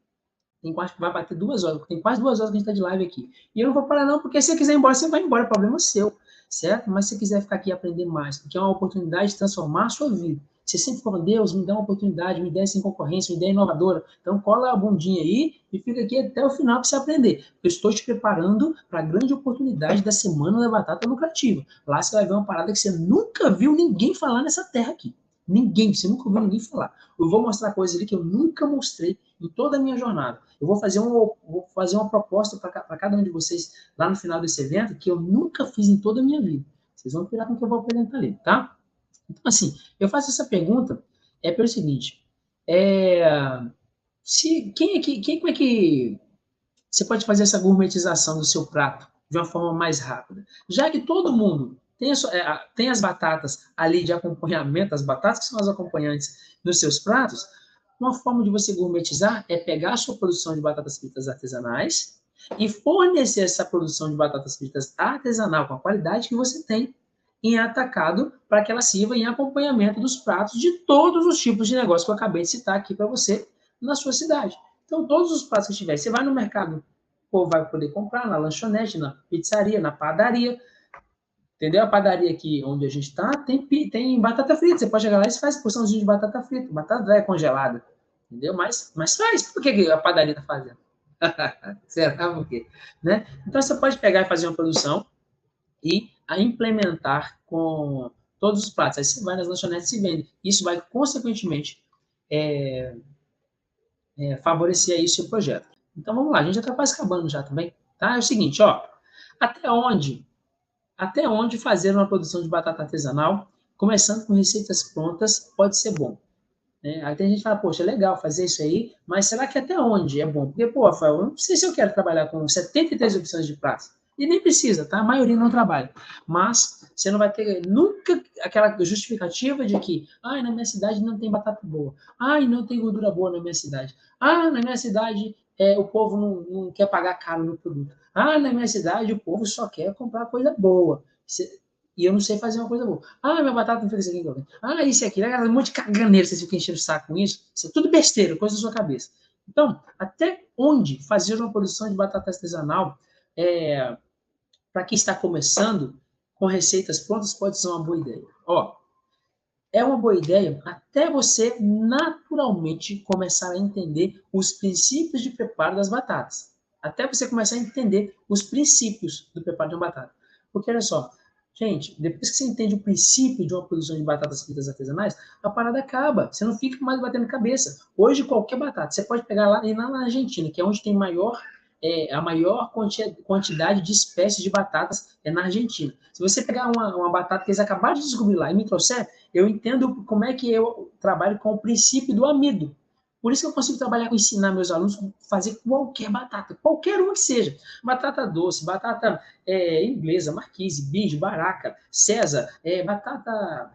S1: Tem quase, vai bater 2 horas, tem quase 2 horas que a gente está de live aqui. E eu não vou parar não, porque se você quiser ir embora, você vai embora, o problema é seu, certo? Mas se você quiser ficar aqui e aprender mais, porque é uma oportunidade de transformar a sua vida. Você sempre fala, Deus, me dá uma oportunidade, me dê sem concorrência, me dê inovadora. Então cola a bundinha aí e fica aqui até o final para você aprender. Eu estou te preparando para a grande oportunidade da Semana da Batata Lucrativa. Lá você vai ver uma parada que você nunca viu ninguém falar nessa terra aqui. Ninguém, você nunca ouviu ninguém falar. Eu vou mostrar coisas ali que eu nunca mostrei em toda a minha jornada. Eu vou fazer uma proposta para cada um de vocês lá no final desse evento que eu nunca fiz em toda a minha vida. Vocês vão pirar com o que eu vou apresentar ali, tá? Então, assim, eu faço essa pergunta pelo seguinte, como é que você pode fazer essa gourmetização do seu prato de uma forma mais rápida? Já que todo mundo tem as batatas ali de acompanhamento, as batatas que são as acompanhantes nos seus pratos, uma forma de você gourmetizar é pegar a sua produção de batatas fritas artesanais e fornecer essa produção de batatas fritas artesanal com a qualidade que você tem em atacado para que ela sirva em acompanhamento dos pratos de todos os tipos de negócio que eu acabei de citar aqui para você na sua cidade. Então, todos os pratos que tiver, você vai no mercado, ou vai poder comprar na lanchonete, na pizzaria, na padaria, entendeu? A padaria aqui onde a gente está tem batata frita. Você pode chegar lá e faz porçãozinha de batata frita. Batata é congelada, entendeu? Mas faz. Por que a padaria está fazendo? Será por quê? Né? Então, você pode pegar e fazer uma produção e a implementar com todos os pratos. Aí você vai nas lanchonetes e vende. Isso vai, consequentemente, favorecer aí o seu projeto. Então vamos lá, a gente já está quase acabando já também, tá? É o seguinte, ó, até onde, até onde fazer uma produção de batata artesanal, começando com receitas prontas, pode ser bom. Né? Aí tem gente que fala, poxa, é legal fazer isso aí, mas será que até onde é bom? Porque, pô, Rafael, eu não sei se eu quero trabalhar com 73 opções de pratos. E nem precisa, tá? A maioria não trabalha. Mas você não vai ter nunca aquela justificativa de que, ai, na minha cidade não tem batata boa. Ai, não tem gordura boa na minha cidade. Ah, na minha cidade o povo não quer pagar caro no produto. Ah, na minha cidade o povo só quer comprar coisa boa. E eu não sei fazer uma coisa boa. Ah, minha batata não fez isso aqui. Ah, isso aqui. Um monte de caganeiro, vocês ficam enchendo o saco com isso. Isso é tudo besteira, coisa da sua cabeça. Então, até onde fazer uma produção de batata artesanal para quem está começando com receitas prontas pode ser uma boa ideia. Ó, é uma boa ideia até você naturalmente começar a entender os princípios de preparo das batatas. Até você começar a entender os princípios do preparo de uma batata. Porque olha só, gente, depois que você entende o princípio de uma produção de batatas fritas artesanais, a parada acaba. Você não fica mais batendo cabeça. Hoje, qualquer batata, você pode pegar lá na Argentina, que é onde tem a maior quantidade de espécies de batatas na Argentina. Se você pegar uma batata que eles acabaram de descobrir lá e me trouxer, eu entendo como é que eu trabalho com o princípio do amido. Por isso que eu consigo trabalhar com ensinar meus alunos a fazer qualquer batata, qualquer uma que seja. Batata doce, batata inglesa, marquise, bijo, baraca, César, batata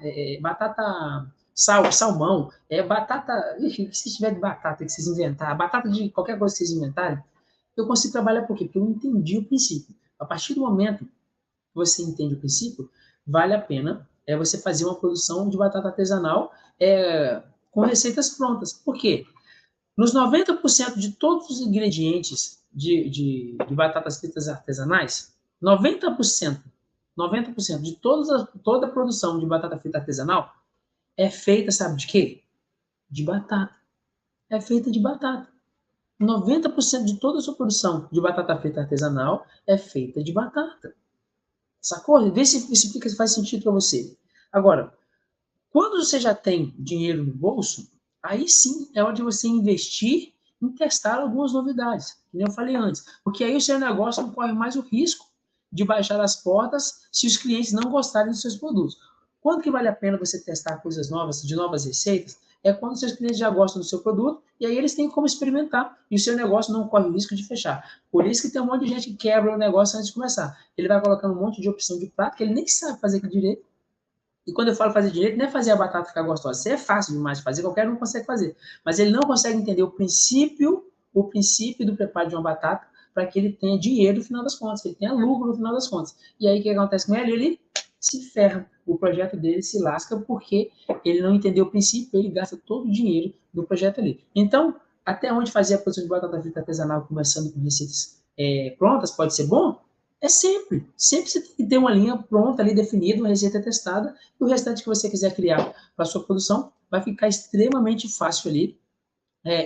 S1: salmão, batata, enfim, se tiver de batata que vocês inventarem, batata de qualquer coisa que vocês inventarem, eu consigo trabalhar por quê? Porque eu entendi o princípio. A partir do momento que você entende o princípio, vale a pena você fazer uma produção de batata artesanal com receitas prontas. Por quê? Nos 90% de todos os ingredientes de batatas fritas artesanais, 90% de toda a produção de batata frita artesanal é feita, sabe de quê? De batata. É feita de batata. 90% de toda a sua produção de batata frita artesanal é feita de batata. Sacou? Vê se faz sentido para você. Agora, quando você já tem dinheiro no bolso, aí sim é onde você investir em testar algumas novidades, como eu falei antes. Porque aí o seu negócio não corre mais o risco de baixar as portas se os clientes não gostarem dos seus produtos. Quando que vale a pena você testar coisas novas, de novas receitas? É quando seus clientes já gostam do seu produto e aí eles têm como experimentar e o seu negócio não corre o risco de fechar. Por isso que tem um monte de gente que quebra o negócio antes de começar. Ele vai colocando um monte de opção de prato que ele nem sabe fazer direito. E quando eu falo fazer direito, não é fazer a batata ficar gostosa. Isso é fácil demais de fazer, qualquer um consegue fazer. Mas ele não consegue entender o princípio do preparo de uma batata para que ele tenha dinheiro no final das contas, que ele tenha lucro no final das contas. E aí o que acontece com ele? Ele se ferra. O projeto dele se lasca porque ele não entendeu o princípio, ele gasta todo o dinheiro do projeto ali. Então, até onde fazer a produção de batata frita artesanal começando com receitas prontas pode ser bom? É sempre. Sempre você tem que ter uma linha pronta ali, definida, uma receita testada, e o restante que você quiser criar para a sua produção vai ficar extremamente fácil ali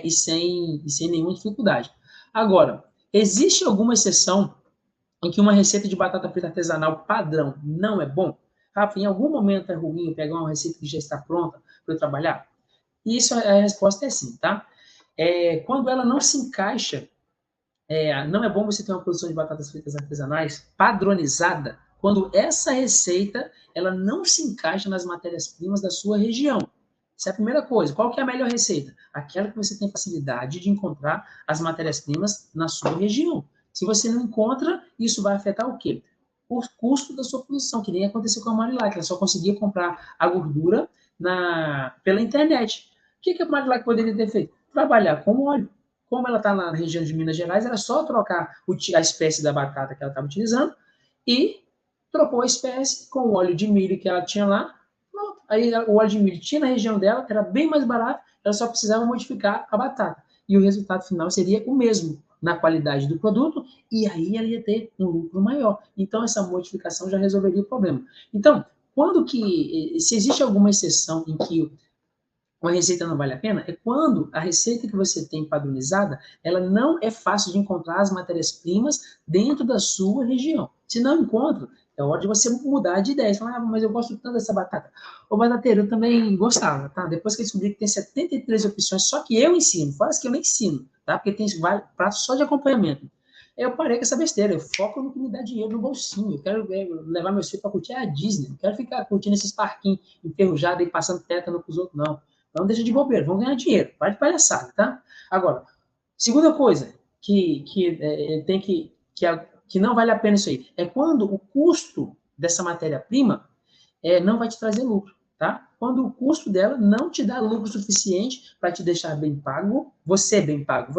S1: e sem nenhuma dificuldade. Agora, existe alguma exceção em que uma receita de batata frita artesanal padrão não é bom? Rafa, em algum momento é ruim eu pegar uma receita que já está pronta para eu trabalhar? E isso, a resposta é sim, tá? Quando ela não se encaixa não é bom você ter uma produção de batatas fritas artesanais padronizada quando essa receita ela não se encaixa nas matérias-primas da sua região. Essa é a primeira coisa. Qual que é a melhor receita? Aquela que você tem facilidade de encontrar as matérias-primas na sua região. Se você não encontra, isso vai afetar o quê? O custo da sua produção, que nem aconteceu com a Marilac. Ela só conseguia comprar a gordura pela internet. O que a Marilac poderia ter feito? Trabalhar com óleo. Como ela está na região de Minas Gerais, era só trocar a espécie da batata que ela estava utilizando e trocou a espécie com o óleo de milho que ela tinha lá. Pronto. Aí o óleo de milho tinha na região dela, que era bem mais barato, ela só precisava modificar a batata. E o resultado final seria o mesmo na qualidade do produto, e aí ela ia ter um lucro maior. Então, essa modificação já resolveria o problema. Então, se existe alguma exceção em que uma receita não vale a pena, é quando a receita que você tem padronizada, ela não é fácil de encontrar as matérias-primas dentro da sua região. Se não encontra, É hora de você mudar de ideia. Você fala, mas eu gosto tanto dessa batata. Ô, batateiro, eu também gostava, tá? Depois que eu descobri que tem 73 opções, só que eu ensino, fora as que eu nem ensino, tá? Porque tem prato só de acompanhamento. Eu parei com essa besteira, eu foco no que me dá dinheiro no bolsinho. Eu quero levar meus filhos para curtir a Disney. Não quero ficar curtindo esses parquinhos enferrujados e passando tétano com os outros, não. Não deixa de bobeira, vão ganhar dinheiro. Para de palhaçada, tá? Agora, segunda coisa tem que não vale a pena isso aí é quando o custo dessa matéria-prima não vai te trazer lucro, tá? Quando o custo dela não te dá lucro suficiente para te deixar bem pago,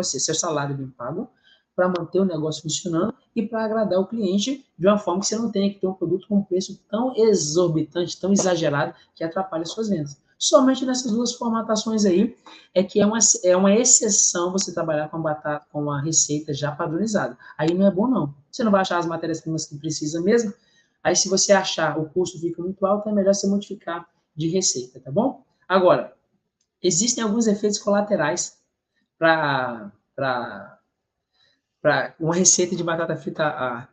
S1: seu salário bem pago, para manter o negócio funcionando e para agradar o cliente de uma forma que você não tenha que ter um produto com um preço tão exorbitante, tão exagerado, que atrapalhe as suas vendas. Somente nessas duas formatações aí é uma exceção você trabalhar com batata, com uma receita já padronizada. Aí não é bom, não. Você não vai achar as matérias-primas que precisa mesmo. Aí, se você achar o custo fica muito alto, é melhor você modificar de receita, tá bom? Agora, existem alguns efeitos colaterais para uma receita de batata frita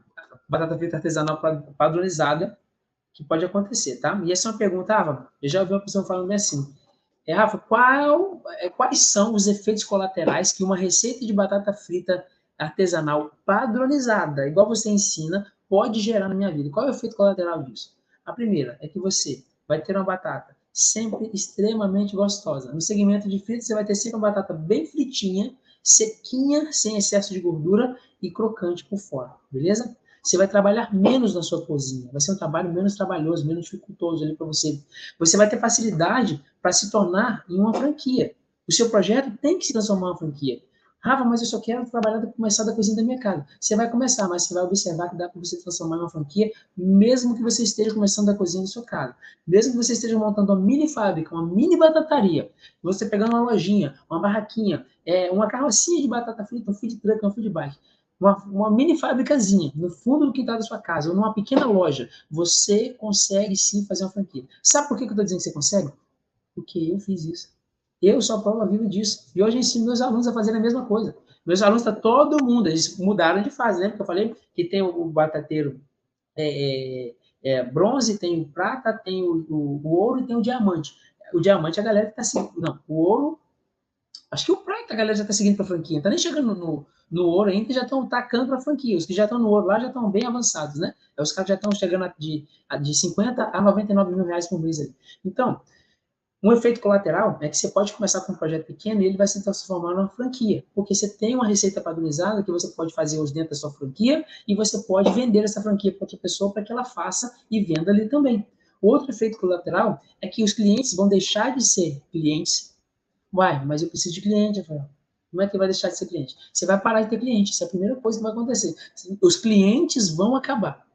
S1: artesanal padronizada que pode acontecer, tá? E essa é uma pergunta, eu já ouvi uma pessoa falando assim, Rafa, quais são os efeitos colaterais que uma receita de batata frita artesanal padronizada, igual você ensina, pode gerar na minha vida? Qual é o efeito colateral disso? A primeira é que você vai ter uma batata sempre extremamente gostosa. No segmento de fritas, você vai ter sempre uma batata bem fritinha, sequinha, sem excesso de gordura e crocante por fora, beleza? Você vai trabalhar menos na sua cozinha, vai ser um trabalho menos trabalhoso, menos dificultoso ali para você. Você vai ter facilidade para se tornar em uma franquia. O seu projeto tem que se transformar em uma franquia. Rafa, mas eu só quero trabalhar começar da cozinha da minha casa. Você vai começar, mas você vai observar que dá para você transformar em uma franquia, mesmo que você esteja começando da cozinha da sua casa. Mesmo que você esteja montando uma mini fábrica, uma mini batataria, você pegando uma lojinha, uma barraquinha, uma carrocinha de batata frita, um food truck, um food bike, uma mini fábricazinha no fundo do quintal da sua casa, ou numa pequena loja, você consegue sim fazer uma franquia. Sabe por que eu estou dizendo que você consegue? Porque eu fiz isso. Eu sou a prova viva disso. E hoje eu ensino meus alunos a fazerem a mesma coisa. Meus alunos, todo mundo, eles mudaram de fase, né? Porque eu falei que tem o batateiro bronze, tem o prata, tem o ouro e tem o diamante. O diamante a galera que está seguindo. Não, o ouro, acho que o prata a galera já está seguindo para a franquia. Não está nem chegando no ouro ainda e já estão tacando para a franquia. Os que já estão no ouro lá já estão bem avançados, né? Os caras já estão chegando de 50 a 99 mil reais por mês ali. Então, um efeito colateral é que você pode começar com um projeto pequeno e ele vai se transformar numa franquia, porque você tem uma receita padronizada que você pode fazer hoje dentro da sua franquia e você pode vender essa franquia para outra pessoa para que ela faça e venda ali também. Outro efeito colateral é que os clientes vão deixar de ser clientes. Uai, mas eu preciso de cliente, Rafael. Como é que vai deixar de ser cliente? Você vai parar de ter cliente, essa é a primeira coisa que vai acontecer. Os clientes vão acabar.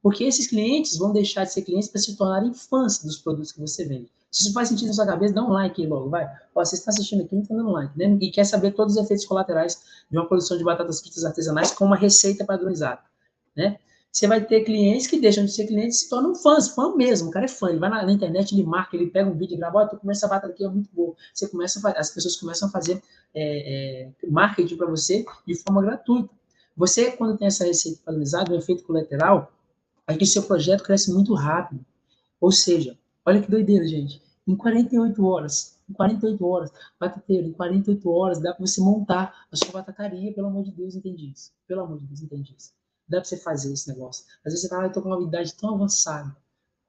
S1: Porque esses clientes vão deixar de ser clientes para se tornarem fãs dos produtos que você vende. Se isso faz sentido na sua cabeça, dá um like aí logo, vai. Ó, você está assistindo aqui, não está dando like, né? E quer saber todos os efeitos colaterais de uma produção de batatas fritas artesanais com uma receita padronizada, né? Você vai ter clientes que deixam de ser clientes e se tornam fãs, fã mesmo, o cara é fã, ele vai na internet, ele marca, ele pega um vídeo e grava, ó, tô comendo essa batata aqui, é muito boa. As pessoas começam a fazer marketing para você de forma gratuita. Você, quando tem essa receita padronizada, o efeito colateral, é que o seu projeto cresce muito rápido. Ou seja, olha que doideira, gente. Em 48 horas, batateiro, em 48 horas dá para você montar a sua batataria, pelo amor de Deus, entende isso. Pelo amor de Deus, entende isso. Dá para você fazer esse negócio. Às vezes você fala, eu tô com uma idade tão avançada,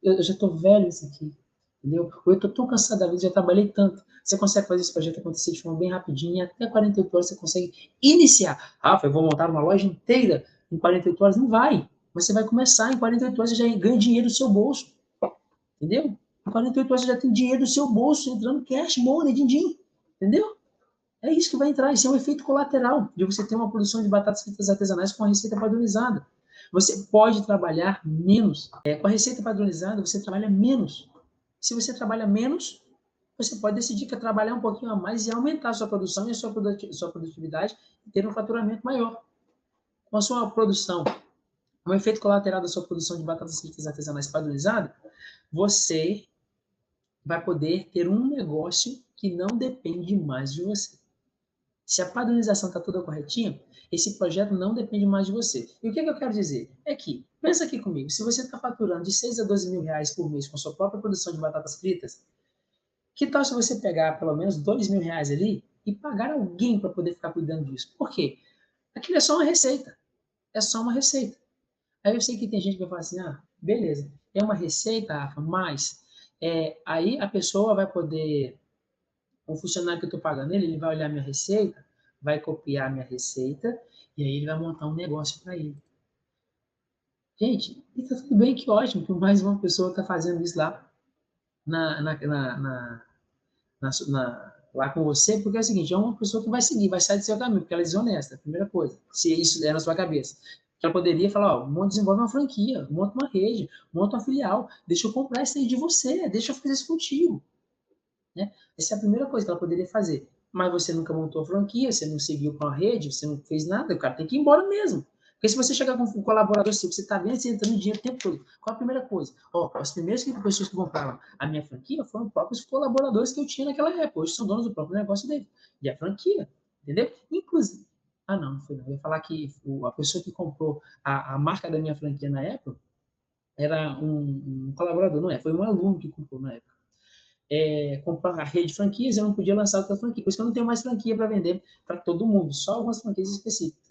S1: eu já tô velho isso aqui, entendeu? Ou eu tô tão cansado da vida, já trabalhei tanto. Você consegue fazer esse projeto acontecer de forma bem rapidinha, até 48 horas você consegue iniciar. Rafa, eu vou montar uma loja inteira em 48 horas? Não vai. Mas você vai começar, em 48 horas você já ganha dinheiro do seu bolso. Entendeu? Em 48 horas você já tem dinheiro do seu bolso entrando cash, money, din-din. Entendeu? É isso que vai entrar. Isso é um efeito colateral de você ter uma produção de batatas fritas artesanais com a receita padronizada. Você pode trabalhar menos. Com a receita padronizada, você trabalha menos. Se você trabalha menos, você pode decidir que trabalhar um pouquinho a mais e aumentar a sua produção e a sua produtividade e ter um faturamento maior. Com a sua produção, um efeito colateral da sua produção de batatas fritas artesanais padronizada, você vai poder ter um negócio que não depende mais de você. Se a padronização está toda corretinha, esse projeto não depende mais de você. E o que eu quero dizer? É que, pensa aqui comigo, se você está faturando de 6 a 12 mil reais por mês com sua própria produção de batatas fritas, que tal se você pegar pelo menos 2 mil reais ali e pagar alguém para poder ficar cuidando disso? Por quê? Aquilo é só uma receita. É só uma receita. Aí eu sei que tem gente que vai falar assim, beleza, é uma receita, Rafa, mas aí a pessoa vai poder, o funcionário que eu estou pagando ele vai olhar minha receita, vai copiar minha receita, e aí ele vai montar um negócio para ele. Gente, e tá tudo bem, que ótimo, que mais uma pessoa está fazendo isso lá lá com você, porque é o seguinte, é uma pessoa que vai seguir, vai sair do seu caminho, porque ela é desonesta, primeira coisa, se isso é na sua cabeça. Ela poderia falar, desenvolve uma franquia, monta uma rede, monta uma filial, deixa eu comprar isso aí de você, deixa eu fazer isso contigo. Né? Essa é a primeira coisa que ela poderia fazer. Mas você nunca montou a franquia, você não seguiu com a rede, você não fez nada, o cara tem que ir embora mesmo. Porque se você chegar com um colaborador seu, você está vendo, você entrando dinheiro o tempo todo. Qual a primeira coisa? As primeiras pessoas que compraram a minha franquia foram os próprios colaboradores que eu tinha naquela época. Hoje são donos do próprio negócio dele. E a franquia, entendeu? Inclusive, não foi não. Eu ia falar que a pessoa que comprou a marca da minha franquia na época era um colaborador, não é? Foi um aluno que comprou na época. Comprar a rede de franquias, eu não podia lançar outra franquia. Por isso que eu não tenho mais franquia para vender para todo mundo, só algumas franquias específicas.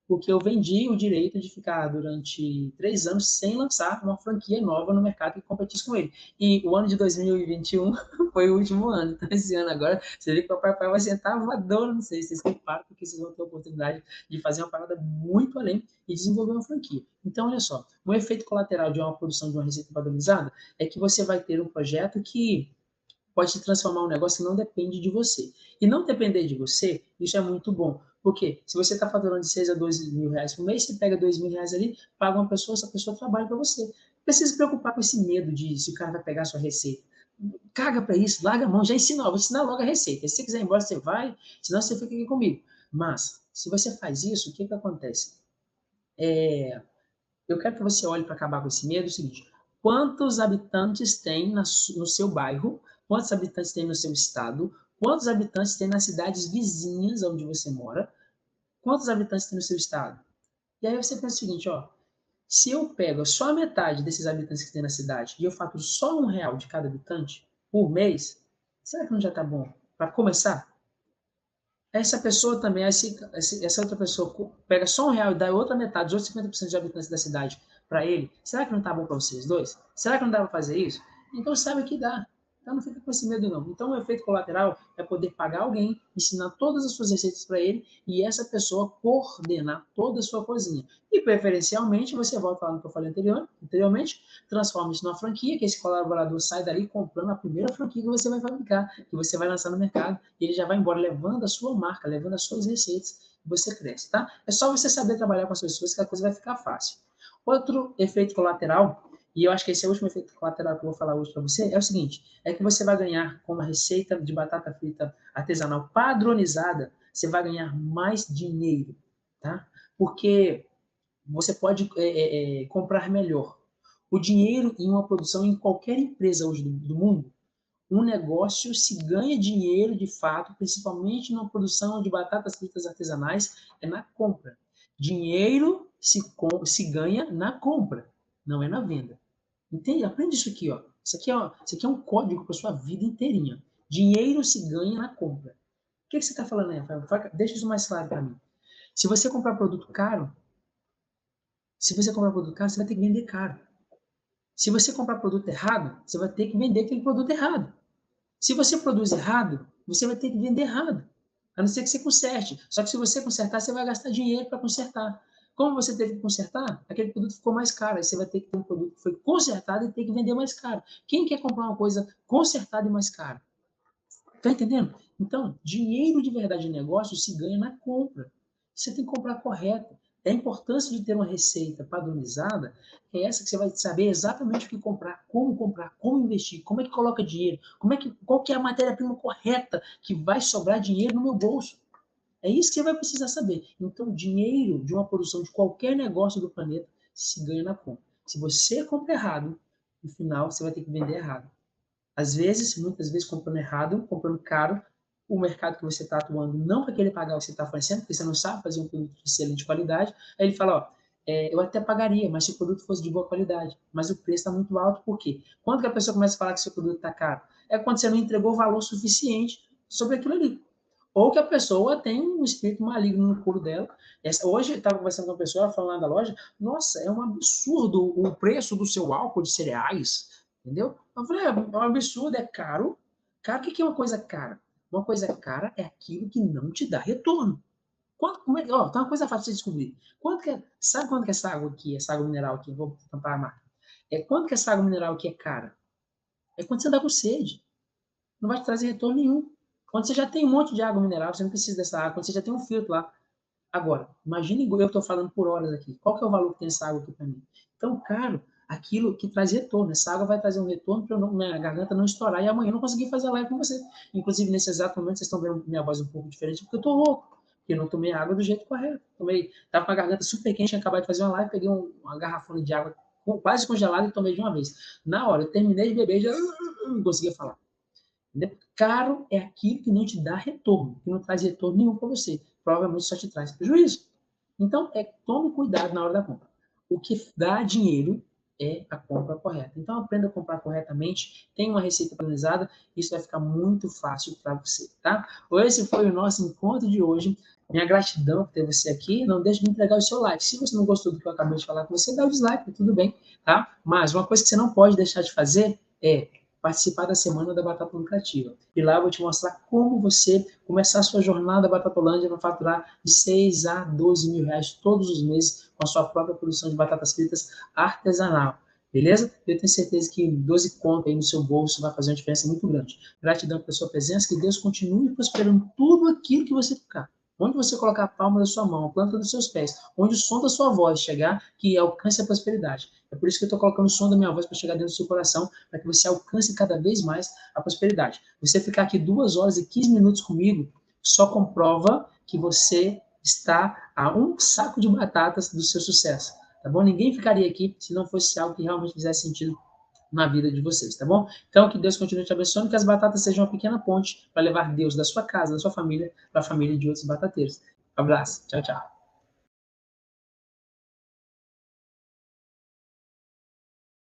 S1: Porque eu vendi o direito de ficar durante 3 anos sem lançar uma franquia nova no mercado que competisse com ele. E o ano de 2021 foi o último ano. Então, esse ano agora, você vê que o papai vai sentar voador, não sei se vocês preparam, porque vocês vão ter a oportunidade de fazer uma parada muito além e desenvolver uma franquia. Então, olha só, um efeito colateral de uma produção de uma receita padronizada é que você vai ter um projeto que pode se transformar um negócio que não depende de você. E não depender de você, isso é muito bom. Porque se você está faturando de 6 a 12 mil reais por mês, você pega 2 mil reais ali, paga uma pessoa, essa pessoa trabalha para você. Não precisa se preocupar com esse medo de se o cara vai pegar a sua receita. Caga para isso, larga a mão, já ensina, vou ensinar logo a receita. Se você quiser ir embora, você vai, senão você fica aqui comigo. Mas, se você faz isso, o que acontece? Eu quero que você olhe para acabar com esse medo, é o seguinte, quantos habitantes tem no seu bairro, quantos habitantes tem no seu estado, quantos habitantes tem nas cidades vizinhas onde você mora, quantos habitantes tem no seu estado. E aí você pensa o seguinte, se eu pego só a metade desses habitantes que tem na cidade e eu faturo só R$ 1 de cada habitante por mês, será que não já está bom? Para começar? Essa pessoa também, essa outra pessoa pega só R$ 1 e dá outra metade, os outros 50% de habitantes da cidade para ele, será que não tá bom para vocês dois? Será que não dá para fazer isso? Então sabe que dá. Então não fica com esse medo não. Então o efeito colateral é poder pagar alguém, ensinar todas as suas receitas para ele e essa pessoa coordenar toda a sua cozinha. E preferencialmente você volta lá no que eu falei anteriormente, transforma isso numa franquia, que esse colaborador sai dali comprando a primeira franquia que você vai fabricar, que você vai lançar no mercado, e ele já vai embora levando a sua marca, levando as suas receitas, e você cresce, tá? É só você saber trabalhar com as pessoas que a coisa vai ficar fácil. Outro efeito colateral, e eu acho que esse é o último efeito colateral que eu vou falar hoje para você, é o seguinte, é que você vai ganhar com uma receita de batata frita artesanal padronizada, você vai ganhar mais dinheiro, tá? Porque você pode comprar melhor. O dinheiro em uma produção em qualquer empresa hoje do mundo, um negócio se ganha dinheiro de fato, principalmente numa produção de batatas fritas artesanais, é na compra. Dinheiro se ganha na compra, não é na venda. Entende? Aprende isso aqui, ó. Isso aqui é um código para sua vida inteirinha. Dinheiro se ganha na compra. O que você está falando aí, Rafael? Deixa isso mais claro para mim. Se você comprar produto caro, você vai ter que vender caro. Se você comprar produto errado, você vai ter que vender aquele produto errado. Se você produz errado, você vai ter que vender errado. A não ser que você conserte. Só que se você consertar, você vai gastar dinheiro para consertar. Como você teve que consertar, aquele produto ficou mais caro. Aí você vai ter que ter um produto que foi consertado e ter que vender mais caro. Quem quer comprar uma coisa consertada e mais cara? Tá entendendo? Então, dinheiro de verdade de negócio se ganha na compra. Você tem que comprar correto. É a importância de ter uma receita padronizada é essa que você vai saber exatamente o que comprar, como investir, como é que coloca dinheiro, qual que é a matéria-prima correta que vai sobrar dinheiro no meu bolso. É isso que você vai precisar saber. Então, dinheiro de uma produção de qualquer negócio do planeta se ganha na compra. Se você compra errado, no final você vai ter que vender errado. Às vezes, muitas vezes comprando errado, comprando caro, o mercado que você está atuando não vai querer pagar o que você está oferecendo, porque você não sabe fazer um produto de excelente qualidade. Aí ele fala, ó, eu até pagaria, mas se o produto fosse de boa qualidade. Mas o preço está muito alto, por quê? Quando que a pessoa começa a falar que seu produto está caro? É quando você não entregou valor suficiente sobre aquilo ali. Ou que a pessoa tem um espírito maligno no couro dela. Hoje eu estava conversando com uma pessoa, falando lá da loja, nossa, é um absurdo o preço do seu álcool de cereais, entendeu? Eu falei, é um absurdo, é caro. Cara, o que é uma coisa cara? Uma coisa cara é aquilo que não te dá retorno. Como é, ó, tem uma coisa fácil de você descobrir. Sabe quanto que é essa água aqui, essa água mineral aqui? Vou tampar a marca. Quanto que essa água mineral aqui é cara? É quando você dá com sede. Não vai te trazer retorno nenhum. Quando você já tem um monte de água mineral, você não precisa dessa água. Quando você já tem um filtro lá. Agora, imagine eu estou falando por horas aqui. Qual que é o valor que tem essa água aqui para mim? Então, caro, aquilo que traz retorno. Essa água vai trazer um retorno para minha garganta não estourar e amanhã eu não conseguir fazer a live com você. Inclusive, nesse exato momento, vocês estão vendo minha voz um pouco diferente porque eu estou louco. Porque eu não tomei a água do jeito correto. Estava com a garganta super quente, tinha acabado de fazer uma live, peguei uma garrafona de água quase congelada e tomei de uma vez. Na hora, eu terminei de beber, já não conseguia falar. Entendeu? Caro é aquilo que não te dá retorno, que não traz retorno nenhum para você. Provavelmente só te traz prejuízo. Então, tome cuidado na hora da compra. O que dá dinheiro é a compra correta. Então, aprenda a comprar corretamente, tenha uma receita planejada, isso vai ficar muito fácil para você, tá? Esse foi o nosso encontro de hoje. Minha gratidão por ter você aqui. Não deixe de entregar o seu like. Se você não gostou do que eu acabei de falar com você, dá o dislike, tudo bem, tá? Mas uma coisa que você não pode deixar de fazer é participar da Semana da Batata Lucrativa. E lá eu vou te mostrar como você começar a sua jornada Batatolândia para faturar de 6 a 12 mil reais todos os meses com a sua própria produção de batatas fritas artesanal. Beleza? Eu tenho certeza que 12 conto aí no seu bolso vai fazer uma diferença muito grande. Gratidão pela sua presença, que Deus continue prosperando tudo aquilo que você tocar. Onde você colocar a palma da sua mão, a planta dos seus pés, onde o som da sua voz chegar, que alcance a prosperidade. É por isso que eu estou colocando o som da minha voz para chegar dentro do seu coração, para que você alcance cada vez mais a prosperidade. Você ficar aqui 2 horas e 15 minutos comigo só comprova que você está a um saco de batatas do seu sucesso, tá bom? Ninguém ficaria aqui se não fosse algo que realmente fizesse sentido na vida de vocês, tá bom? Então, que Deus continue te abençoando, que as batatas sejam uma pequena ponte para levar Deus da sua casa, da sua família, para a família de outros batateiros. Um abraço. Tchau, tchau.